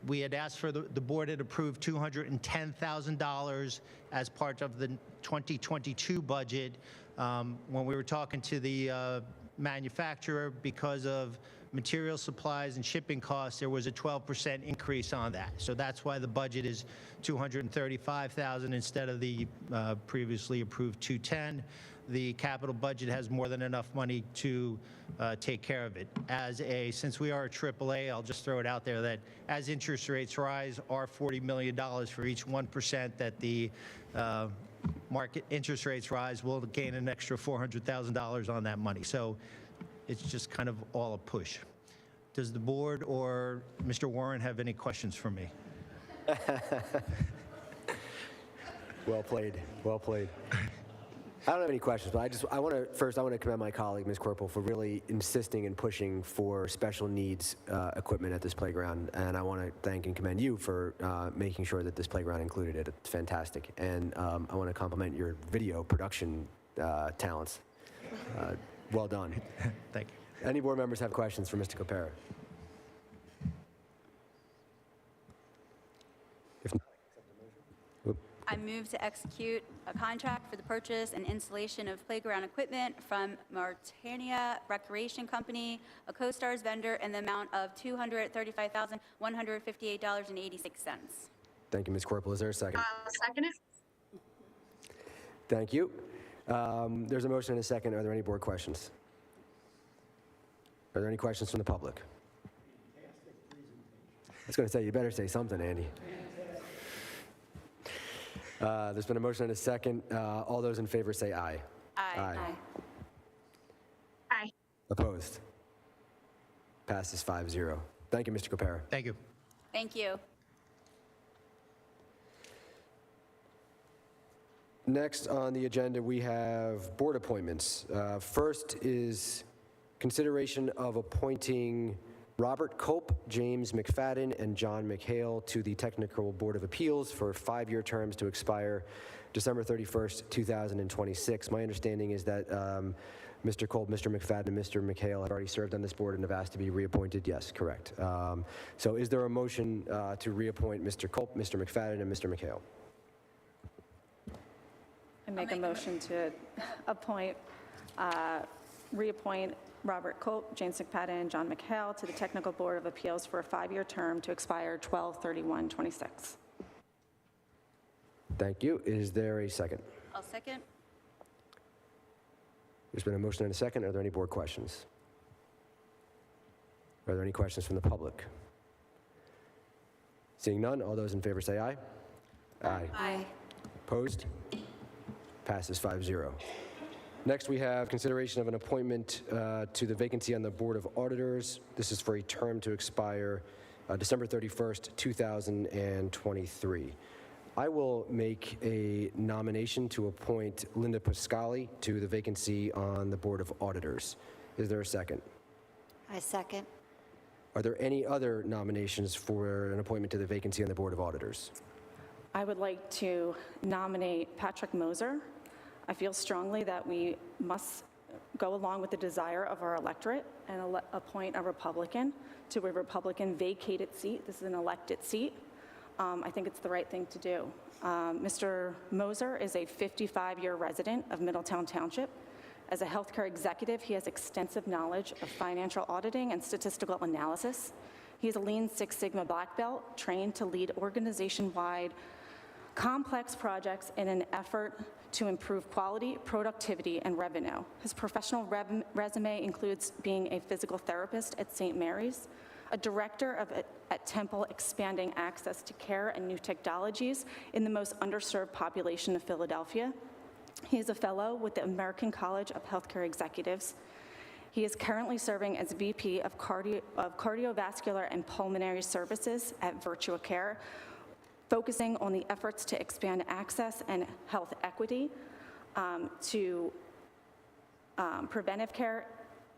we had asked for the board had approved $210,000 as part of the 2022 budget. When we were talking to the manufacturer, because of material supplies and shipping costs, there was a 12% increase on that. So that's why the budget is $235,000 instead of the previously approved $210,000. The capital budget has more than enough money to take care of it. Since we are a AAA, I'll just throw it out there that as interest rates rise, our $40 million for each 1% that the market interest rates rise, we'll gain an extra $400,000 on that money. So it's just kind of all a push. Does the board or Mr. Warren have any questions for me? Well played. Well played. I don't have any questions, but I want to commend my colleague, Ms. Corporal, for really insisting and pushing for special needs equipment at this playground. And I want to thank and commend you for making sure that this playground included it. It's fantastic. And I want to compliment your video production talents. Well done. Thank you. Any board members have questions for Mr. Copera? If not, I move to execute a contract for the purchase and installation of playground equipment from Martirano Recreation Company, a CoStarz vendor, in the amount of $235,158.86. Thank you, Ms. Corporal. Is there a second? Second it. Thank you. There's a motion and a second. Are there any board questions? Are there any questions from the public? I was going to say, you better say something, Andy. There's been a motion and a second. All those in favor say aye. Aye. Aye. Opposed? Passes 5-0. Thank you, Mr. Copera. Thank you. Thank you. Next on the agenda, we have board appointments. First is consideration of appointing Robert Cope, James McFadden, and John McHale to the Technical Board of Appeals for 5-year terms to expire December 31st, 2026. My understanding is that Mr. Cope, Mr. McFadden, and Mr. McHale have already served on this board and have asked to be reappointed. Yes, correct. So is there a motion to reappoint Mr. Cope, Mr. McFadden, and Mr. McHale? I make a motion to reappoint Robert Cope, James McFadden, and John McHale to the Technical Board of Appeals for a 5-year term to expire 12/31/26. Thank you. Is there a second? I'll second. There's been a motion and a second. Are there any board questions? Are there any questions from the public? Seeing none, all those in favor say aye. Aye. Aye. Opposed? Passes 5-0. Next, we have consideration of an appointment to the vacancy on the Board of Auditors. This is for a term to expire December 31st, 2023. I will make a nomination to appoint Linda Pascali to the vacancy on the Board of Auditors. Is there a second? I second. Are there any other nominations for an appointment to the vacancy on the Board of Auditors? I would like to nominate Patrick Moser. I feel strongly that we must go along with the desire of our electorate and appoint a Republican to a Republican vacated seat. This is an elected seat. I think it's the right thing to do. Mr. Moser is a 55-year resident of Middletown Township. As a healthcare executive, he has extensive knowledge of financial auditing and statistical analysis. He is a Lean Six Sigma Black Belt, trained to lead organization-wide complex projects in an effort to improve quality, productivity, and revenue. His professional resume includes being a physical therapist at St. Mary's, a director at Temple, expanding access to care and new technologies in the most underserved population of Philadelphia. He is a fellow with the American College of Healthcare Executives. He is currently serving as VP of Cardiovascular and Pulmonary Services at Virtua Care, focusing on the efforts to expand access and health equity to preventive care,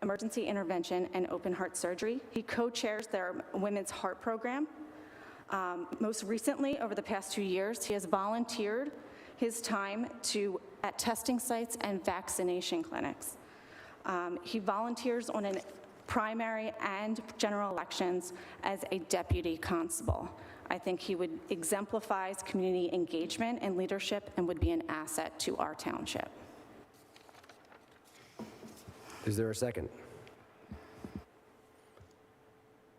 emergency intervention, and open heart surgery. He co-chairs their Women's Heart Program. Most recently, over the past 2 years, he has volunteered his time at testing sites and vaccination clinics. He volunteers on a primary and general elections as a deputy constable. I think he would exemplify community engagement and leadership and would be an asset to our township. Is there a second?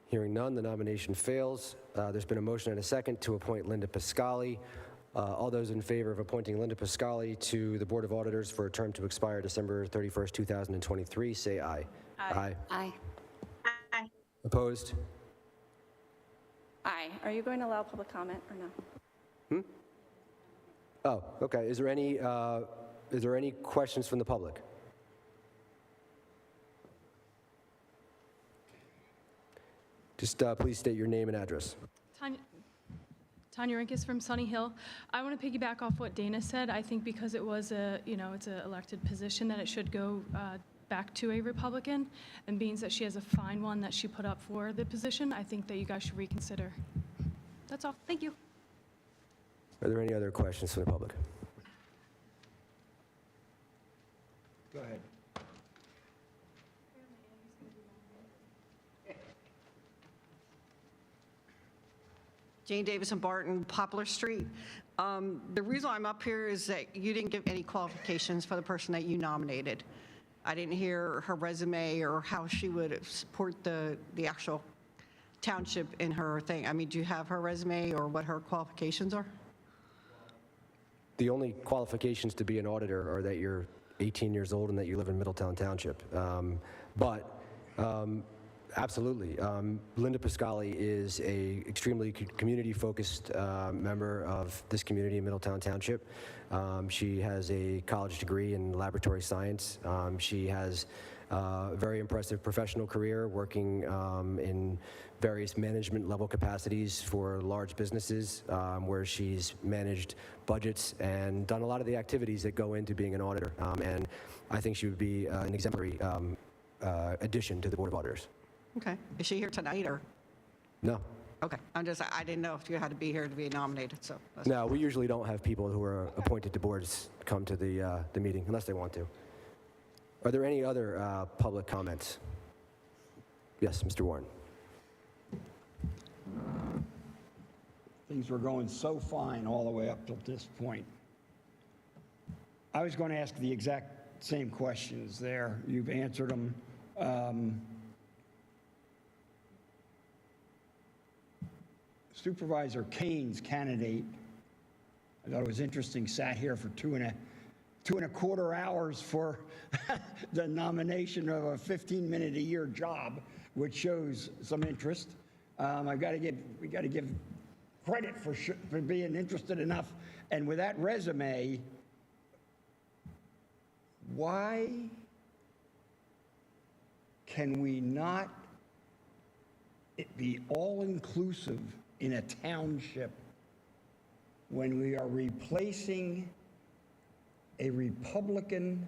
Hearing none, the nomination fails. There's been a motion and a second to appoint Linda Pascali. All those in favor of appointing Linda Pascali to the Board of Auditors for a term to expire December 31st, 2023, say aye. Aye. Aye. Aye. Opposed? Aye. Are you going to allow public comment or no? Oh, okay. Is there any questions from the public? Just please state your name and address. Tanya Rinkis from Sunny Hill. I want to piggyback off what Dana said. I think because it was it's an elected position, that it should go back to a Republican, and being that she has a fine one that she put up for the position, I think that you guys should reconsider. That's all. Thank you. Are there any other questions from the public? Go ahead. Jane Davison Barton, Poplar Street. The reason I'm up here is that you didn't give any qualifications for the person that you nominated. I didn't hear her resume or how she would support the actual township in her thing. I mean, do you have her resume or what her qualifications are? The only qualifications to be an auditor are that you're 18 years old and that you live in Middletown Township. Absolutely. Linda Pascali is a extremely community-focused member of this community in Middletown Township. She has a college degree in laboratory science. She has a very impressive professional career working in various management level capacities for large businesses where she's managed budgets and done a lot of the activities that go into being an auditor. And I think she would be an exemplary addition to the Board of Auditors. Okay. Is she here tonight, or? No. Okay. I didn't know if you had to be here to be nominated, so. No, we usually don't have people who are appointed to boards come to the meeting unless they want to. Are there any other public comments? Yes, Mr. Warren. Things were going so fine all the way up till this point. I was going to ask the exact same questions there. You've answered them. Supervisor Kane's candidate, I thought it was interesting, sat here for two and a quarter hours for the nomination of a 15-minute-a-year job, which shows some interest. We got to give credit for being interested enough. And with that resume, why can we not it be all-inclusive in a township when we are replacing a Republican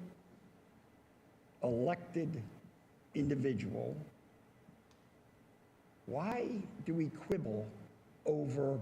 elected individual? Why do we quibble over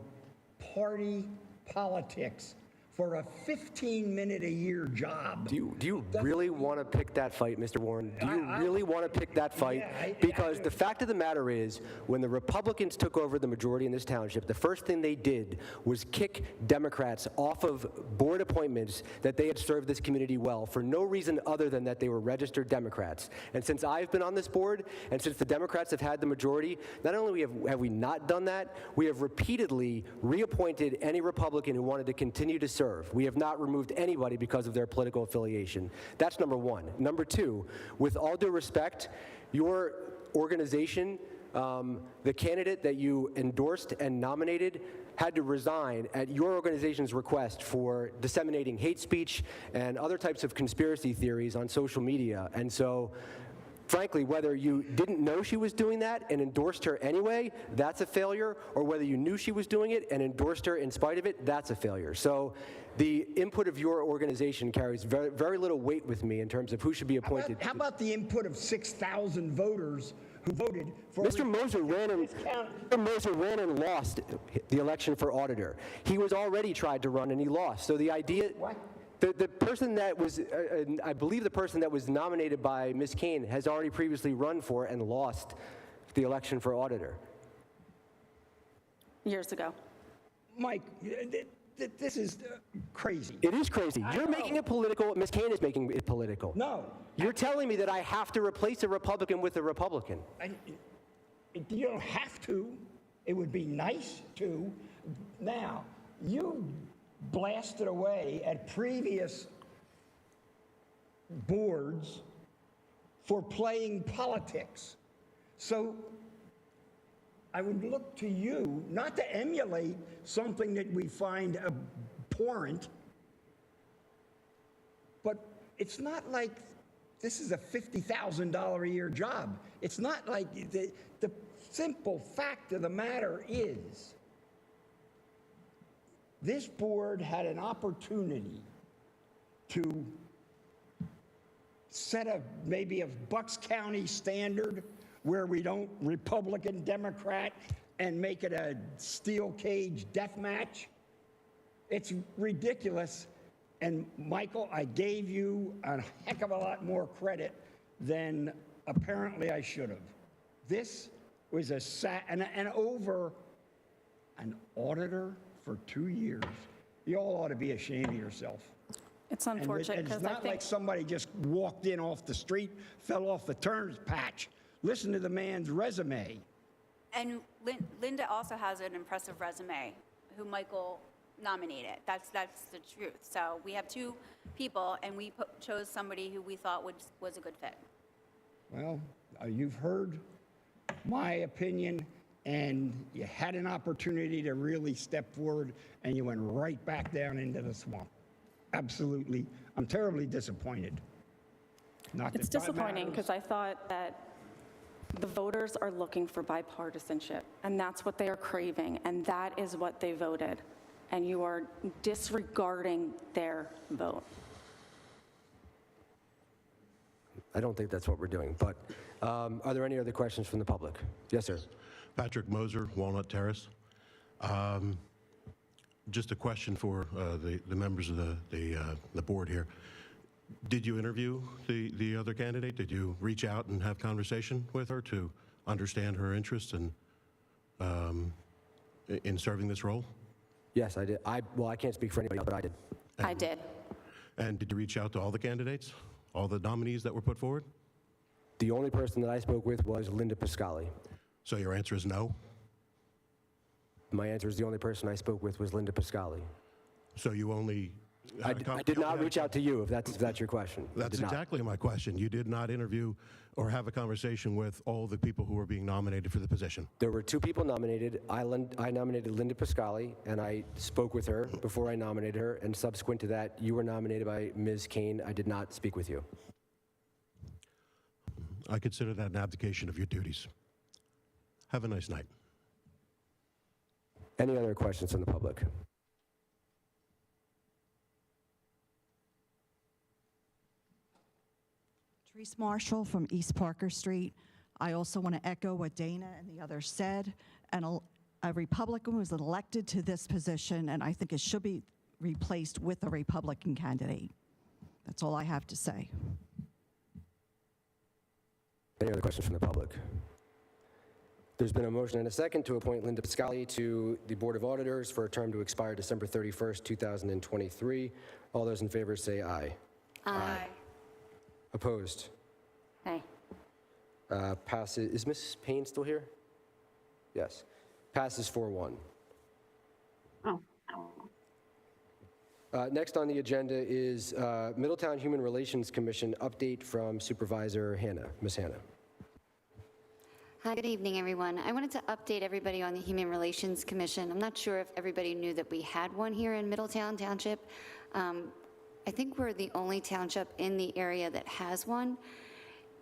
party politics for a 15-minute-a-year job? Do you really want to pick that fight, Mr. Warren? Do you really want to pick that fight? Because the fact of the matter is, when the Republicans took over the majority in this township, the first thing they did was kick Democrats off of board appointments that they had served this community well for no reason other than that they were registered Democrats. And since I've been on this board, and since the Democrats have had the majority, not only have we not done that, we have repeatedly reappointed any Republican who wanted to continue to serve. We have not removed anybody because of their political affiliation. That's number one. Number two, with all due respect, your organization, the candidate that you endorsed and nominated, had to resign at your organization's request for disseminating hate speech and other types of conspiracy theories on social media. And so, frankly, whether you didn't know she was doing that and endorsed her anyway, that's a failure, or whether you knew she was doing it and endorsed her in spite of it, that's a failure. So the input of your organization carries very, very little weight with me in terms of who should be appointed. How about the input of 6,000 voters who voted for... Mr. Moser ran and lost the election for auditor. He was already tried to run and he lost. So the idea... What? The person that was, I believe the person that was nominated by Ms. Kane has already previously run for and lost the election for auditor. Years ago. Mike, this is crazy. It is crazy. You're making it political. Ms. Kane is making it political. No. You're telling me that I have to replace a Republican with a Republican. You don't have to. It would be nice to. Now, you blasted away at previous boards for playing politics. So I would look to you not to emulate something that we find abhorrent, but it's not like this is a $50,000 a year job. It's not like the simple fact of the matter is this board had an opportunity to set maybe a Bucks County standard where we don't Republican, Democrat, and make it a steel cage death match. It's ridiculous. And Michael, I gave you a heck of a lot more credit than apparently I should have. This was over an auditor for 2 years. You all ought to be ashamed of yourself. It's unfortunate because it's not like somebody just walked in off the street, fell off the turns patch. Listen to the man's resume. And Linda also has an impressive resume, who Michael nominated. That's the truth. So we have two people, and we chose somebody who we thought was a good fit. Well, you've heard my opinion, and you had an opportunity to really step forward, and you went right back down into the swamp. Absolutely. I'm terribly disappointed. It's disappointing because I thought that the voters are looking for bipartisanship, and that's what they are craving, and that is what they voted. And you are disregarding their vote. I don't think that's what we're doing, but Are there any other questions from the public? Yes, sir. Patrick Moser, Walnut Terrace. Just a question for the members of the board here. Did you interview the other candidate? Did you reach out and have conversation with her to understand her interests in serving this role? Yes, I did. Well, I can't speak for anybody else, but I did. I did. And did you reach out to all the candidates, all the nominees that were put forward? The only person that I spoke with was Linda Piscali. So your answer is no? My answer is the only person I spoke with was Linda Piscali. So you only... I did not reach out to you, if that's your question. That's exactly my question. You did not interview or have a conversation with all the people who were being nominated for the position. There were 2 people nominated. I nominated Linda Piscali, and I spoke with her before I nominated her, and subsequent to that, you were nominated by Ms. Kane. I did not speak with you. I consider that an abdication of your duties. Have a nice night. Any other questions from the public? Therese Marshall from East Parker Street. I also want to echo what Dana and the others said. And a Republican was elected to this position, and I think it should be replaced with a Republican candidate. That's all I have to say. Any other questions from the public? There's been a motion and a second to appoint Linda Piscali to the Board of Auditors for a term to expire December 31st, 2023. All those in favor say aye. Aye. Opposed? Aye. Passes. Is Ms. Payne still here? Yes. Passes 4-1. Next on the agenda is Middletown Human Relations Commission update from Supervisor Hannah. Ms. Hannah. Hi, good evening, everyone. I wanted to update everybody on the Human Relations Commission. I'm not sure if everybody knew that we had one here in Middletown Township. I think we're the only township in the area that has one.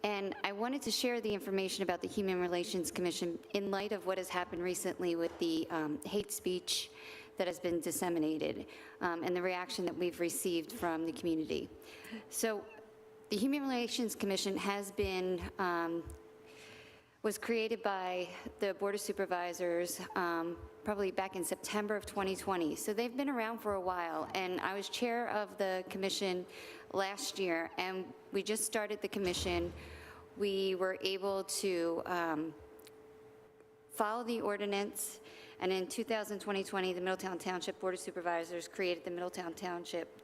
And I wanted to share the information about the Human Relations Commission in light of what has happened recently with the hate speech that has been disseminated and the reaction that we've received from the community. So the Human Relations Commission has been, was created by the Board of Supervisors probably back in September of 2020. So they've been around for a while, and I was chair of the commission last year, and we just started the commission. We were able to follow the ordinance, and in 2020, the Middletown Township Board of Supervisors created the Middletown Township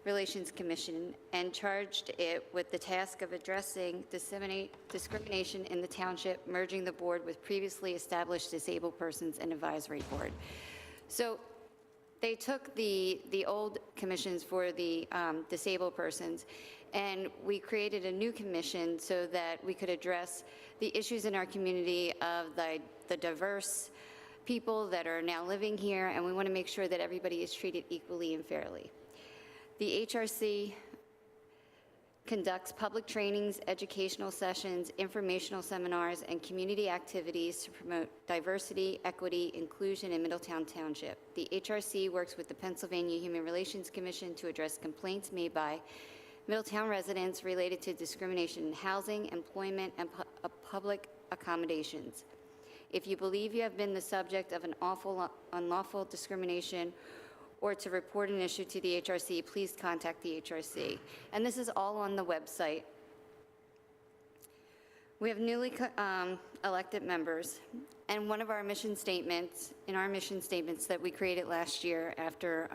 Relations Commission and charged it with the task of addressing discrimination in the township, merging the board with previously established disabled persons and advisory board. So they took the old commissions for the disabled persons, and we created a new commission so that we could address the issues in our community of the diverse people that are now living here, and we want to make sure that everybody is treated equally and fairly. The HRC conducts public trainings, educational sessions, informational seminars, and community activities to promote diversity, equity, inclusion in Middletown Township. The HRC works with the Pennsylvania Human Relations Commission to address complaints made by Middletown residents related to discrimination in housing, employment, and public accommodations. If you believe you have been the subject of an unlawful discrimination or to report an issue to the HRC, please contact the HRC. And this is all on the website. We have newly elected members, and one of our mission statements, that we created last year after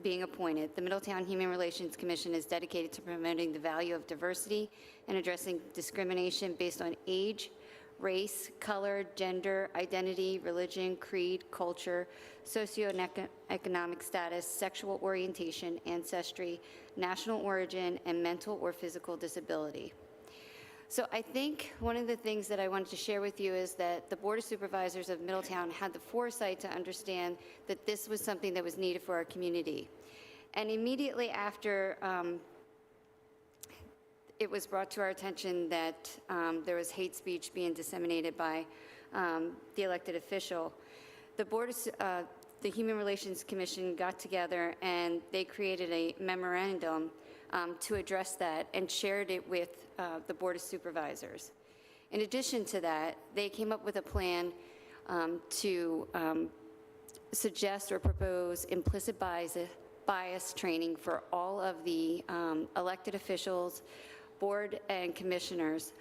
being appointed, the Middletown Human Relations Commission is dedicated to promoting the value of diversity and addressing discrimination based on age, race, color, gender, identity, religion, creed, culture, socioeconomic status, sexual orientation, ancestry, national origin, and mental or physical disability. So I think one of the things that I wanted to share with you is that the Board of Supervisors of Middletown had the foresight to understand that this was something that was needed for our community. And immediately after it was brought to our attention that there was hate speech being disseminated by the elected official, the Human Relations Commission got together and they created a memorandum to address that and shared it with the Board of Supervisors. In addition to that, they came up with a plan to suggest or propose implicit bias training for all of the elected officials, board and commissioners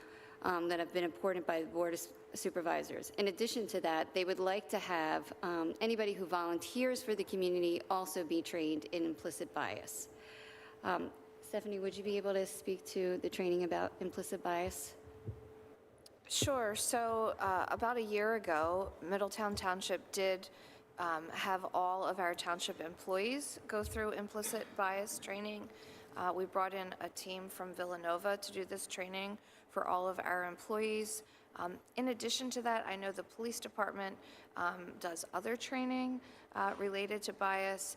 that have been appointed by the Board of Supervisors. In addition to that, they would like to have anybody who volunteers for the community also be trained in implicit bias. Stephanie, would you be able to speak to the training about implicit bias? Sure. So about a year ago, Middletown Township did have all of our township employees go through implicit bias training. We brought in a team from Villanova to do this training for all of our employees. In addition to that, I know the police department does other training related to bias.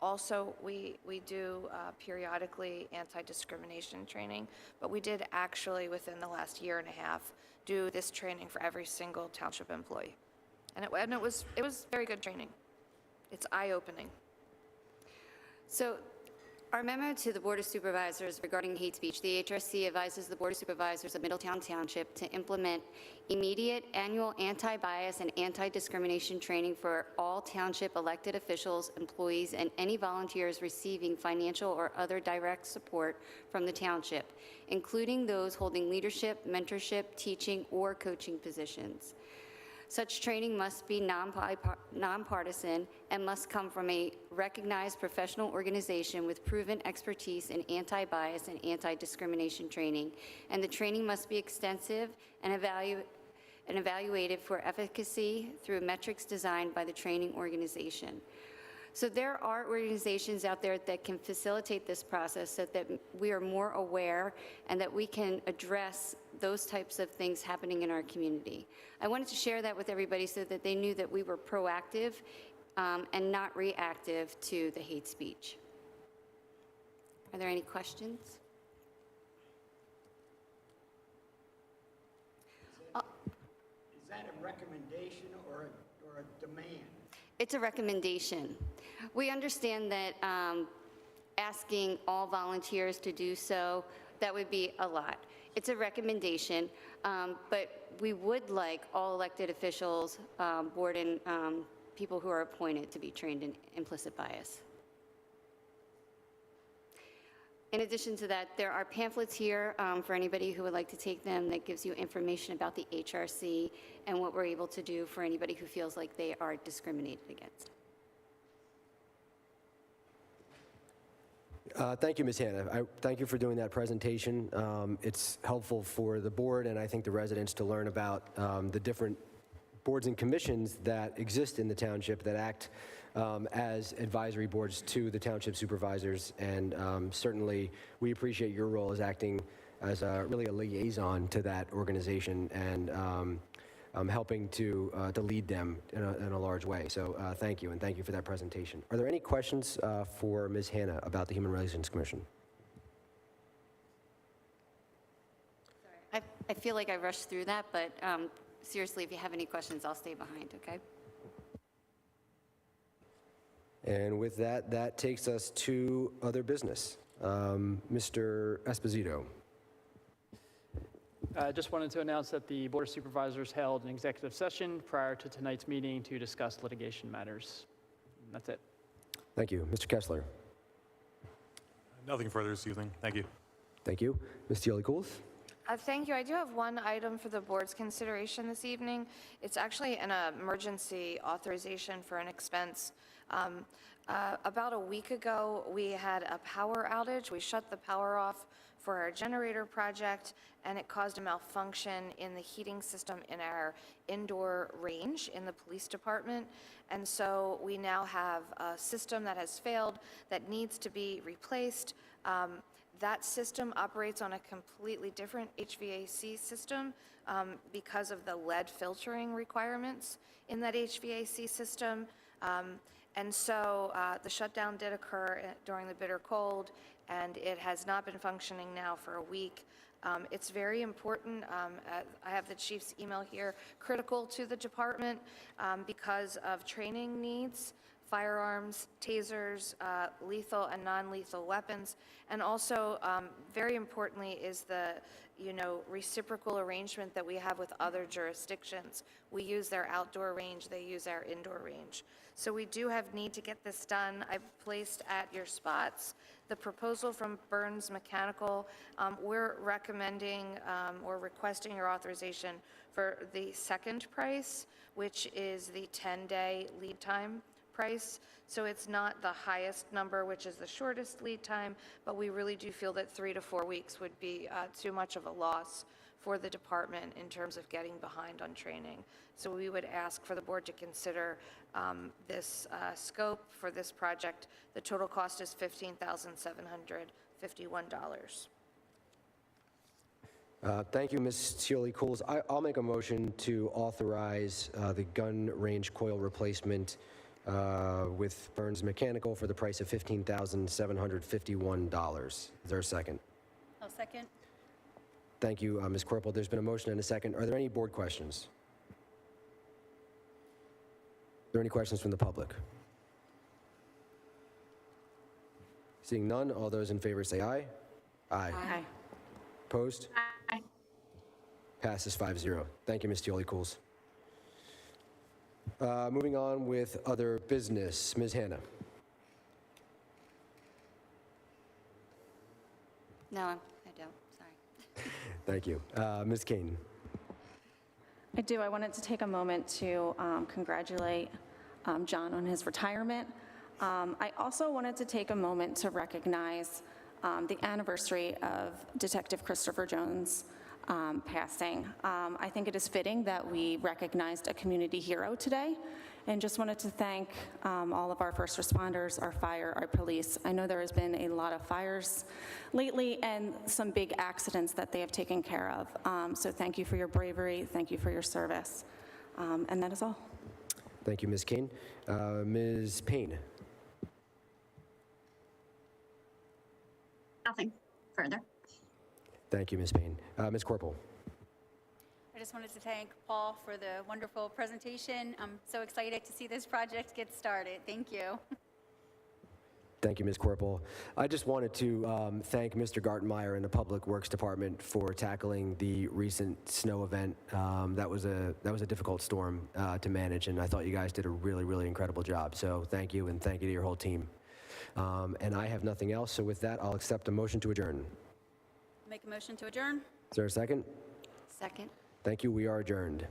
Also, we do periodically anti-discrimination training, but we did actually within the last year and a half do this training for every single township employee. And it was very good training. It's eye-opening. So our memo to the Board of Supervisors regarding hate speech, the HRC advises the Board of Supervisors of Middletown Township to implement immediate annual anti-bias and anti-discrimination training for all township elected officials, employees, and any volunteers receiving financial or other direct support from the township, including those holding leadership, mentorship, teaching, or coaching positions. Such training must be nonpartisan and must come from a recognized professional organization with proven expertise in anti-bias and anti-discrimination training, and the training must be extensive and evaluated for efficacy through metrics designed by the training organization. So there are organizations out there that can facilitate this process so that we are more aware and that we can address those types of things happening in our community. I wanted to share that with everybody so that they knew that we were proactive and not reactive to the hate speech. Are there any questions? Is that a recommendation or a demand? It's a recommendation. We understand that asking all volunteers to do so, that would be a lot. It's a recommendation, but we would like all elected officials, board and people who are appointed to be trained in implicit bias. In addition to that, there are pamphlets here for anybody who would like to take them that gives you information about the HRC and what we're able to do for anybody who feels like they are discriminated against. Thank you, Ms. Hanna. Thank you for doing that presentation. It's helpful for the board and I think the residents to learn about the different boards and commissions that exist in the township that act as advisory boards to the township supervisors, and certainly we appreciate your role as acting as really a liaison to that organization and helping to lead them in a large way. So thank you, and thank you for that presentation. Are there any questions for Ms. Hanna about the Human Relations Commission? I feel like I rushed through that, but seriously, if you have any questions, I'll stay behind, okay? And with that, that takes us to other business. Mr. Esposito. I just wanted to announce that the Board of Supervisors held an executive session prior to tonight's meeting to discuss litigation matters. And that's it. Thank you. Mr. Kessler. Nothing further this evening. Thank you. Thank you. Ms. Tealy-Cools. Thank you. I do have one item for the board's consideration this evening. It's actually an emergency authorization for an expense. About a week ago, we had a power outage. We shut the power off for our generator project, and it caused a malfunction in the heating system in our indoor range in the police department. And so we now have a system that has failed that needs to be replaced. That system operates on a completely different HVAC system because of the lead filtering requirements in that HVAC system. And so the shutdown did occur during the bitter cold, and it has not been functioning now for a week. It's very important. I have the chief's email here, critical to the department because of training needs firearms, tasers, lethal and non-lethal weapons, and also, very importantly, is the, reciprocal arrangement that we have with other jurisdictions. We use their outdoor range, they use our indoor range. So we do have need to get this done. I've placed at your spots the proposal from Burns Mechanical. We're recommending or requesting your authorization for the second price, which is the 10-day lead time price. So it's not the highest number, which is the shortest lead time, but we really do feel that 3 to 4 weeks would be too much of a loss for the department in terms of getting behind on training. So we would ask for the board to consider this scope for this project. The total cost is $15,751. Thank you, Ms. Cioli-Cools. I'll make a motion to authorize the gun range coil replacement with Burns Mechanical for the price of $15,751. Is there a second? I'll second. Thank you, Ms. Corporal. There's been a motion and a second. Are there any board questions? Are there any questions from the public? Seeing none, all those in favor say aye. Aye. Aye. Opposed? Aye. Passes 5-0. Thank you, Ms. Cioli-Cools. Moving on with other business. Ms. Hanna. No, I don't, sorry. Thank you. Ms. Kane. I do. I wanted to take a moment to congratulate John on his retirement. I also wanted to take a moment to recognize the anniversary of Detective Christopher Jones' passing. I think it is fitting that we recognized a community hero today, and just wanted to thank all of our first responders, our fire, our police. I know there has been a lot of fires lately and some big accidents that they have taken care of. So thank you for your bravery, thank you for your service, and that is all. Thank you, Ms. Kane. Ms. Payne. Nothing further. Thank you, Ms. Payne. Ms. Corporal. I just wanted to thank Paul for the wonderful presentation. I'm so excited to see this project get started. Thank you. Thank you, Ms. Corporal. I just wanted to thank Mr. Gartenmeyer and the Public Works Department for tackling the recent snow event. That was a difficult storm to manage, and I thought you guys did a really, really incredible job. So thank you, and thank you to your whole team. And I have nothing else, so with that, I'll accept a motion to adjourn. Make a motion to adjourn. Is there a second? Second. Thank you. We are adjourned.